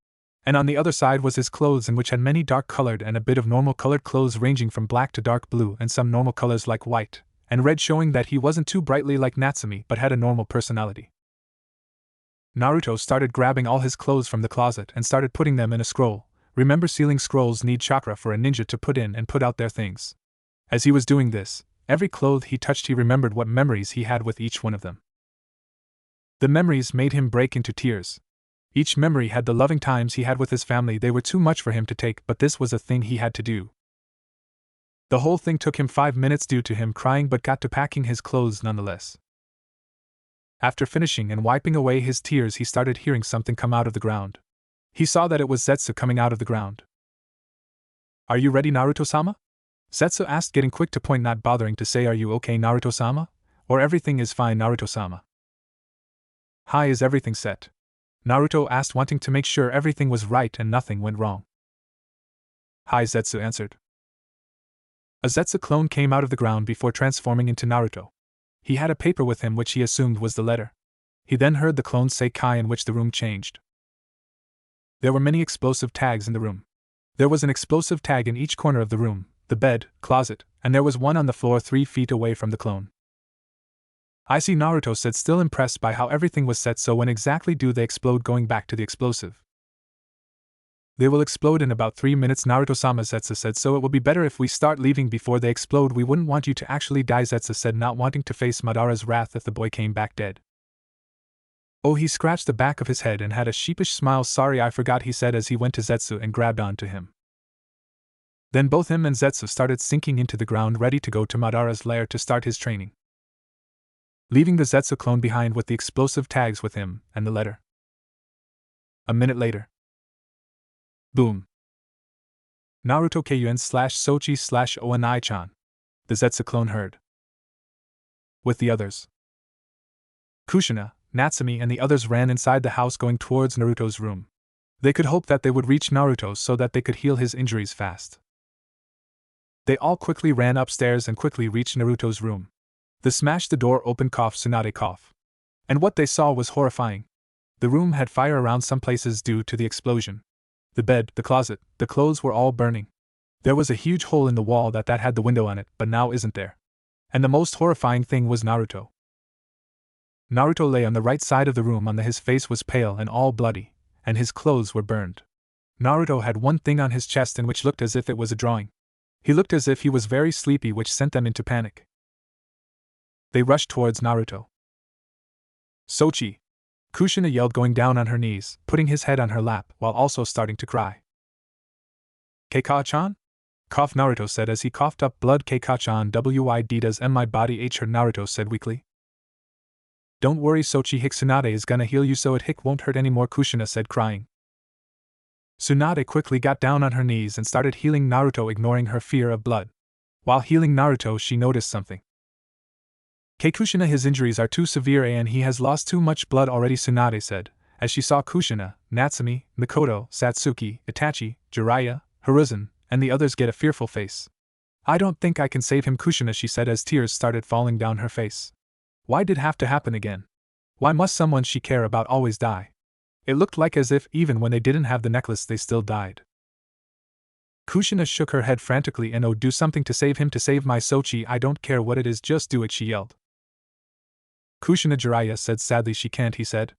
And on the other side was his clothes, in which had many dark colored and a bit of normal colored clothes ranging from black to dark blue and some normal colors like white and red, showing that he wasn't too brightly like Natsumi but had a normal personality. Naruto started grabbing all his clothes from the closet and started putting them in a scroll. Remember, sealing scrolls need chakra for a ninja to put in and put out their things. As he was doing this, every cloth he touched he remembered what memories he had with each one of them. The memories made him break into tears. Each memory had the loving times he had with his family. They were too much for him to take, but this was a thing he had to do. The whole thing took him 5 minutes due to him crying, but got to packing his clothes nonetheless. After finishing and wiping away his tears, he started hearing something come out of the ground. He saw that it was Zetsu coming out of the ground. "Are you ready, Naruto-sama?" Zetsu asked, getting quick to point, not bothering to say "Are you okay, Naruto-sama?" or "Everything is fine, Naruto-sama." "Hi, is everything set?" Naruto asked, wanting to make sure everything was right and nothing went wrong. "Hi," Zetsu answered. A Zetsu clone came out of the ground before transforming into Naruto. He had a paper with him which he assumed was the letter. He then heard the clone say "Kai," in which the room changed. There were many explosive tags in the room. There was an explosive tag in each corner of the room, the bed, closet, and there was one on the floor 3 feet away from the clone. "I see," Naruto said, still impressed by how everything was set. "So when exactly do they explode?" Going back to the explosive. "They will explode in about 3 minutes, Naruto-sama," Zetsu said, "so it will be better if we start leaving before they explode. We wouldn't want you to actually die," Zetsu said, not wanting to face Madara's wrath if the boy came back dead. Oh, he scratched the back of his head and had a sheepish smile. "Sorry, I forgot," he said as he went to Zetsu and grabbed onto him. Then both him and Zetsu started sinking into the ground, ready to go to Madara's lair to start his training, leaving the Zetsu clone behind with the explosive tags with him and the letter. A minute later. Boom. Naruto Kuen/Sochi/Onai-chan. The Zetsu clone heard. With the others. Kushina, Natsumi, and the others ran inside the house, going towards Naruto's room. They could hope that they would reach Naruto so that they could heal his injuries fast. They all quickly ran upstairs and quickly reached Naruto's room. They smashed the door open. Tsunade cough. And what they saw was horrifying. The room had fire around some places due to the explosion. The bed, the closet, the clothes were all burning. There was a huge hole in the wall that had the window on it, but now isn't there. And the most horrifying thing was Naruto. Naruto lay on the right side of the room. His face was pale and all bloody, and his clothes were burned. Naruto had one thing on his chest in which looked as if it was a drawing. He looked as if he was very sleepy, which sent them into panic. They rushed towards Naruto. "Sochi!" Kushina yelled, going down on her knees, putting his head on her lap, while also starting to cry. "Keika-chan?" coughed Naruto said as he coughed up blood. "Keika-chan, wid does my body ache her?" Naruto said weakly. "Don't worry, Sochi, Tsunade is gonna heal you so it won't hurt anymore," Kushina said, crying. Tsunade quickly got down on her knees and started healing Naruto, ignoring her fear of blood. While healing Naruto, she noticed something. "Kushina, his injuries are too severe and he has lost too much blood already," Tsunade said, as she saw Kushina, Natsumi, Mikoto, Satsuki, Itachi, Jiraiya, Hiruzen, and the others get a fearful face. "I don't think I can save him, Kushina," she said as tears started falling down her face. Why did it have to happen again? Why must someone she care about always die? It looked like as if even when they didn't have the necklace they still died. Kushina shook her head frantically. "Oh, do something to save him, to save my Sochi. I don't care what it is, just do it," she yelled. "Kushina," Jiraiya said sadly. "She can't," he said.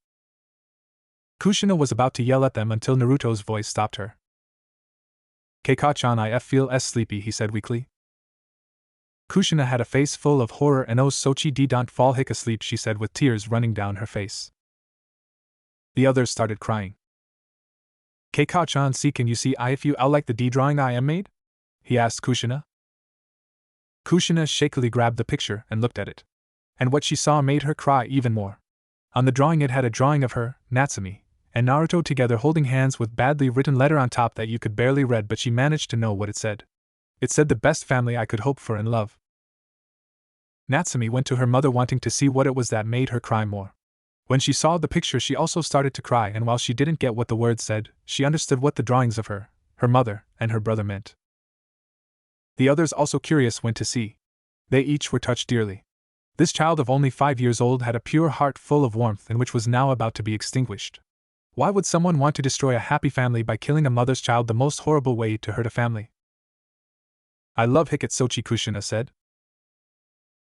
Kushina was about to yell at them until Naruto's voice stopped her. "Keika-chan, I feel sleepy," he said weakly. Kushina had a face full of horror. "Oh, Sochi don't fall asleep," she said with tears running down her face. The others started crying. "Keika-chan, see, can you see if you like the drawing I am made?" he asked Kushina. Kushina shakily grabbed the picture and looked at it. And what she saw made her cry even more. On the drawing it had a drawing of her, Natsumi, and Naruto together holding hands with badly written letter on top that you could barely read, but she managed to know what it said. It said, "The best family I could hope for in love." Natsumi went to her mother wanting to see what it was that made her cry more. When she saw the picture she also started to cry, and while she didn't get what the words said, she understood what the drawings of her mother, and her brother meant. The others, also curious, went to see. They each were touched dearly. This child of only 5 years old had a pure heart full of warmth and which was now about to be extinguished. Why would someone want to destroy a happy family by killing a mother's child, the most horrible way to hurt a family? I love Hikatsuchi, Kushina said.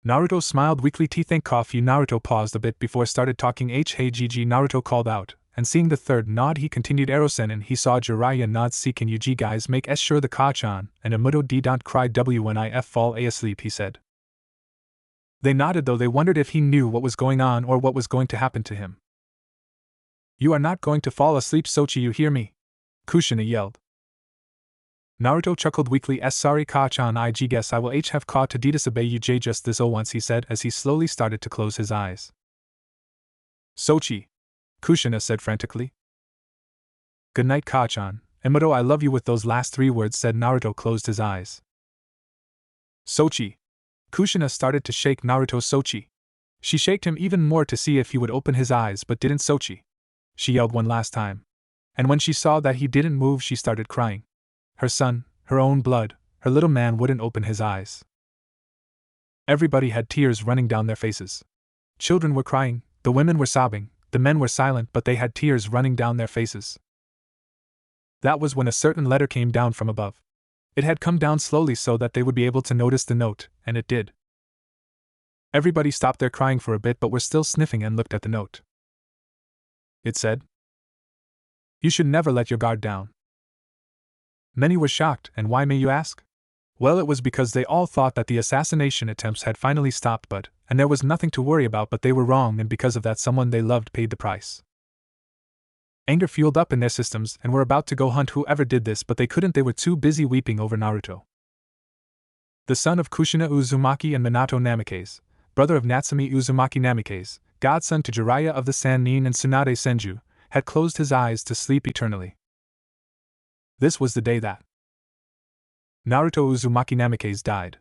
Naruto smiled weakly. Thank you. Naruto paused a bit before started talking. Hey GG, Naruto called out, and seeing the third nod he continued. Erosen, and he saw Jiraiya nod. See, can you G guys make sure the Kachan and Amuto D don't cry when I fall asleep, he said. They nodded, though they wondered if he knew what was going on or what was going to happen to him. You are not going to fall asleep, Sochi, you hear me? Kushina yelled. Naruto chuckled weakly. Sorry Kachan, I guess I will have caught to disobey you just this once, he said as he slowly started to close his eyes. Sochi, Kushina said frantically. Good night Kachan, Emuto, I love you. With those last 3 words said, Naruto closed his eyes. Sochi. Kushina started to shake Naruto. Sochi. She shaked him even more to see if he would open his eyes, but didn't. Sochi. She yelled one last time. And when she saw that he didn't move, she started crying. Her son, her own blood, her little man wouldn't open his eyes. Everybody had tears running down their faces. Children were crying, the women were sobbing, the men were silent, but they had tears running down their faces. That was when a certain letter came down from above. It had come down slowly so that they would be able to notice the note, and it did. Everybody stopped their crying for a bit but were still sniffing and looked at the note. It said, "You should never let your guard down." Many were shocked, and why, may you ask? Well, it was because they all thought that the assassination attempts had finally stopped, and there was nothing to worry about, but they were wrong, and because of that someone they loved paid the price. Anger fueled up in their systems and were about to go hunt whoever did this, but they couldn't. They were too busy weeping over Naruto. The son of Kushina Uzumaki and Minato Namikaze, brother of Natsumi Uzumaki Namikaze, godson to Jiraiya of the Sannin and Tsunade Senju, had closed his eyes to sleep eternally. This was the day that Naruto Uzumaki Namikaze died.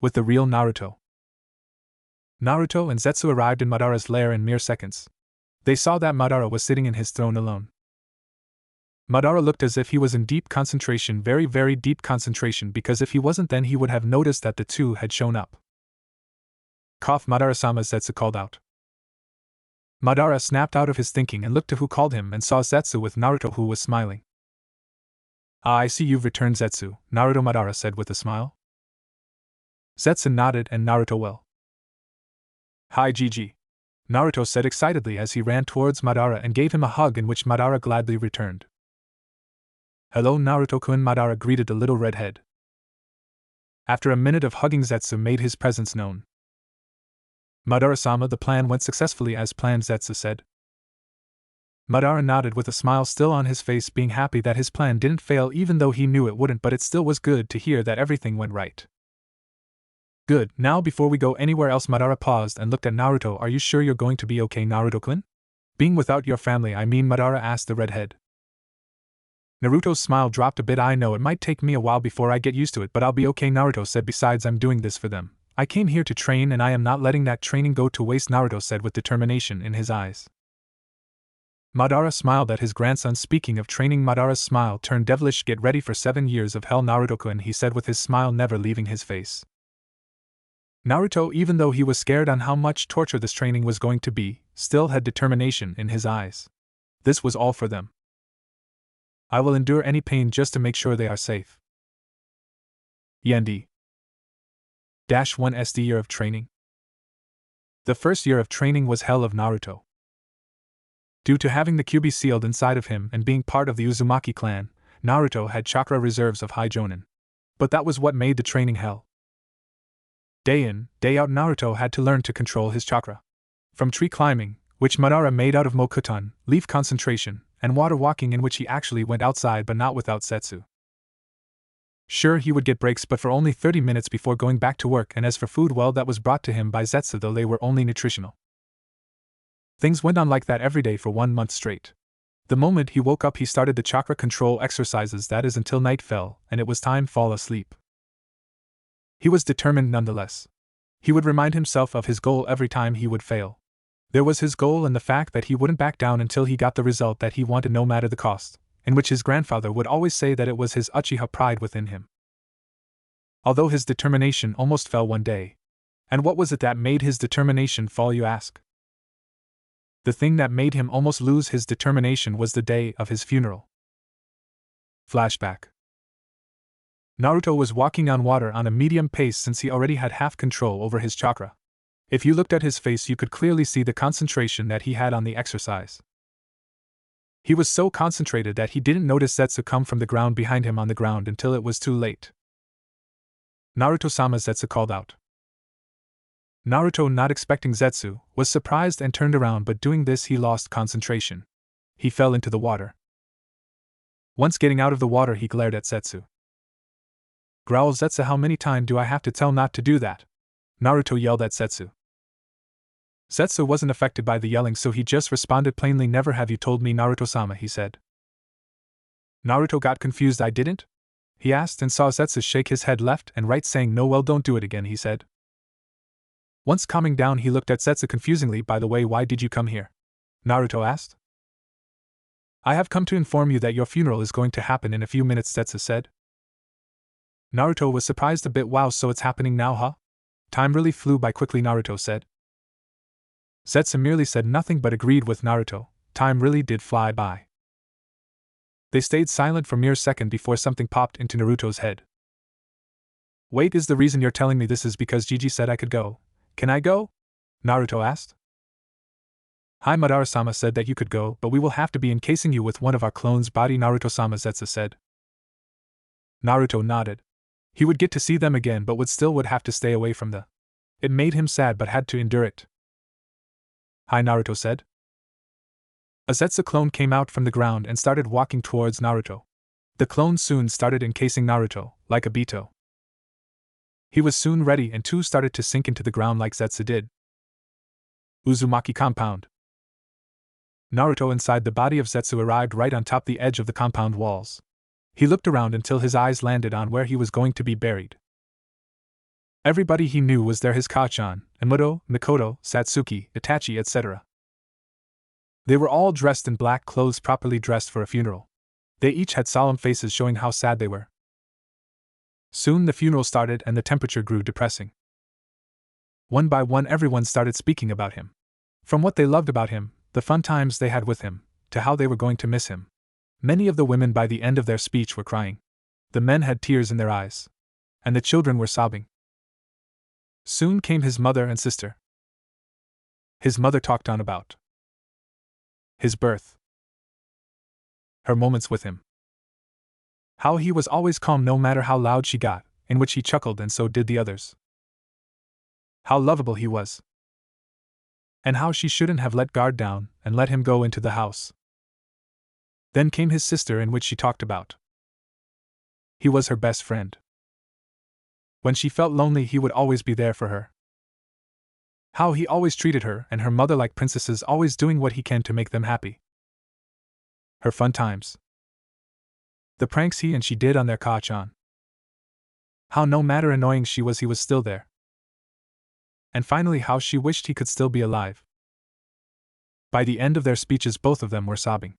With the real Naruto. Naruto and Zetsu arrived in Madara's lair in mere seconds. They saw that Madara was sitting in his throne alone. Madara looked as if he was in deep concentration, very, very deep concentration, because if he wasn't, then he would have noticed that the two had shown up. Cough, Madara-sama, Zetsu called out. Madara snapped out of his thinking and looked to who called him and saw Zetsu with Naruto, who was smiling. "Ah, I see you've returned, Zetsu," Naruto Madara said with a smile. Zetsu nodded and Naruto well. "Hi GG," Naruto said excitedly as he ran towards Madara and gave him a hug, in which Madara gladly returned. "Hello Naruto-kun," Madara greeted the little redhead. After a minute of hugging, Zetsu made his presence known. "Madara-sama, the plan went successfully as planned," Zetsu said. Madara nodded with a smile still on his face, being happy that his plan didn't fail even though he knew it wouldn't, but it still was good to hear that everything went right. "Good, now before we go anywhere else," Madara paused and looked at Naruto. "Are you sure you're going to be okay, Naruto-kun? Being without your family, I mean," Madara asked the redhead. Naruto's smile dropped a bit. "I know it might take me a while before I get used to it, but I'll be okay," Naruto said. "Besides, I'm doing this for them. I came here to train and I am not letting that training go to waste," Naruto said with determination in his eyes. Madara smiled at his grandson. "Speaking of training," Madara's smile turned devilish. "Get ready for 7 years of hell, Naruto-kun," he said with his smile never leaving his face. Naruto, even though he was scared on how much torture this training was going to be, still had determination in his eyes. This was all for them. "I will endure any pain just to make sure they are safe." Yendi. -1 SD year of training. The first year of training was hell of Naruto. Due to having the Kyuubi sealed inside of him and being part of the Uzumaki clan, Naruto had chakra reserves of high jonin. But that was what made the training hell. Day in, day out, Naruto had to learn to control his chakra. From tree climbing, which Madara made out of Mokuton, leaf concentration, and water walking, in which he actually went outside but not without Zetsu. Sure, he would get breaks, but for only 30 minutes before going back to work, and as for food, well, that was brought to him by Zetsu, though they were only nutritional. Things went on like that every day for 1 month straight. The moment he woke up, he started the chakra control exercises, that is until night fell, and it was time to fall asleep. He was determined nonetheless. He would remind himself of his goal every time he would fail. There was his goal and the fact that he wouldn't back down until he got the result that he wanted, no matter the cost, in which his grandfather would always say that it was his Uchiha pride within him. Although his determination almost fell one day, And what was it that made his determination fall, you ask? The thing that made him almost lose his determination was the day of his funeral. Flashback. Naruto was walking on water on a medium pace since he already had half control over his chakra. If you looked at his face, you could clearly see the concentration that he had on the exercise. He was so concentrated that he didn't notice Zetsu come from the ground behind him on the ground until it was too late. Naruto-sama, Zetsu called out. Naruto, not expecting Zetsu, was surprised and turned around, but doing this he lost concentration. He fell into the water. Once getting out of the water, he glared at Zetsu. Growl Zetsu, how many times do I have to tell not to do that? Naruto yelled at Zetsu. Zetsu wasn't affected by the yelling, so he just responded plainly, never have you told me, Naruto-sama, he said. Naruto got confused. I didn't? He asked and saw Zetsu shake his head left and right, saying no. Well, don't do it again, he said. Once calming down, he looked at Zetsu confusingly. By the way, why did you come here? Naruto asked. I have come to inform you that your funeral is going to happen in a few minutes, Zetsu said. Naruto was surprised a bit. Wow, so it's happening now, huh? Time really flew by quickly, Naruto said. Zetsu merely said nothing but agreed with Naruto. Time really did fly by. They stayed silent for a mere second before something popped into Naruto's head. Wait, is the reason you're telling me this is because Gigi said I could go? Can I go? Naruto asked. Hi, Madara-sama said that you could go, but we will have to be encasing you with one of our clones' body, Naruto-sama, Zetsu said. Naruto nodded. He would get to see them again, but would have to stay away from the. It made him sad, but had to endure it. Hi, Naruto said. A Zetsu clone came out from the ground and started walking towards Naruto. The clone soon started encasing Naruto, like a Beto. He was soon ready and too started to sink into the ground like Zetsu did. Uzumaki compound. Naruto inside the body of Zetsu arrived right on top the edge of the compound walls. He looked around until his eyes landed on where he was going to be buried. Everybody he knew was there, his Kachan, Emoto, Mikoto, Satsuki, Itachi, etc. They were all dressed in black clothes, properly dressed for a funeral. They each had solemn faces showing how sad they were. Soon the funeral started and the temperature grew depressing. One by one everyone started speaking about him. From what they loved about him, the fun times they had with him, to how they were going to miss him. Many of the women by the end of their speech were crying. The men had tears in their eyes. And the children were sobbing. Soon came his mother and sister. His mother talked on about his birth, her moments with him, how he was always calm no matter how loud she got, in which he chuckled and so did the others, how lovable he was, and how she shouldn't have let guard down and let him go into the house. Then came his sister, in which she talked about he was her best friend. When she felt lonely, he would always be there for her. How he always treated her and her mother like princesses, always doing what he can to make them happy. Her fun times. The pranks he and she did on their Kachan. How no matter annoying she was, he was still there. And finally, how she wished he could still be alive. By the end of their speeches, both of them were sobbing.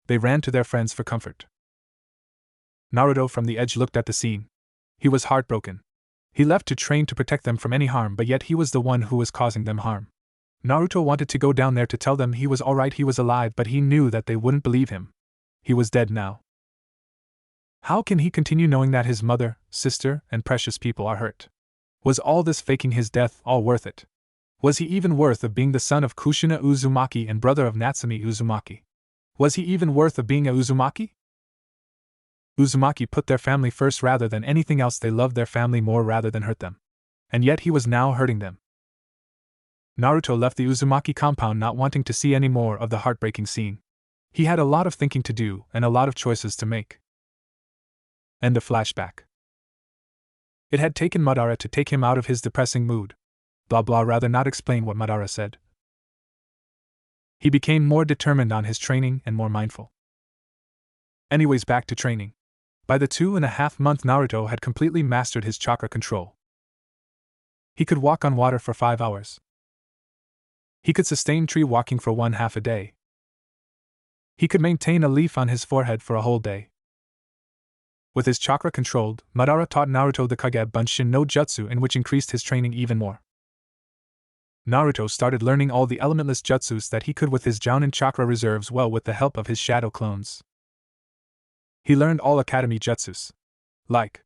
They ran to their friends for comfort. Naruto from the edge looked at the scene. He was heartbroken. He left to train to protect them from any harm, but yet he was the one who was causing them harm. Naruto wanted to go down there to tell them he was alright, he was alive, but he knew that they wouldn't believe him. He was dead now. How can he continue knowing that his mother, sister, and precious people are hurt? Was all this faking his death all worth it? Was he even worth of being the son of Kushina Uzumaki and brother of Natsumi Uzumaki? Was he even worth of being a Uzumaki? Uzumaki put their family first rather than anything else. They loved their family more rather than hurt them. And yet he was now hurting them. Naruto left the Uzumaki compound not wanting to see any more of the heartbreaking scene. He had a lot of thinking to do and a lot of choices to make. End of flashback. It had taken Madara to take him out of his depressing mood. Blah blah, rather not explain what Madara said. He became more determined on his training and more mindful. Anyways, back to training. By the 2.5-month Naruto had completely mastered his chakra control. He could walk on water for 5 hours. He could sustain tree walking for 1/2 a day. He could maintain a leaf on his forehead for a whole day. With his chakra controlled, Madara taught Naruto the Kage Bunshin no Jutsu, in which increased his training even more. Naruto started learning all the elementless jutsus that he could with his Jounin chakra reserves, well, with the help of his shadow clones. He learned all academy jutsus, like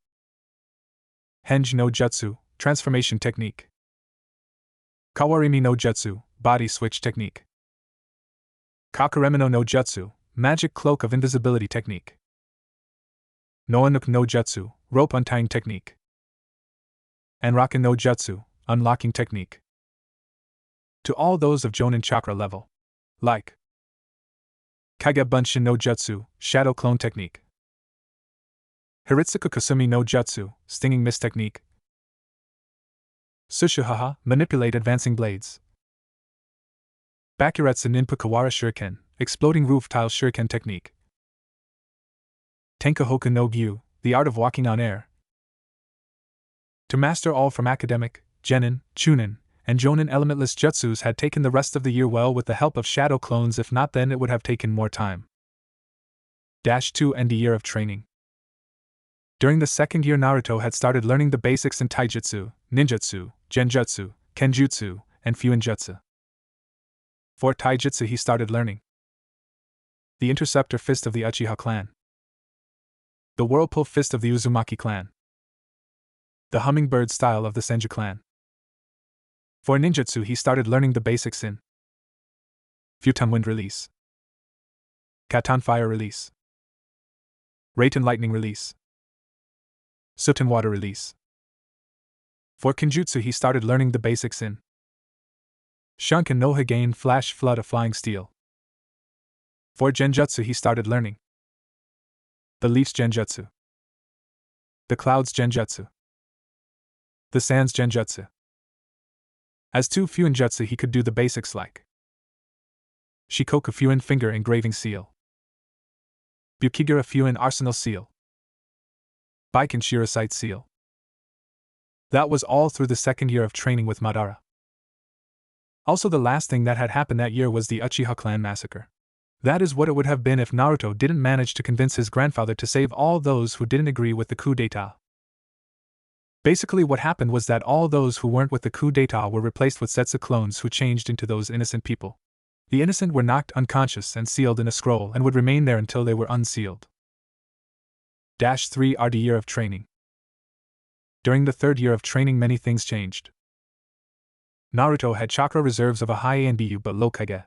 Henj no Jutsu, transformation technique, Kawarimi no Jutsu, body switch technique, Kakuremino no Jutsu, magic cloak of invisibility technique, Noanuk no Jutsu, rope untying technique, and Raken no Jutsu, unlocking technique. To all those of Jounin chakra level, like Kage Bunshin no Jutsu, shadow clone technique, Hiritsuka Kasumi no Jutsu, stinging mist technique, Sushuhaha, manipulate advancing blades, Bakuretsu Ninpu Kawara Shuriken, exploding roof tile shuriken technique, Tenkahoku no Gyu, the art of walking on air. To master all from academic, genin, chunin, and jonin elementless jutsus had taken the rest of the year, well, with the help of shadow clones. If not, then it would have taken more time. 2 and a year of training. During the second year, Naruto had started learning the basics in taijutsu, ninjutsu, genjutsu, kenjutsu, and fuinjutsu. For taijutsu he started learning the Interceptor Fist of the Uchiha clan, the Whirlpool Fist of the Uzumaki clan, the Hummingbird style of the Senju clan. For ninjutsu he started learning the basics in Futon Wind Release, Katon Fire Release, Raiten Lightning Release, Suten Water Release. For kenjutsu he started learning the basics in Shunken no Higain Flash Flood of Flying Steel. For genjutsu he started learning the Leaf's genjutsu, the Cloud's genjutsu, the Sand's genjutsu. As to fuinjutsu he could do the basics like Shikoku Fuin Finger Engraving Seal, Bukigura Fuin Arsenal Seal, Baiken Shirasight Seal. That was all through the second year of training with Madara. Also, the last thing that had happened that year was the Uchiha clan massacre. That is what it would have been if Naruto didn't manage to convince his grandfather to save all those who didn't agree with the coup d'etat. Basically, what happened was that all those who weren't with the coup d'etat were replaced with Setsu clones who changed into those innocent people. The innocent were knocked unconscious and sealed in a scroll and would remain there until they were unsealed. 3 RD year of training. During the third year of training, many things changed. Naruto had chakra reserves of a high Anbu but low Kage.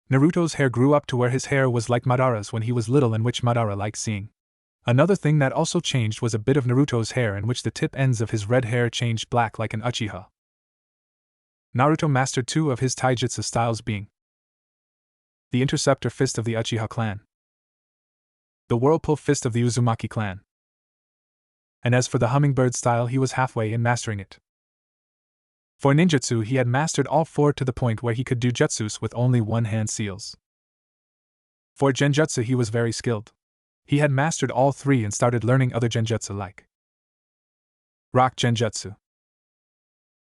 Naruto's hair grew up to where his hair was like Madara's when he was little, and which Madara liked seeing. Another thing that also changed was a bit of Naruto's hair, in which the tip ends of his red hair changed black like an Uchiha. Naruto mastered 2 of his taijutsu styles, being the Interceptor Fist of the Uchiha clan, the Whirlpool Fist of the Uzumaki clan. And as for the Hummingbird style, he was halfway in mastering it. For ninjutsu he had mastered all 4 to the point where he could do jutsus with only one-hand seals. For genjutsu he was very skilled. He had mastered all 3 and started learning other genjutsu like Rock Genjutsu.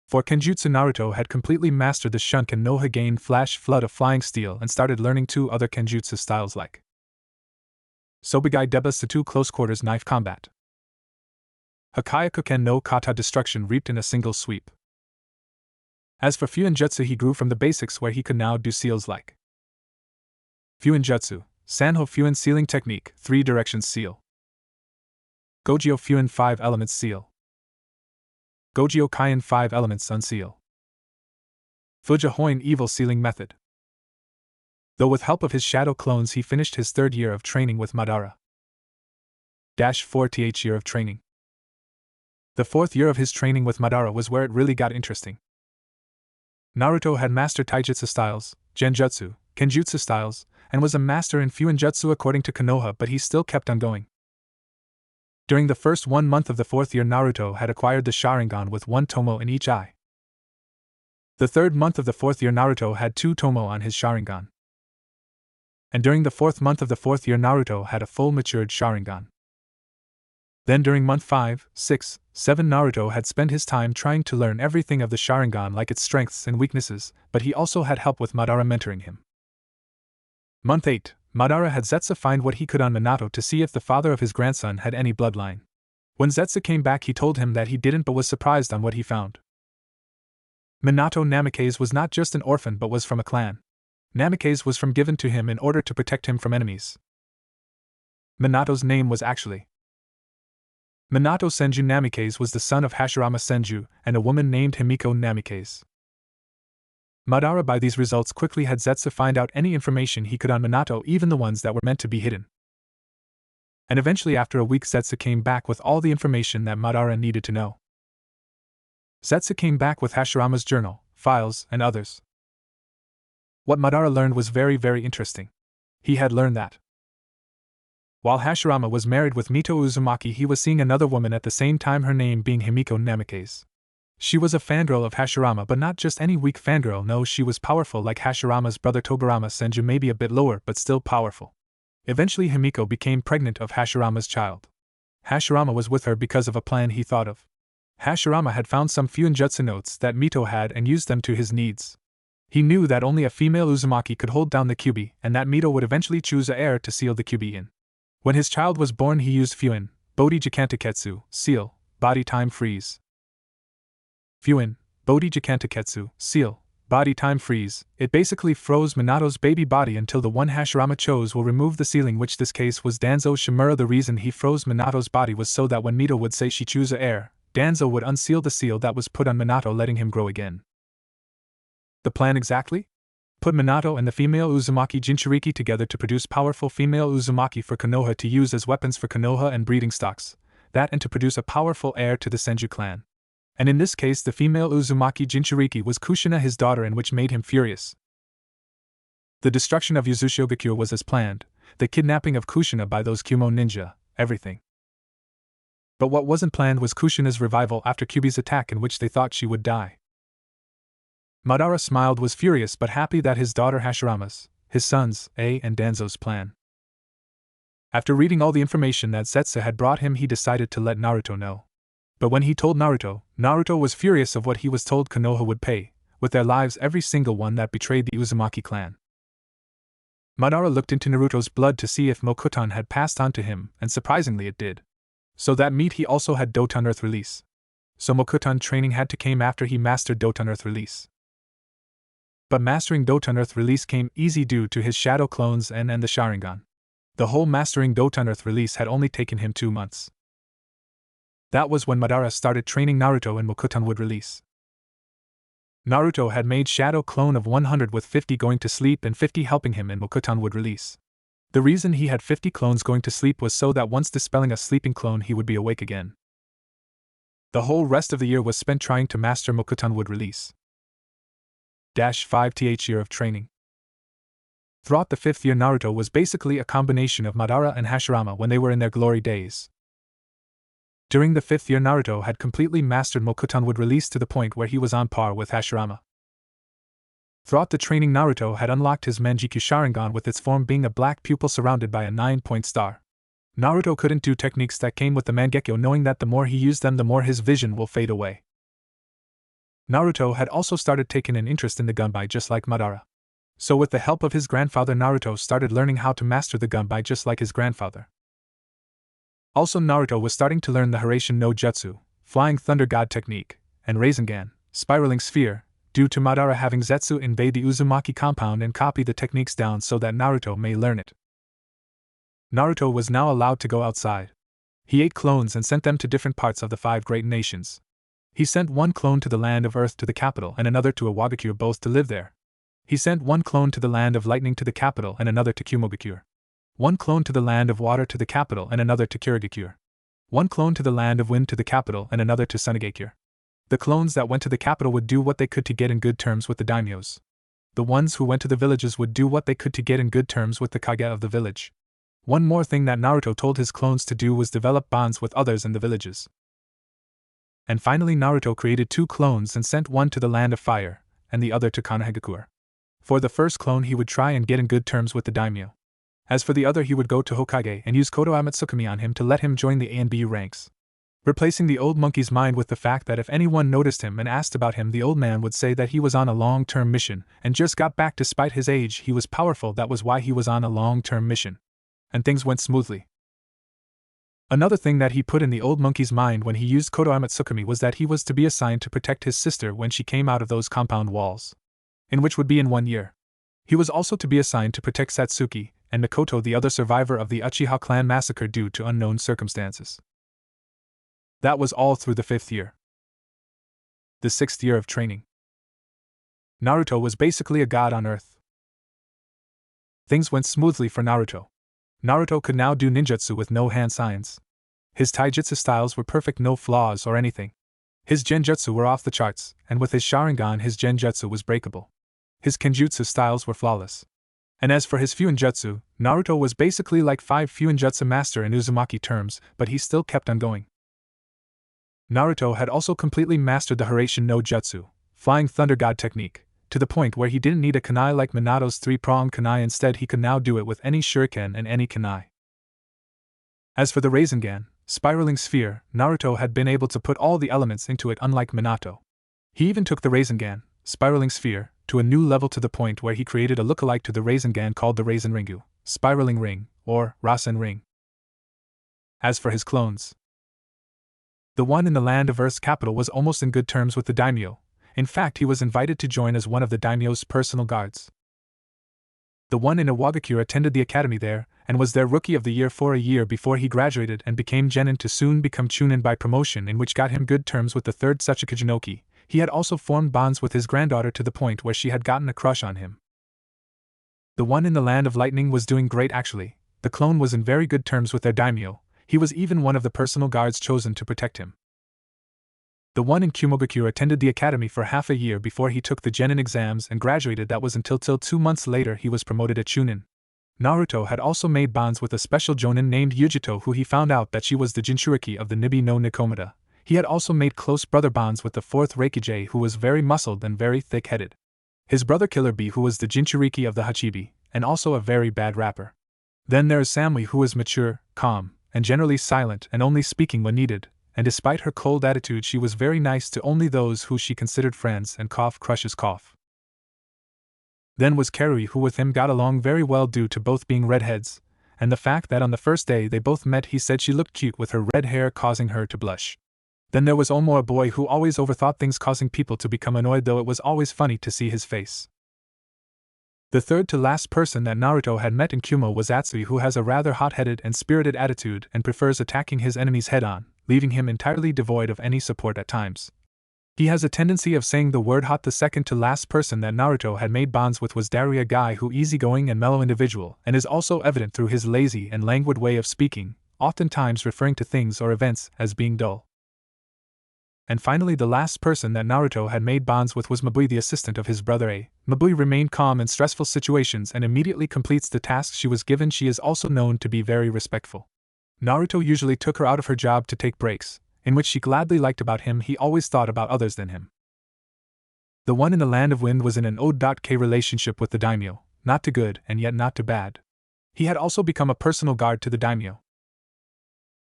For kenjutsu, Naruto had completely mastered the Shunken no Higain Flash Flood of Flying Steel and started learning 2 other kenjutsu styles like Sobigai Deba Satu Close Quarters Knife Combat, Hakayakuken no Kata Destruction Reaped in a Single Sweep. As for fuinjutsu, he grew from the basics where he could now do seals like Fuinjutsu, Sanho Fuin Sealing Technique, 3 Directions Seal, Gojio Fuin 5 Elements Seal, Gojio Kaien 5 Elements Unseal, Fuja Hoin Evil Sealing Method. Though with help of his shadow clones he finished his third year of training with Madara. 4th year of training. The 4th year of his training with Madara was where it really got interesting. Naruto had mastered taijutsu styles, genjutsu, kenjutsu styles, and was a master in fuinjutsu according to Konoha, but he still kept on going. During the first 1 month of the 4th year, Naruto had acquired the Sharingan with 1 tomo in each eye. The 3rd month of the 4th year, Naruto had 2 tomo on his Sharingan. And during the 4th month of the 4th year, Naruto had a full matured Sharingan. Then during month 5, 6, 7, Naruto had spent his time trying to learn everything of the Sharingan, like its strengths and weaknesses, but he also had help with Madara mentoring him. Month 8, Madara had Zetsu find what he could on Minato to see if the father of his grandson had any bloodline. When Zetsu came back, he told him that he didn't, but was surprised on what he found. Minato Namikaze was not just an orphan but was from a clan. Namikaze was given to him in order to protect him from enemies. Minato's name was actually Minato Senju Namikaze was the son of Hashirama Senju and a woman named Himiko Namikaze. Madara by these results quickly had Zetsu find out any information he could on Minato, even the ones that were meant to be hidden. And eventually after a week Zetsu came back with all the information that Madara needed to know. Zetsu came back with Hashirama's journal, files, and others. What Madara learned was very, very interesting. He had learned that while Hashirama was married with Mito Uzumaki, he was seeing another woman at the same time, her name being Himiko Namikaze. She was a fangirl of Hashirama, but not just any weak fangirl, no, she was powerful like Hashirama's brother Tobirama Senju, maybe a bit lower but still powerful. Eventually Himiko became pregnant of Hashirama's child. Hashirama was with her because of a plan he thought of. Hashirama had found some Fuinjutsu notes that Mito had and used them to his needs. He knew that only a female Uzumaki could hold down the Kyuubi and that Mito would eventually choose an heir to seal the Kyuubi in. When his child was born he used Fuin, Bodhi Jikantaketsu, seal, body time freeze. Fuin, Bodhi Jikantaketsu, seal, body time freeze. It basically froze Minato's baby body until the one Hashirama chose will remove the sealing, which this case was Danzo Shimura. The reason he froze Minato's body was so that when Mito would say she choose a heir, Danzo would unseal the seal that was put on Minato, letting him grow again. The plan exactly? Put Minato and the female Uzumaki Jinchuriki together to produce powerful female Uzumaki for Konoha to use as weapons for Konoha and breeding stocks, that and to produce a powerful heir to the Senju clan. And in this case the female Uzumaki Jinchuriki was Kushina, his daughter, and which made him furious. The destruction of Yuzushiogakure was as planned, the kidnapping of Kushina by those Kumo ninja, everything. But what wasn't planned was Kushina's revival after Kyuubi's attack, in which they thought she would die. Madara smiled, was furious but happy that his daughter Hashirama's, his sons, and Danzo's plan. After reading all the information that Zetsu had brought him, he decided to let Naruto know. But when he told Naruto, Naruto was furious of what he was told Konoha would pay, with their lives, every single one that betrayed the Uzumaki clan. Madara looked into Naruto's blood to see if Mokuton had passed on to him, and surprisingly it did. So that meant he also had Doton Earth Release. So Mokuton training had to come after he mastered Doton Earth Release. But mastering Doton Earth Release came easy due to his shadow clones and the Sharingan. The whole mastering Doton Earth Release had only taken him 2 months. That was when Madara started training Naruto in Mokuton would release. Naruto had made shadow clone of 100 with 50 going to sleep and 50 helping him in Mokuton would release. The reason he had 50 clones going to sleep was so that once dispelling a sleeping clone he would be awake again. The whole rest of the year was spent trying to master Mokuton would release. 5th year of training. Throughout the 5th year, Naruto was basically a combination of Madara and Hashirama when they were in their glory days. During the 5th year, Naruto had completely mastered Mokuton would release to the point where he was on par with Hashirama. Throughout the training, Naruto had unlocked his Manjikyu Sharingan with its form being a black pupil surrounded by a 9-point star. Naruto couldn't do techniques that came with the Mangekyo, knowing that the more he used them the more his vision will fade away. Naruto had also started taking an interest in the gunbai just like Madara. So with the help of his grandfather, Naruto started learning how to master the gunbai just like his grandfather. Also Naruto was starting to learn the Hiraishin no Jutsu, Flying Thunder God technique, and Rasengan, Spiraling Sphere, due to Madara having Zetsu invade the Uzumaki compound and copy the techniques down so that Naruto may learn it. Naruto was now allowed to go outside. He ate clones and sent them to different parts of the 5 great nations. He sent one clone to the land of Earth to the capital and another to Iwagakure, both to live there. He sent one clone to the land of Lightning to the capital and another to Kumogakure. One clone to the land of Water to the capital and another to Kirigakure. One clone to the land of Wind to the capital and another to Sunagakure. The clones that went to the capital would do what they could to get in good terms with the daimyos. The ones who went to the villages would do what they could to get in good terms with the kage of the village. One more thing that Naruto told his clones to do was develop bonds with others in the villages. And finally Naruto created 2 clones and sent one to the land of fire, and the other to Konohagakure. For the first clone he would try and get in good terms with the daimyo. As for the other he would go to Hokage and use Koto Amatsukami on him to let him join the A and B ranks. Replacing the old monkey's mind with the fact that if anyone noticed him and asked about him, the old man would say that he was on a long-term mission and just got back. Despite his age, he was powerful, that was why he was on a long-term mission. And things went smoothly. Another thing that he put in the old monkey's mind when he used Kotoama Tsukumi was that he was to be assigned to protect his sister when she came out of those compound walls, in which would be in 1 year. He was also to be assigned to protect Satsuki and Mikoto, the other survivor of the Uchiha clan massacre due to unknown circumstances. That was all through the 5th year. The 6th year of training. Naruto was basically a god on Earth. Things went smoothly for Naruto. Naruto could now do ninjutsu with no hand signs. His taijutsu styles were perfect, no flaws or anything. His genjutsu were off the charts, and with his Sharingan his genjutsu was breakable. His kenjutsu styles were flawless. And as for his fuinjutsu, Naruto was basically like 5 fuinjutsu master in Uzumaki terms, but he still kept on going. Naruto had also completely mastered the Hiraishin no Jutsu, Flying Thunder God technique, to the point where he didn't need a kunai like Minato's 3-pronged kunai. Instead he could now do it with any shuriken and any kunai. As for the Rasengan, spiraling sphere, Naruto had been able to put all the elements into it unlike Minato. He even took the Rasengan, spiraling sphere, to a new level to the point where he created a lookalike to the Rasengan called the Rasenringu, spiraling ring, or Rasen ring. As for his clones, the one in the land of Earth's capital was almost in good terms with the daimyo. In fact, he was invited to join as one of the daimyo's personal guards. The one in Iwagakure attended the academy there, and was their rookie of the year for a year before he graduated and became genin to soon become chunin by promotion, in which got him good terms with the 3rd Tsuchikajinoki. He had also formed bonds with his granddaughter to the point where she had gotten a crush on him. The one in the land of lightning was doing great actually. The clone was in very good terms with their daimyo. He was even one of the personal guards chosen to protect him. The one in Kumogakure attended the academy for half a year before he took the genin exams and graduated. That was until 2 months later he was promoted a chunin. Naruto had also made bonds with a special jonin named Yujito, who he found out that she was the Jinchuriki of the Nibi no Nikomata. He had also made close brother bonds with the 4th Reikijay, who was very muscled and very thick-headed. His brother Killer Bee, who was the Jinchuriki of the Hachibi, and also a very bad rapper. Then there is Samui, who was mature, calm, and generally silent and only speaking when needed, and despite her cold attitude she was very nice to only those who she considered friends, and crushes cough. Then was Karui, who with him got along very well due to both being redheads, and the fact that on the first day they both met he said she looked cute with her red hair causing her to blush. Then there was Omo, a boy who always overthought things, causing people to become annoyed, though it was always funny to see his face. The third to last person that Naruto had met in Kumo was Atsui, who has a rather hot-headed and spirited attitude and prefers attacking his enemies head-on, leaving him entirely devoid of any support at times. He has a tendency of saying the word hot. The second to last person that Naruto had made bonds with was Daria, a guy who easygoing and mellow individual, and is also evident through his lazy and languid way of speaking, oftentimes referring to things or events as being dull. And finally, the last person that Naruto had made bonds with was Mabui, the assistant of his brother A. Mabui remained calm in stressful situations and immediately completes the tasks she was given. She is also known to be very respectful. Naruto usually took her out of her job to take breaks, in which she gladly liked about him. He always thought about others than him. The one in the Land of Wind was in an O.K relationship with the daimyo, not too good and yet not too bad. He had also become a personal guard to the daimyo.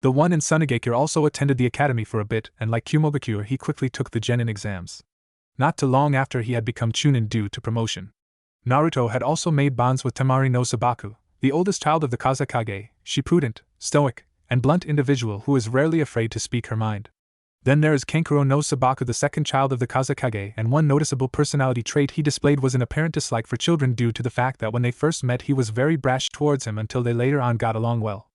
The one in Sunagakure also attended the academy for a bit, and like Kumogakure he quickly took the genin exams. Not too long after he had become chunin due to promotion. Naruto had also made bonds with Temari no Sabaku, the oldest child of the Kazekage. She prudent, stoic, and blunt individual who is rarely afraid to speak her mind. Then there is Kankuro no Sabaku, the second child of the Kazekage, and one noticeable personality trait he displayed was an apparent dislike for children due to the fact that when they first met he was very brash towards him until they later on got along well.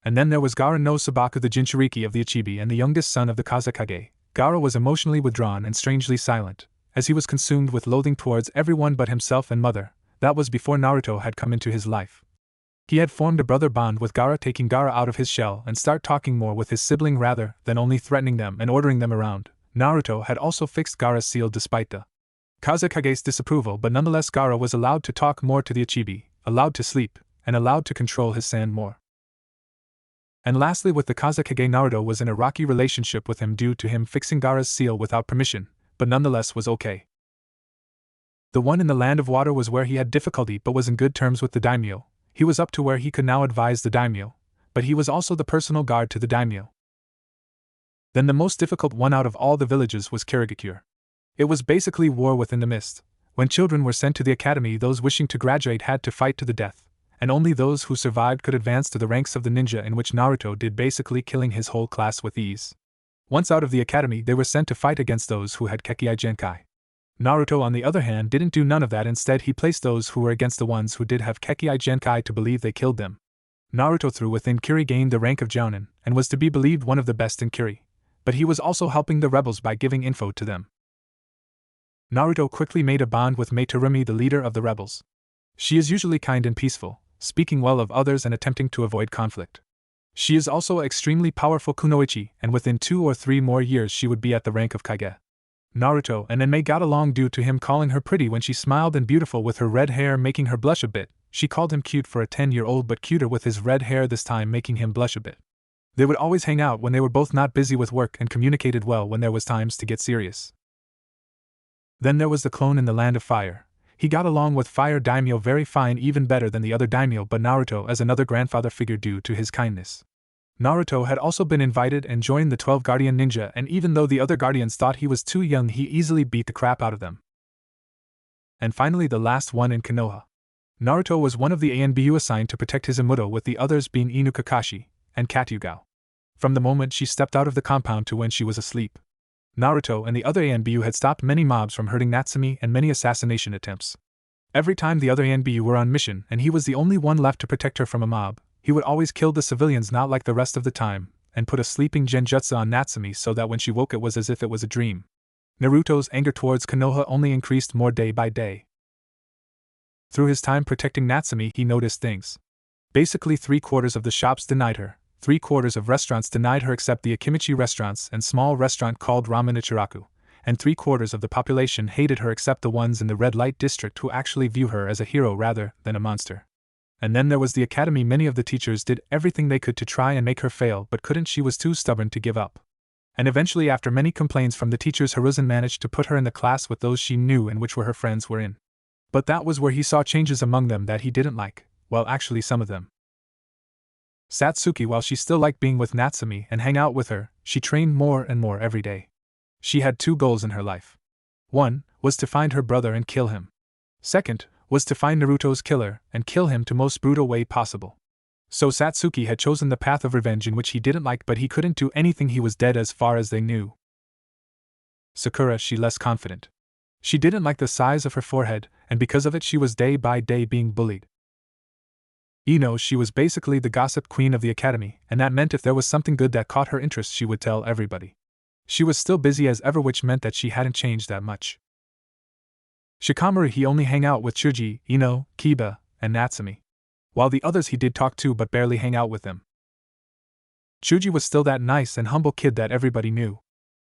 And then there was Gaara no Sabaku, the Jinchuriki of the Ichibi and the youngest son of the Kazekage. Gaara was emotionally withdrawn and strangely silent, as he was consumed with loathing towards everyone but himself and mother. That was before Naruto had come into his life. He had formed a brother bond with Gaara, taking Gaara out of his shell and start talking more with his sibling rather than only threatening them and ordering them around. Naruto had also fixed Gaara's seal despite the Kazekage's disapproval, but nonetheless Gaara was allowed to talk more to the Ichibi, allowed to sleep, and allowed to control his sand more. And lastly, with the Kazekage, Naruto was in a rocky relationship with him due to him fixing Gaara's seal without permission, but nonetheless was okay. The one in the Land of Water was where he had difficulty but was in good terms with the daimyo. He was up to where he could now advise the daimyo, but he was also the personal guard to the daimyo. Then the most difficult one out of all the villages was Kirigakure. It was basically war within the mist. When children were sent to the academy, those wishing to graduate had to fight to the death, and only those who survived could advance to the ranks of the ninja, in which Naruto did, basically killing his whole class with ease. Once out of the academy, they were sent to fight against those who had Kekkei Genkai. Naruto, on the other hand, didn't do none of that. Instead, he placed those who were against the ones who did have Kekkei Genkai to believe they killed them. Naruto, through within Kiri, gained the rank of Jounin, and was to be believed one of the best in Kiri. But he was also helping the rebels by giving info to them. Naruto quickly made a bond with Mei Terumi, the leader of the rebels. She is usually kind and peaceful, speaking well of others and attempting to avoid conflict. She is also extremely powerful kunoichi, and within 2 or 3 more years she would be at the rank of Kage. Naruto and Mei got along due to him calling her pretty when she smiled and beautiful with her red hair, making her blush a bit. She called him cute for a 10-year-old, but cuter with his red hair this time, making him blush a bit. They would always hang out when they were both not busy with work and communicated well when there was times to get serious. Then there was the clone in the Land of Fire. He got along with Fire Daimyo very fine, even better than the other daimyo, but Naruto as another grandfather figure due to his kindness. Naruto had also been invited and joined the 12 Guardian Ninja, and even though the other guardians thought he was too young, he easily beat the crap out of them. And finally, the last one in Konoha. Naruto was one of the ANBU assigned to protect his Imuto, with the others being Inu Kakashi and Katyugao. From the moment she stepped out of the compound to when she was asleep, Naruto and the other ANBU had stopped many mobs from hurting Natsumi and many assassination attempts. Every time the other ANBU were on mission and he was the only one left to protect her from a mob, he would always kill the civilians, not like the rest of the time, and put a sleeping genjutsu on Natsumi so that when she woke it was as if it was a dream. Naruto's anger towards Konoha only increased more day by day. Through his time protecting Natsumi, he noticed things. Basically, 3/4 of the shops denied her, 3/4 of restaurants denied her except the Akimichi restaurants and small restaurant called Ramen Ichiraku, and 3/4 of the population hated her except the ones in the red light district who actually view her as a hero rather than a monster. And then there was the academy. Many of the teachers did everything they could to try and make her fail, but couldn't. She was too stubborn to give up. And eventually, after many complaints from the teachers, Hiruzen managed to put her in the class with those she knew and which were her friends were in. But that was where he saw changes among them that he didn't like, well, actually some of them. Satsuki, while she still liked being with Natsumi and hang out with her, she trained more and more every day. She had 2 goals in her life. One was to find her brother and kill him. Second was to find Naruto's killer and kill him to most brutal way possible. So Satsuki had chosen the path of revenge, in which he didn't like, but he couldn't do anything. He was dead as far as they knew. Sakura, she less confident. She didn't like the size of her forehead, and because of it she was day by day being bullied. Ino, she was basically the gossip queen of the academy, and that meant if there was something good that caught her interest she would tell everybody. She was still busy as ever, which meant that she hadn't changed that much. Shikamaru, he only hang out with Chuji, Ino, Kiba, and Natsumi. While the others he did talk to but barely hang out with them. Chuji was still that nice and humble kid that everybody knew.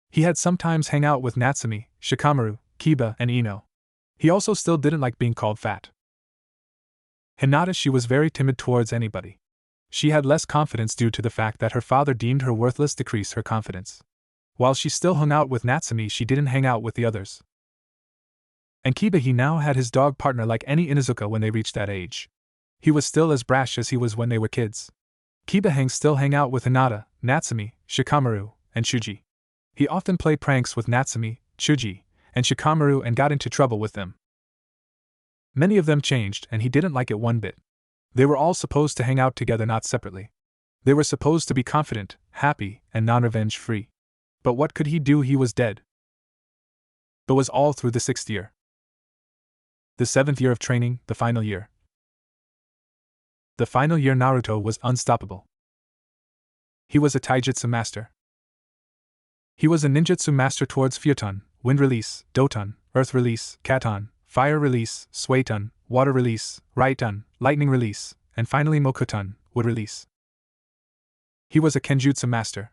He had sometimes hang out with Natsumi, Shikamaru, Kiba, and Ino. He also still didn't like being called fat. Hinata, she was very timid towards anybody. She had less confidence due to the fact that her father deemed her worthless, decrease her confidence. While she still hung out with Natsumi, she didn't hang out with the others. And Kiba, he now had his dog partner like any Inuzuka when they reached that age. He was still as brash as he was when they were kids. Kiba still hang out with Hinata, Natsumi, Shikamaru, and Chuji. He often played pranks with Natsumi, Chuji, and Shikamaru and got into trouble with them. Many of them changed, and he didn't like it one bit. They were all supposed to hang out together, not separately. They were supposed to be confident, happy, and non-revenge free. But what could he do? He was dead. But was all through the 6th year. The 7th year of training, the final year. The final year, Naruto was unstoppable. He was a taijutsu master. He was a ninjutsu master towards Fyoton, wind release, Doton, earth release, Katon, fire release, Suiton, water release, Raiton, lightning release, and finally Mokuton, wood release. He was a kenjutsu master.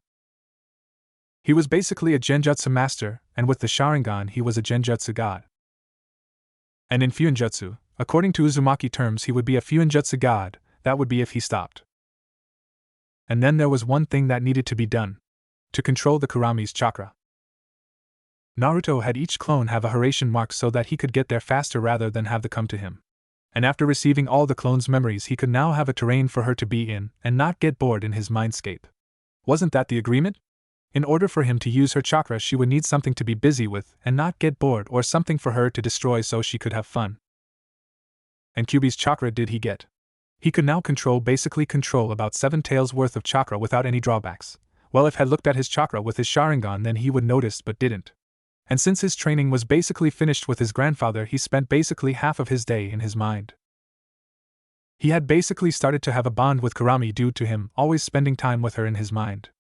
He was basically a genjutsu master, and with the Sharingan he was a genjutsu god. And in Fuinjutsu, according to Uzumaki terms, he would be a Fuinjutsu god. That would be if he stopped. And then there was one thing that needed to be done. To control the Kurami's chakra. Naruto had each clone have a Hiraishin mark so that he could get there faster rather than have them come to him. And after receiving all the clones' memories, he could now have a terrain for her to be in, and not get bored in his mindscape. Wasn't that the agreement? In order for him to use her chakra, she would need something to be busy with, and not get bored, or something for her to destroy so she could have fun. And Kyuubi's chakra did he get. He could now basically control about 7 taels worth of chakra without any drawbacks. Well, if had looked at his chakra with his Sharingan, then he would notice but didn't. And since his training was basically finished with his grandfather, he spent basically half of his day in his mind. He had basically started to have a bond with Kurami due to him always spending time with her in his mind.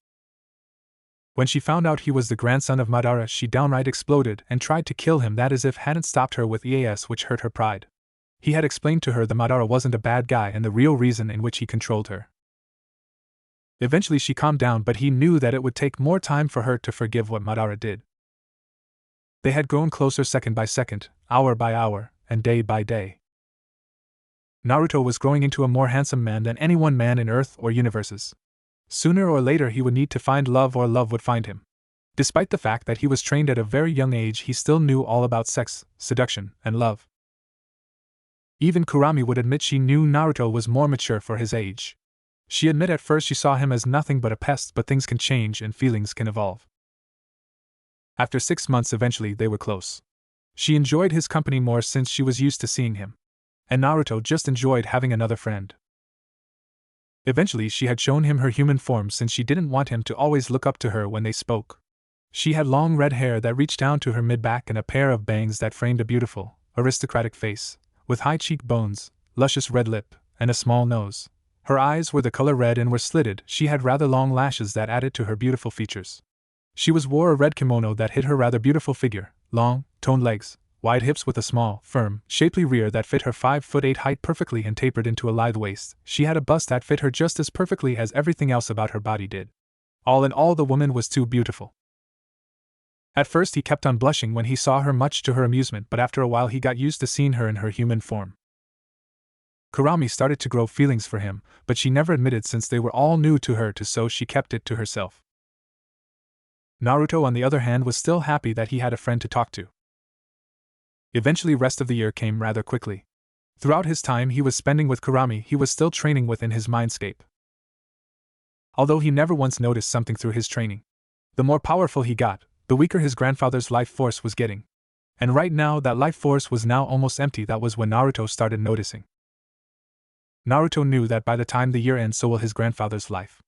When she found out he was the grandson of Madara, she downright exploded and tried to kill him. That as if hadn't stopped her with EAS, which hurt her pride. He had explained to her that Madara wasn't a bad guy and the real reason in which he controlled her. Eventually she calmed down, but he knew that it would take more time for her to forgive what Madara did. They had grown closer second by second, hour by hour, and day by day. Naruto was growing into a more handsome man than any one man in Earth or universes. Sooner or later he would need to find love, or love would find him. Despite the fact that he was trained at a very young age, he still knew all about sex, seduction, and love. Even Kurami would admit she knew Naruto was more mature for his age. She admitted at first she saw him as nothing but a pest, but things can change and feelings can evolve. After 6 months, eventually they were close. She enjoyed his company more since she was used to seeing him. And Naruto just enjoyed having another friend. Eventually she had shown him her human form since she didn't want him to always look up to her when they spoke. She had long red hair that reached down to her mid-back and a pair of bangs that framed a beautiful, aristocratic face, with high cheekbones, luscious red lip, and a small nose. Her eyes were the color red and were slitted. She had rather long lashes that added to her beautiful features. She wore a red kimono that hid her rather beautiful figure, long, toned legs, wide hips with a small, firm, shapely rear that fit her 5'8" height perfectly and tapered into a lithe waist. She had a bust that fit her just as perfectly as everything else about her body did. All in all, the woman was too beautiful. At first he kept on blushing when he saw her, much to her amusement, but after a while he got used to seeing her in her human form. Kurami started to grow feelings for him, but she never admitted since they were all new to her, so she kept it to herself. Naruto, on the other hand, was still happy that he had a friend to talk to. Eventually rest of the year came rather quickly. Throughout his time he was spending with Kurami, he was still training within his mindscape. Although he never once noticed something through his training. The more powerful he got, the weaker his grandfather's life force was getting. And right now that life force was now almost empty. That was when Naruto started noticing. Naruto knew that by the time the year ends, so will his grandfather's life.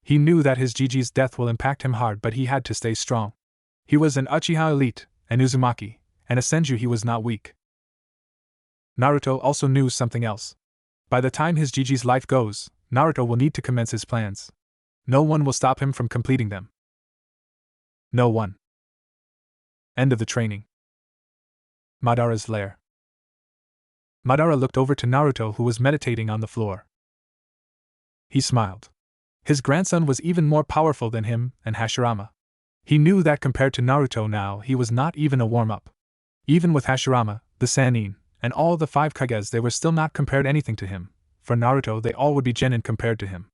He knew that his Jiji's death will impact him hard, but he had to stay strong. He was an Uchiha elite, an Uzumaki, and a Senju. He was not weak. Naruto also knew something else. By the time his Jiji's life goes, Naruto will need to commence his plans. No one will stop him from completing them. No one. End of the training. Madara's lair. Madara looked over to Naruto, who was meditating on the floor. He smiled. His grandson was even more powerful than him and Hashirama. He knew that compared to Naruto now, he was not even a warm-up. Even with Hashirama, the Sannin, and all the 5 Kages, they were still not compared anything to him. For Naruto, they all would be genin compared to him.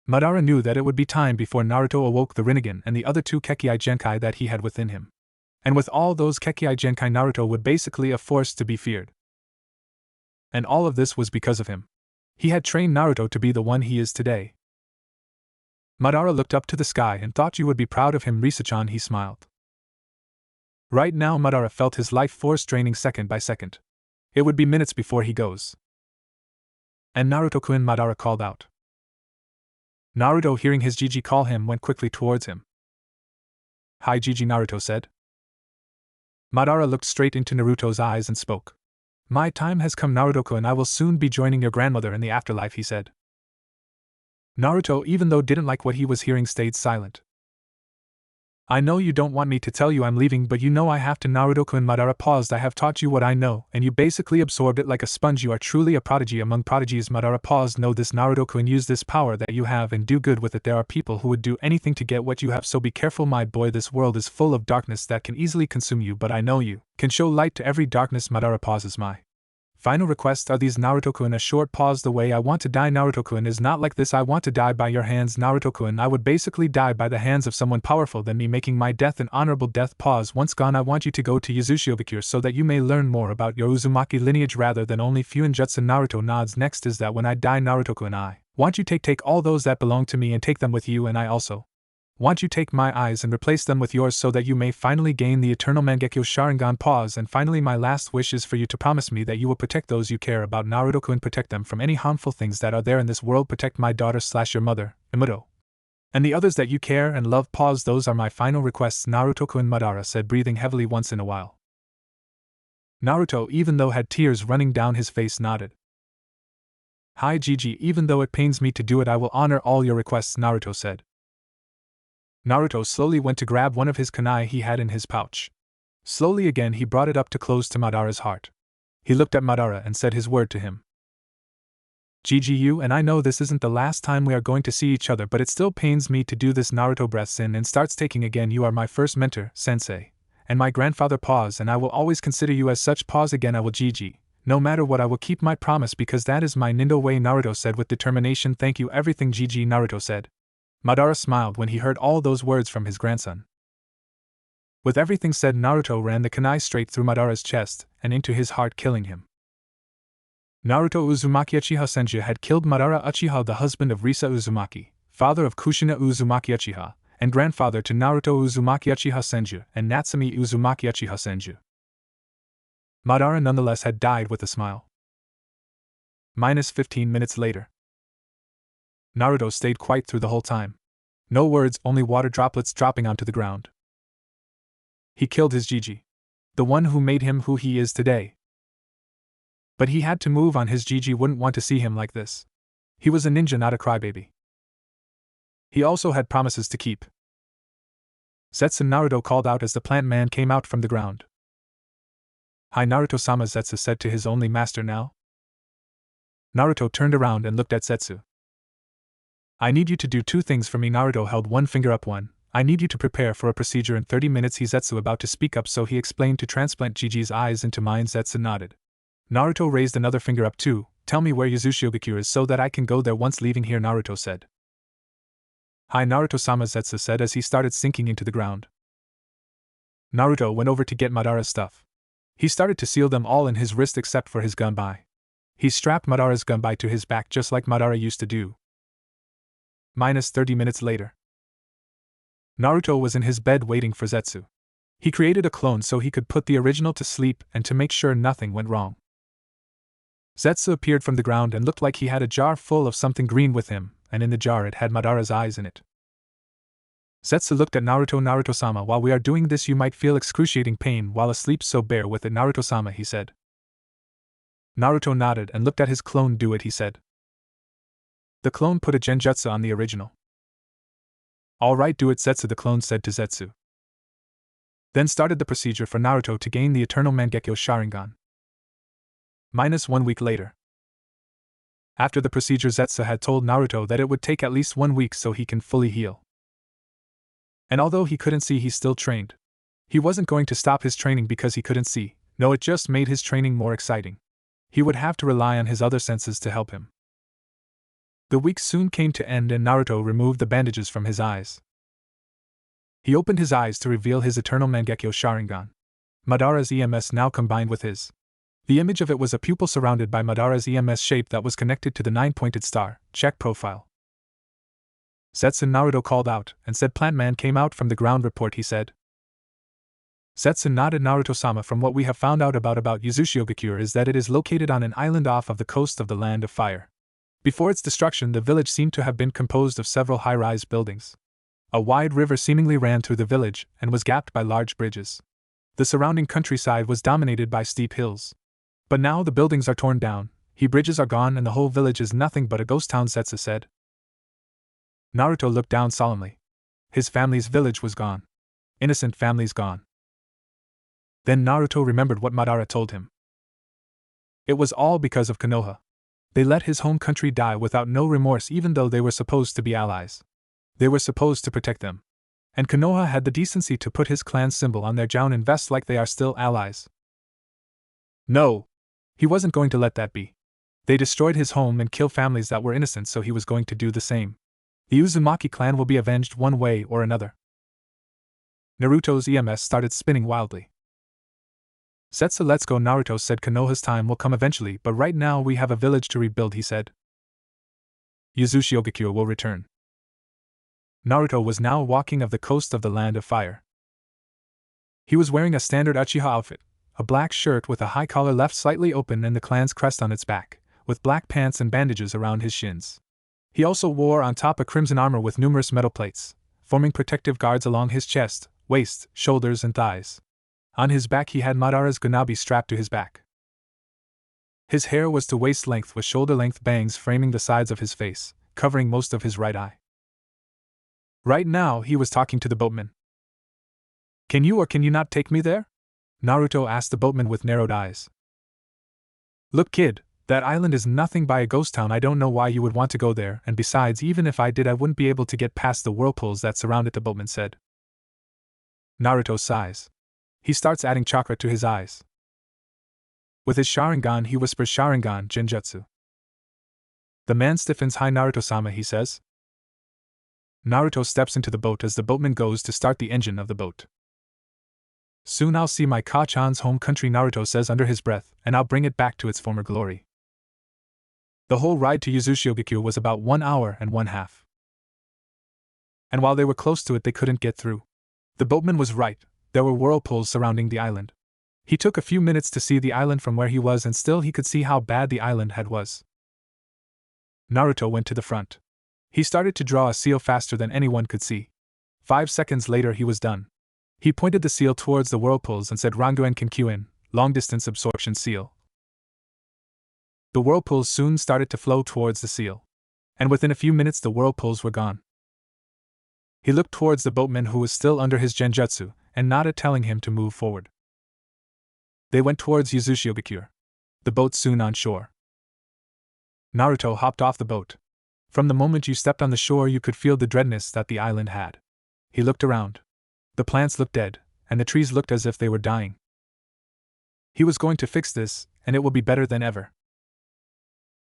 Madara knew that it would be time before Naruto awoke the Rinnegan and the other 2 Kekkei Genkai that he had within him. And with all those Kekkei Genkai, Naruto would basically a force to be feared. And all of this was because of him. He had trained Naruto to be the one he is today. Madara looked up to the sky and thought you would be proud of him, Risa-chan. He smiled. Right now Madara felt his life force draining second by second. It would be minutes before he goes. And Naruto-kun, Madara called out. Naruto, hearing his Jiji call him, went quickly towards him. Hi Jiji, Naruto said. Madara looked straight into Naruto's eyes and spoke. My time has come, Naruto-kun. I will soon be joining your grandmother in the afterlife, he said. Naruto, even though didn't like what he was hearing, stayed silent. I know you don't want me to tell you I'm leaving, but you know I have to, Naruto-kun. Madara paused. I have taught you what I know, and you basically absorbed it like a sponge. You are truly a prodigy among prodigies. Madara paused. Know this, Naruto-kun. Use this power that you have and do good with it. There are people who would do anything to get what you have, so be careful, my boy. This world is full of darkness that can easily consume you, but I know you can show light to every darkness. Madara pauses. My final requests are these, Naruto-kun. A short pause. The way I want to die, Naruto-kun, is not like this. I want to die by your hands, Naruto-kun. I would basically die by the hands of someone powerful than me, making my death an honorable death. Pause. Once gone, I want you to go to Yuzushiobakure so that you may learn more about your Uzumaki lineage rather than only Fuinjutsu. Naruto nods. Next is that when I die, Naruto-kun, I want you to take all those that belong to me and take them with you, and I also Want you take my eyes and replace them with yours so that you may finally gain the eternal Mangekyo Sharingan. Pause. And finally, my last wish is for you to promise me that you will protect those you care about. Naruto-kun, protect them from any harmful things that are there in this world. Protect my daughter / your mother, Imuto. And the others that you care and love. Pause. Those are my final requests. Naruto-kun, Madara said, breathing heavily once in a while. Naruto, even though had tears running down his face, nodded. Hi Gigi, even though it pains me to do it, I will honor all your requests, Naruto said. Naruto slowly went to grab one of his kunai he had in his pouch. Slowly again he brought it up to close to Madara's heart. He looked at Madara and said his word to him. Gigi, you and I know this isn't the last time we are going to see each other, but it still pains me to do this. Naruto breaths in and starts taking again. You are my first mentor, sensei, and my grandfather. Pause, and I will always consider you as such. Pause again. I will, Gigi. No matter what, I will keep my promise because that is my Nindo way, Naruto said with determination. Thank you everything, Gigi, Naruto said. Madara smiled when he heard all those words from his grandson. With everything said, Naruto ran the kunai straight through Madara's chest and into his heart, killing him. Naruto Uzumaki Uchiha Senju had killed Madara Uchiha, the husband of Risa Uzumaki, father of Kushina Uzumaki Uchiha, and grandfather to Naruto Uzumaki Uchiha Senju and Natsumi Uzumaki Uchiha Senju. Madara nonetheless had died with a smile. 15 minutes later. Naruto stayed quiet through the whole time. No words, only water droplets dropping onto the ground. He killed his Gigi. The one who made him who he is today. But he had to move on. His Gigi wouldn't want to see him like this. He was a ninja, not a crybaby. He also had promises to keep. Zetsu, Naruto called out as the plant man came out from the ground. Hi Naruto-sama, Zetsu said to his only master now. Naruto turned around and looked at Zetsu. I need you to do two things for me. Naruto held one finger up. One, I need you to prepare for a procedure in 30 minutes. He Zetsu about to speak up, so he explained to transplant Gigi's eyes into mine. Zetsu nodded. Naruto raised another finger up. Two, tell me where Yuzushiogakure is so that I can go there once leaving here, Naruto said. Hi Naruto-sama, Zetsu said as he started sinking into the ground. Naruto went over to get Madara's stuff. He started to seal them all in his wrist except for his gunbai. He strapped Madara's gunbai to his back just like Madara used to do. 30 minutes later. Naruto was in his bed waiting for Zetsu. He created a clone so he could put the original to sleep and to make sure nothing went wrong. Zetsu appeared from the ground and looked like he had a jar full of something green with him, and in the jar it had Madara's eyes in it. Zetsu looked at Naruto. Naruto-sama, while we are doing this you might feel excruciating pain while asleep, so bear with it, Naruto-sama, he said. Naruto nodded and looked at his clone. Do it, he said. The clone put a genjutsu on the original. Alright, do it, Zetsu, the clone said to Zetsu. Then started the procedure for Naruto to gain the eternal Mangekyo Sharingan. 1 week later. After the procedure, Zetsu had told Naruto that it would take at least 1 week so he can fully heal. And although he couldn't see, he still trained. He wasn't going to stop his training because he couldn't see, no, it just made his training more exciting. He would have to rely on his other senses to help him. The week soon came to end and Naruto removed the bandages from his eyes. He opened his eyes to reveal his eternal Mangekyo Sharingan. Madara's EMS now combined with his. The image of it was a pupil surrounded by Madara's EMS shape that was connected to the 9-pointed star. Check profile. Zetsu, Naruto called out and said. Plant man came out from the ground. Report, he said. Zetsu nodded. Naruto-sama, from what we have found out about Yuzushiogakure is that it is located on an island off of the coast of the Land of Fire. Before its destruction, the village seemed to have been composed of several high-rise buildings. A wide river seemingly ran through the village and was gapped by large bridges. The surrounding countryside was dominated by steep hills. But now the buildings are torn down, bridges are gone, and the whole village is nothing but a ghost town, Zetsu said. Naruto looked down solemnly. His family's village was gone. Innocent families gone. Then Naruto remembered what Madara told him. It was all because of Konoha. They let his home country die without no remorse, even though they were supposed to be allies. They were supposed to protect them. And Konoha had the decency to put his clan symbol on their jounin vest like they are still allies. No! He wasn't going to let that be. They destroyed his home and killed families that were innocent, so he was going to do the same. The Uzumaki clan will be avenged one way or another. Naruto's EMS started spinning wildly. Zetsu, let's go, Naruto said. Konoha's time will come eventually, but right now we have a village to rebuild, he said. Yuzushiogakure will return. Naruto was now walking of the coast of the Land of Fire. He was wearing a standard Uchiha outfit, a black shirt with a high collar left slightly open and the clan's crest on its back, with black pants and bandages around his shins. He also wore on top a crimson armor with numerous metal plates, forming protective guards along his chest, waist, shoulders, and thighs. On his back he had Madara's Gunabi strapped to his back. His hair was to waist length with shoulder-length bangs framing the sides of his face, covering most of his right eye. Right now he was talking to the boatman. "Can you or can you not take me there?" Naruto asked the boatman with narrowed eyes. "Look, kid, that island is nothing by a ghost town. I don't know why you would want to go there, and besides, even if I did, I wouldn't be able to get past the whirlpools that surround it," the boatman said. Naruto sighs. He starts adding chakra to his eyes. With his Sharingan he whispers, "Sharingan, Genjutsu." The man stiffens. "Hi Naruto-sama," he says. Naruto steps into the boat as the boatman goes to start the engine of the boat. "Soon I'll see my Ka-chan's home country," Naruto says under his breath, "and I'll bring it back to its former glory." The whole ride to Uzushiogakure was about 1 hour and 1/2. And while they were close to it, they couldn't get through. The boatman was right, there were whirlpools surrounding the island. He took a few minutes to see the island from where he was, and still he could see how bad the island was. Naruto went to the front. He started to draw a seal faster than anyone could see. 5 seconds later he was done. He pointed the seal towards the whirlpools and said, "Ranguen Kenkyuin, long-distance absorption seal." The whirlpools soon started to flow towards the seal. And within a few minutes the whirlpools were gone. He looked towards the boatman who was still under his genjutsu, and nodded, telling him to move forward. They went towards Uzushiogakure. The boat soon on shore. Naruto hopped off the boat. From the moment you stepped on the shore you could feel the dreadness that the island had. He looked around. The plants looked dead, and the trees looked as if they were dying. He was going to fix this, and it will be better than ever.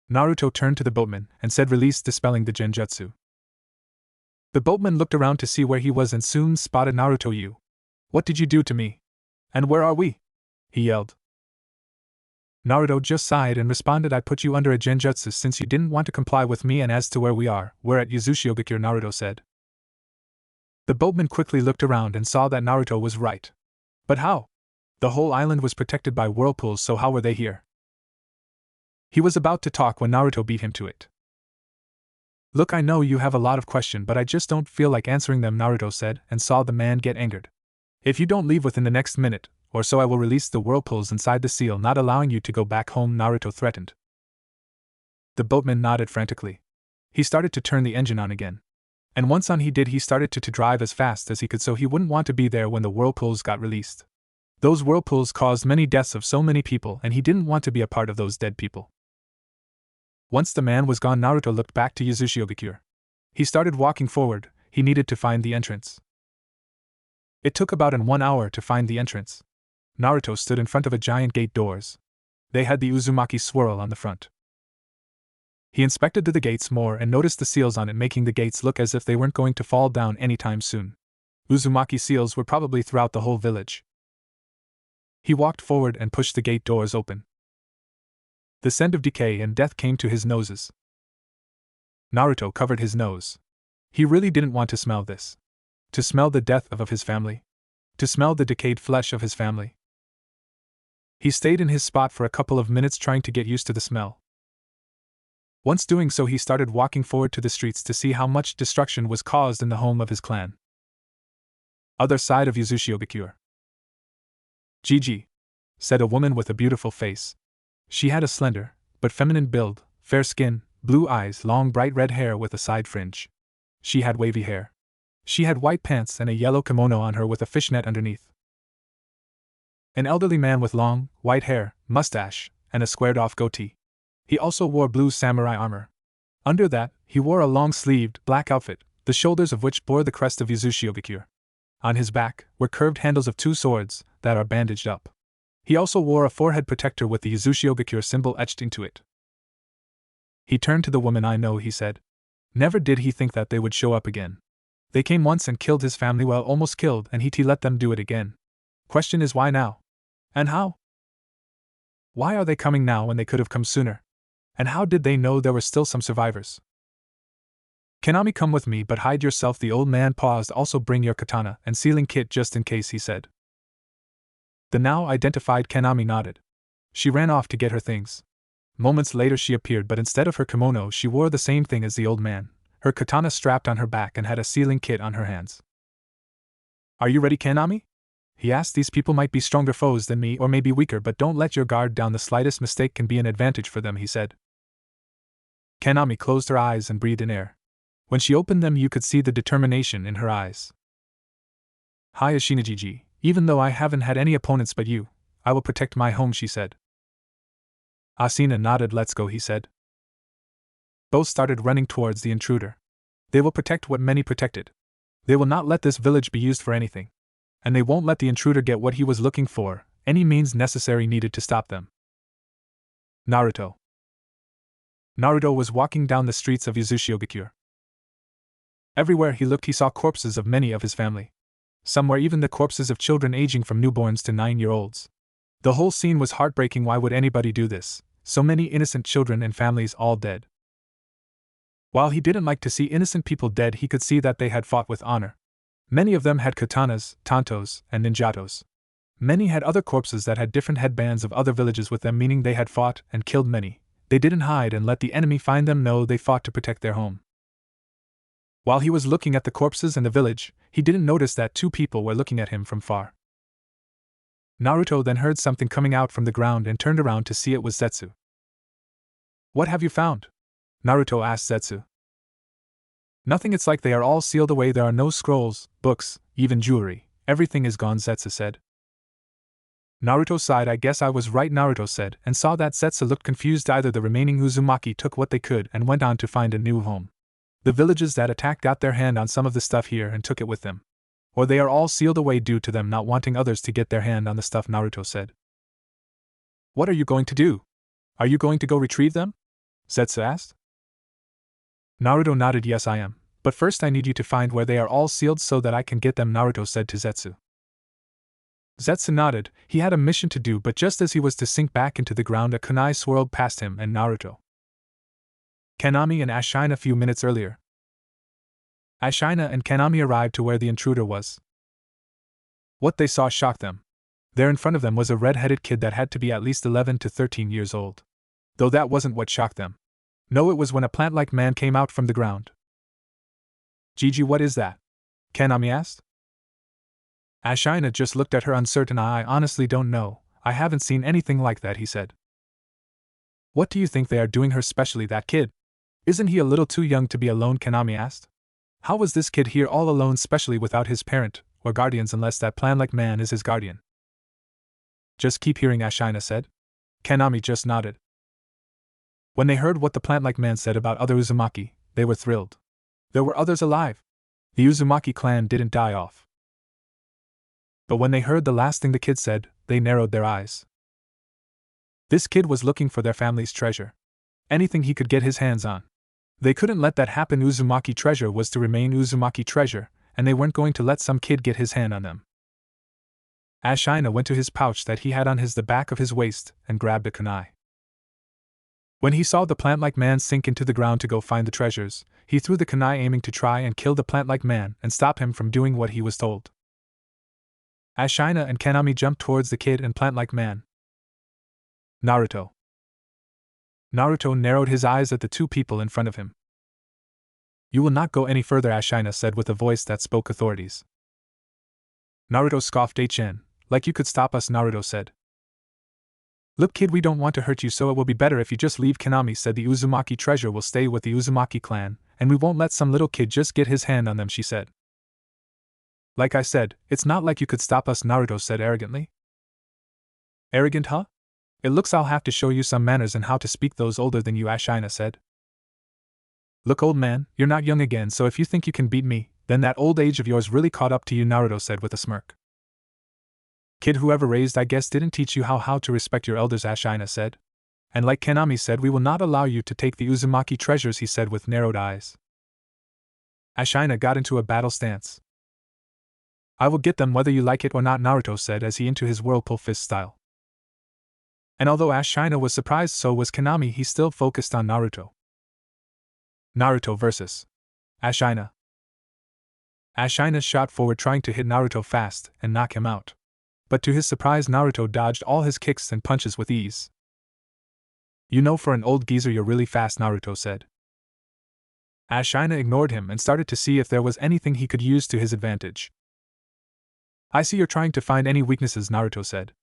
Naruto turned to the boatman and said, "Release," dispelling the genjutsu. The boatman looked around to see where he was and soon spotted Naruto. "You. What did you do to me? And where are we?" he yelled. Naruto just sighed and responded, "I put you under a genjutsu since you didn't want to comply with me, and as to where we are, we're at Uzushiogakure," Naruto said. The boatman quickly looked around and saw that Naruto was right. But how? The whole island was protected by whirlpools, so how were they here? He was about to talk when Naruto beat him to it. "Look, I know you have a lot of questions, but I just don't feel like answering them," Naruto said, and saw the man get angered. "If you don't leave within the next minute or so, I will release the whirlpools inside the seal, not allowing you to go back home," Naruto threatened. The boatman nodded frantically. He started to turn the engine on again. And once on he did, he started to drive as fast as he could, so he wouldn't want to be there when the whirlpools got released. Those whirlpools caused many deaths of so many people, and he didn't want to be a part of those dead people. Once the man was gone, Naruto looked back to Uzushiogakure. He started walking forward. He needed to find the entrance. It took about 1 hour to find the entrance. Naruto stood in front of a giant gate doors. They had the Uzumaki swirl on the front. He inspected the gates more and noticed the seals on it, making the gates look as if they weren't going to fall down anytime soon. Uzumaki seals were probably throughout the whole village. He walked forward and pushed the gate doors open. The scent of decay and death came to his noses. Naruto covered his nose. He really didn't want to smell this. To smell the death of his family. To smell the decayed flesh of his family. He stayed in his spot for a couple of minutes trying to get used to the smell. Once doing so, he started walking forward to the streets to see how much destruction was caused in the home of his clan. Other side of Uzushiogakure. "Gigi," said a woman with a beautiful face. She had a slender, but feminine build, fair skin, blue eyes, long bright red hair with a side fringe. She had wavy hair. She had white pants and a yellow kimono on her with a fishnet underneath. An elderly man with long, white hair, mustache, and a squared-off goatee. He also wore blue samurai armor. Under that, he wore a long-sleeved, black outfit, the shoulders of which bore the crest of Uzushiogakure. On his back were curved handles of 2 swords that are bandaged up. He also wore a forehead protector with the Uzushiogakure symbol etched into it. He turned to the woman. "I know," he said. Never did he think that they would show up again. They came once and killed his family, well, almost killed, and he let them do it again. Question is, why now? And how? Why are they coming now when they could have come sooner? And how did they know there were still some survivors? Kanami, come with me, but hide yourself. The old man paused. Also bring your katana and sealing kit just in case, he said. The now identified Kanami nodded. She ran off to get her things. Moments later she appeared, but instead of her kimono she wore the same thing as the old man, her katana strapped on her back and had a sealing kit on her hands. Are you ready, Kanami? He asked. These people might be stronger foes than me or maybe weaker, but don't let your guard down. The slightest mistake can be an advantage for them, he said. Kanami closed her eyes and breathed in air. When she opened them you could see the determination in her eyes. Hi Ashinajiji, even though I haven't had any opponents but you, I will protect my home, she said. Asina nodded. Let's go, he said. Both started running towards the intruder. They will protect what many protected. They will not let this village be used for anything. And they won't let the intruder get what he was looking for. Any means necessary needed to stop them. Naruto. Naruto was walking down the streets of Yuzushiogakure. Everywhere he looked he saw corpses of many of his family. Some were even the corpses of children aging from newborns to 9-year-olds. The whole scene was heartbreaking. Why would anybody do this? So many innocent children and families all dead. While he didn't like to see innocent people dead, he could see that they had fought with honor. Many of them had katanas, tantos, and ninjatos. Many had other corpses that had different headbands of other villages with them, meaning they had fought and killed many. They didn't hide and let the enemy find them. No, they fought to protect their home. While he was looking at the corpses and the village, he didn't notice that two people were looking at him from far. Naruto then heard something coming out from the ground and turned around to see it was Zetsu. What have you found? Naruto asked Zetsu. Nothing, it's like they are all sealed away. There are no scrolls, books, even jewelry. Everything is gone, Zetsu said. Naruto sighed. I guess I was right, Naruto said, and saw that Zetsu looked confused. Either the remaining Uzumaki took what they could and went on to find a new home. The villages that attacked got their hand on some of the stuff here and took it with them. Or they are all sealed away due to them not wanting others to get their hand on the stuff, Naruto said. What are you going to do? Are you going to go retrieve them? Zetsu asked. Naruto nodded. Yes, I am. But first I need you to find where they are all sealed so that I can get them, Naruto said to Zetsu. Zetsu nodded. He had a mission to do, but just as he was to sink back into the ground, a kunai swirled past him and Naruto. Kanami and Ashina. A few minutes earlier, Ashina and Kanami arrived to where the intruder was. What they saw shocked them. There in front of them was a red-headed kid that had to be at least 11 to 13 years old. Though that wasn't what shocked them. No, it was when a plant-like man came out from the ground. Gigi, what is that? Kanami asked. Ashina just looked at her uncertain. I honestly don't know. I haven't seen anything like that, he said. What do you think they are doing her, especially that kid? Isn't he a little too young to be alone? Kanami asked. How was this kid here all alone, especially without his parent or guardians, unless that plant-like man is his guardian? Just keep hearing, Ashina said. Kanami just nodded. When they heard what the plant-like man said about other Uzumaki, they were thrilled. There were others alive. The Uzumaki clan didn't die off. But when they heard the last thing the kid said, they narrowed their eyes. This kid was looking for their family's treasure. Anything he could get his hands on. They couldn't let that happen. Uzumaki treasure was to remain Uzumaki treasure, and they weren't going to let some kid get his hand on them. Ashina went to his pouch that he had on the back of his waist and grabbed a kunai. When he saw the plant-like man sink into the ground to go find the treasures, he threw the kunai, aiming to try and kill the plant-like man and stop him from doing what he was told. Ashina and Kanami jumped towards the kid and plant-like man. Naruto. Naruto narrowed his eyes at the two people in front of him. You will not go any further, Ashina said with a voice that spoke authorities. Naruto scoffed. Like you could stop us, Naruto said. Look, kid, we don't want to hurt you, so it will be better if you just leave. Kanami said. The Uzumaki treasure will stay with the Uzumaki clan, and we won't let some little kid just get his hand on them, she said. Like I said, it's not like you could stop us, Naruto said arrogantly. Arrogant, huh? It looks I'll have to show you some manners and how to speak those older than you, Ashina said. Look, old man, you're not young again, so if you think you can beat me, then that old age of yours really caught up to you, Naruto said with a smirk. Kid, whoever raised I guess didn't teach you how to respect your elders, Ashina said. And like Kanami said, we will not allow you to take the Uzumaki treasures, he said with narrowed eyes. Ashina got into a battle stance. I will get them whether you like it or not, Naruto said as he into his whirlpool fist style. And although Ashina was surprised, so was Kanami. He still focused on Naruto. Naruto vs. Ashina. Ashina shot forward trying to hit Naruto fast and knock him out. But to his surprise, Naruto dodged all his kicks and punches with ease. You know, for an old geezer you're really fast, Naruto said. Ashina ignored him and started to see if there was anything he could use to his advantage. I see you're trying to find any weaknesses, Naruto said.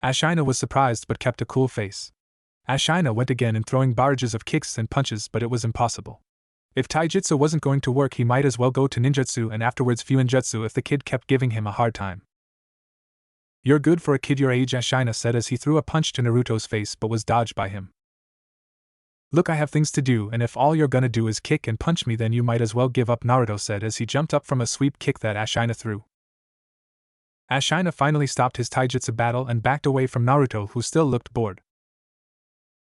Ashina was surprised but kept a cool face. Ashina went again in throwing barrages of kicks and punches, but it was impossible. If taijutsu wasn't going to work, he might as well go to ninjutsu and afterwards fuinjutsu if the kid kept giving him a hard time. You're good for a kid your age, Ashina said as he threw a punch to Naruto's face but was dodged by him. Look, I have things to do, and if all you're gonna do is kick and punch me, then you might as well give up, Naruto said as he jumped up from a sweep kick that Ashina threw. Ashina finally stopped his taijutsu battle and backed away from Naruto, who still looked bored.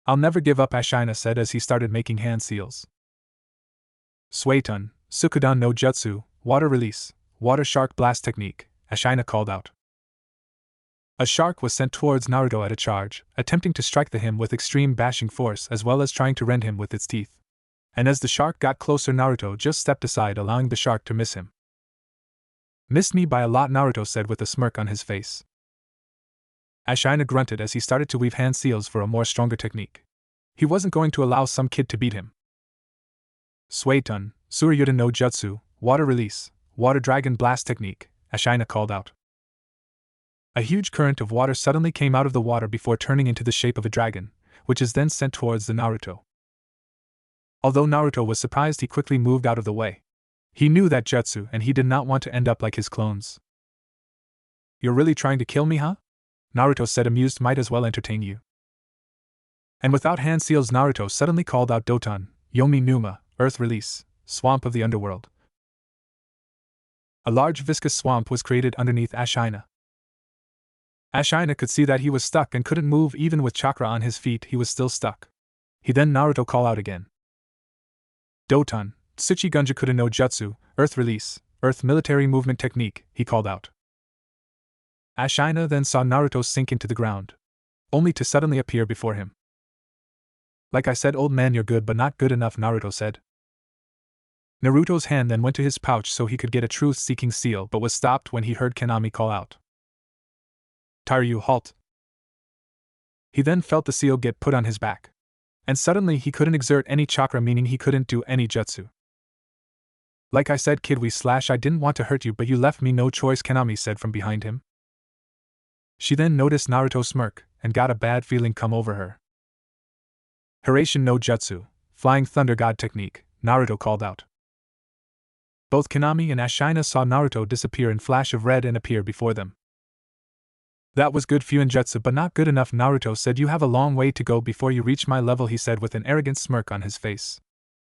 I'll never give up, Ashina said as he started making hand seals. Suiton, Sukudan no Jutsu, water release, water shark blast technique, Ashina called out. A shark was sent towards Naruto at a charge, attempting to strike him with extreme bashing force as well as trying to rend him with its teeth. And as the shark got closer, Naruto just stepped aside, allowing the shark to miss him. Missed me by a lot, Naruto said with a smirk on his face. Ashina grunted as he started to weave hand seals for a more stronger technique. He wasn't going to allow some kid to beat him. Suiton, Suryudan no Jutsu, water release, water dragon blast technique, Ashina called out. A huge current of water suddenly came out of the water before turning into the shape of a dragon, which is then sent towards the Naruto. Although Naruto was surprised, he quickly moved out of the way. He knew that jutsu and he did not want to end up like his clones. You're really trying to kill me, huh? Naruto said, amused. Might as well entertain you. And without hand seals, Naruto suddenly called out Doton, Yomi Numa, earth release, swamp of the underworld. A large viscous swamp was created underneath Ashina. Ashina could see that he was stuck and couldn't move. Even with chakra on his feet, he was still stuck. He then Naruto called out again. Doton, Tsuchi Gunjakuda no Jutsu, earth release, earth military movement technique, he called out. Ashina then saw Naruto sink into the ground, only to suddenly appear before him. Like I said, old man, you're good but not good enough, Naruto said. Naruto's hand then went to his pouch so he could get a truth-seeking seal, but was stopped when he heard Kanami call out. Tairyu, halt. He then felt the seal get put on his back. And suddenly he couldn't exert any chakra, meaning he couldn't do any jutsu. Like I said, kid, I didn't want to hurt you, but you left me no choice, Kanami said from behind him. She then noticed Naruto smirk, and got a bad feeling come over her. Hiraishin no Jutsu, flying thunder god technique, Naruto called out. Both Kanami and Ashina saw Naruto disappear in flash of red and appear before them. That was good fuinjutsu but not good enough, Naruto said. You have a long way to go before you reach my level, he said with an arrogant smirk on his face.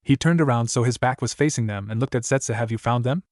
He turned around so his back was facing them and looked at Zetsu. Have you found them?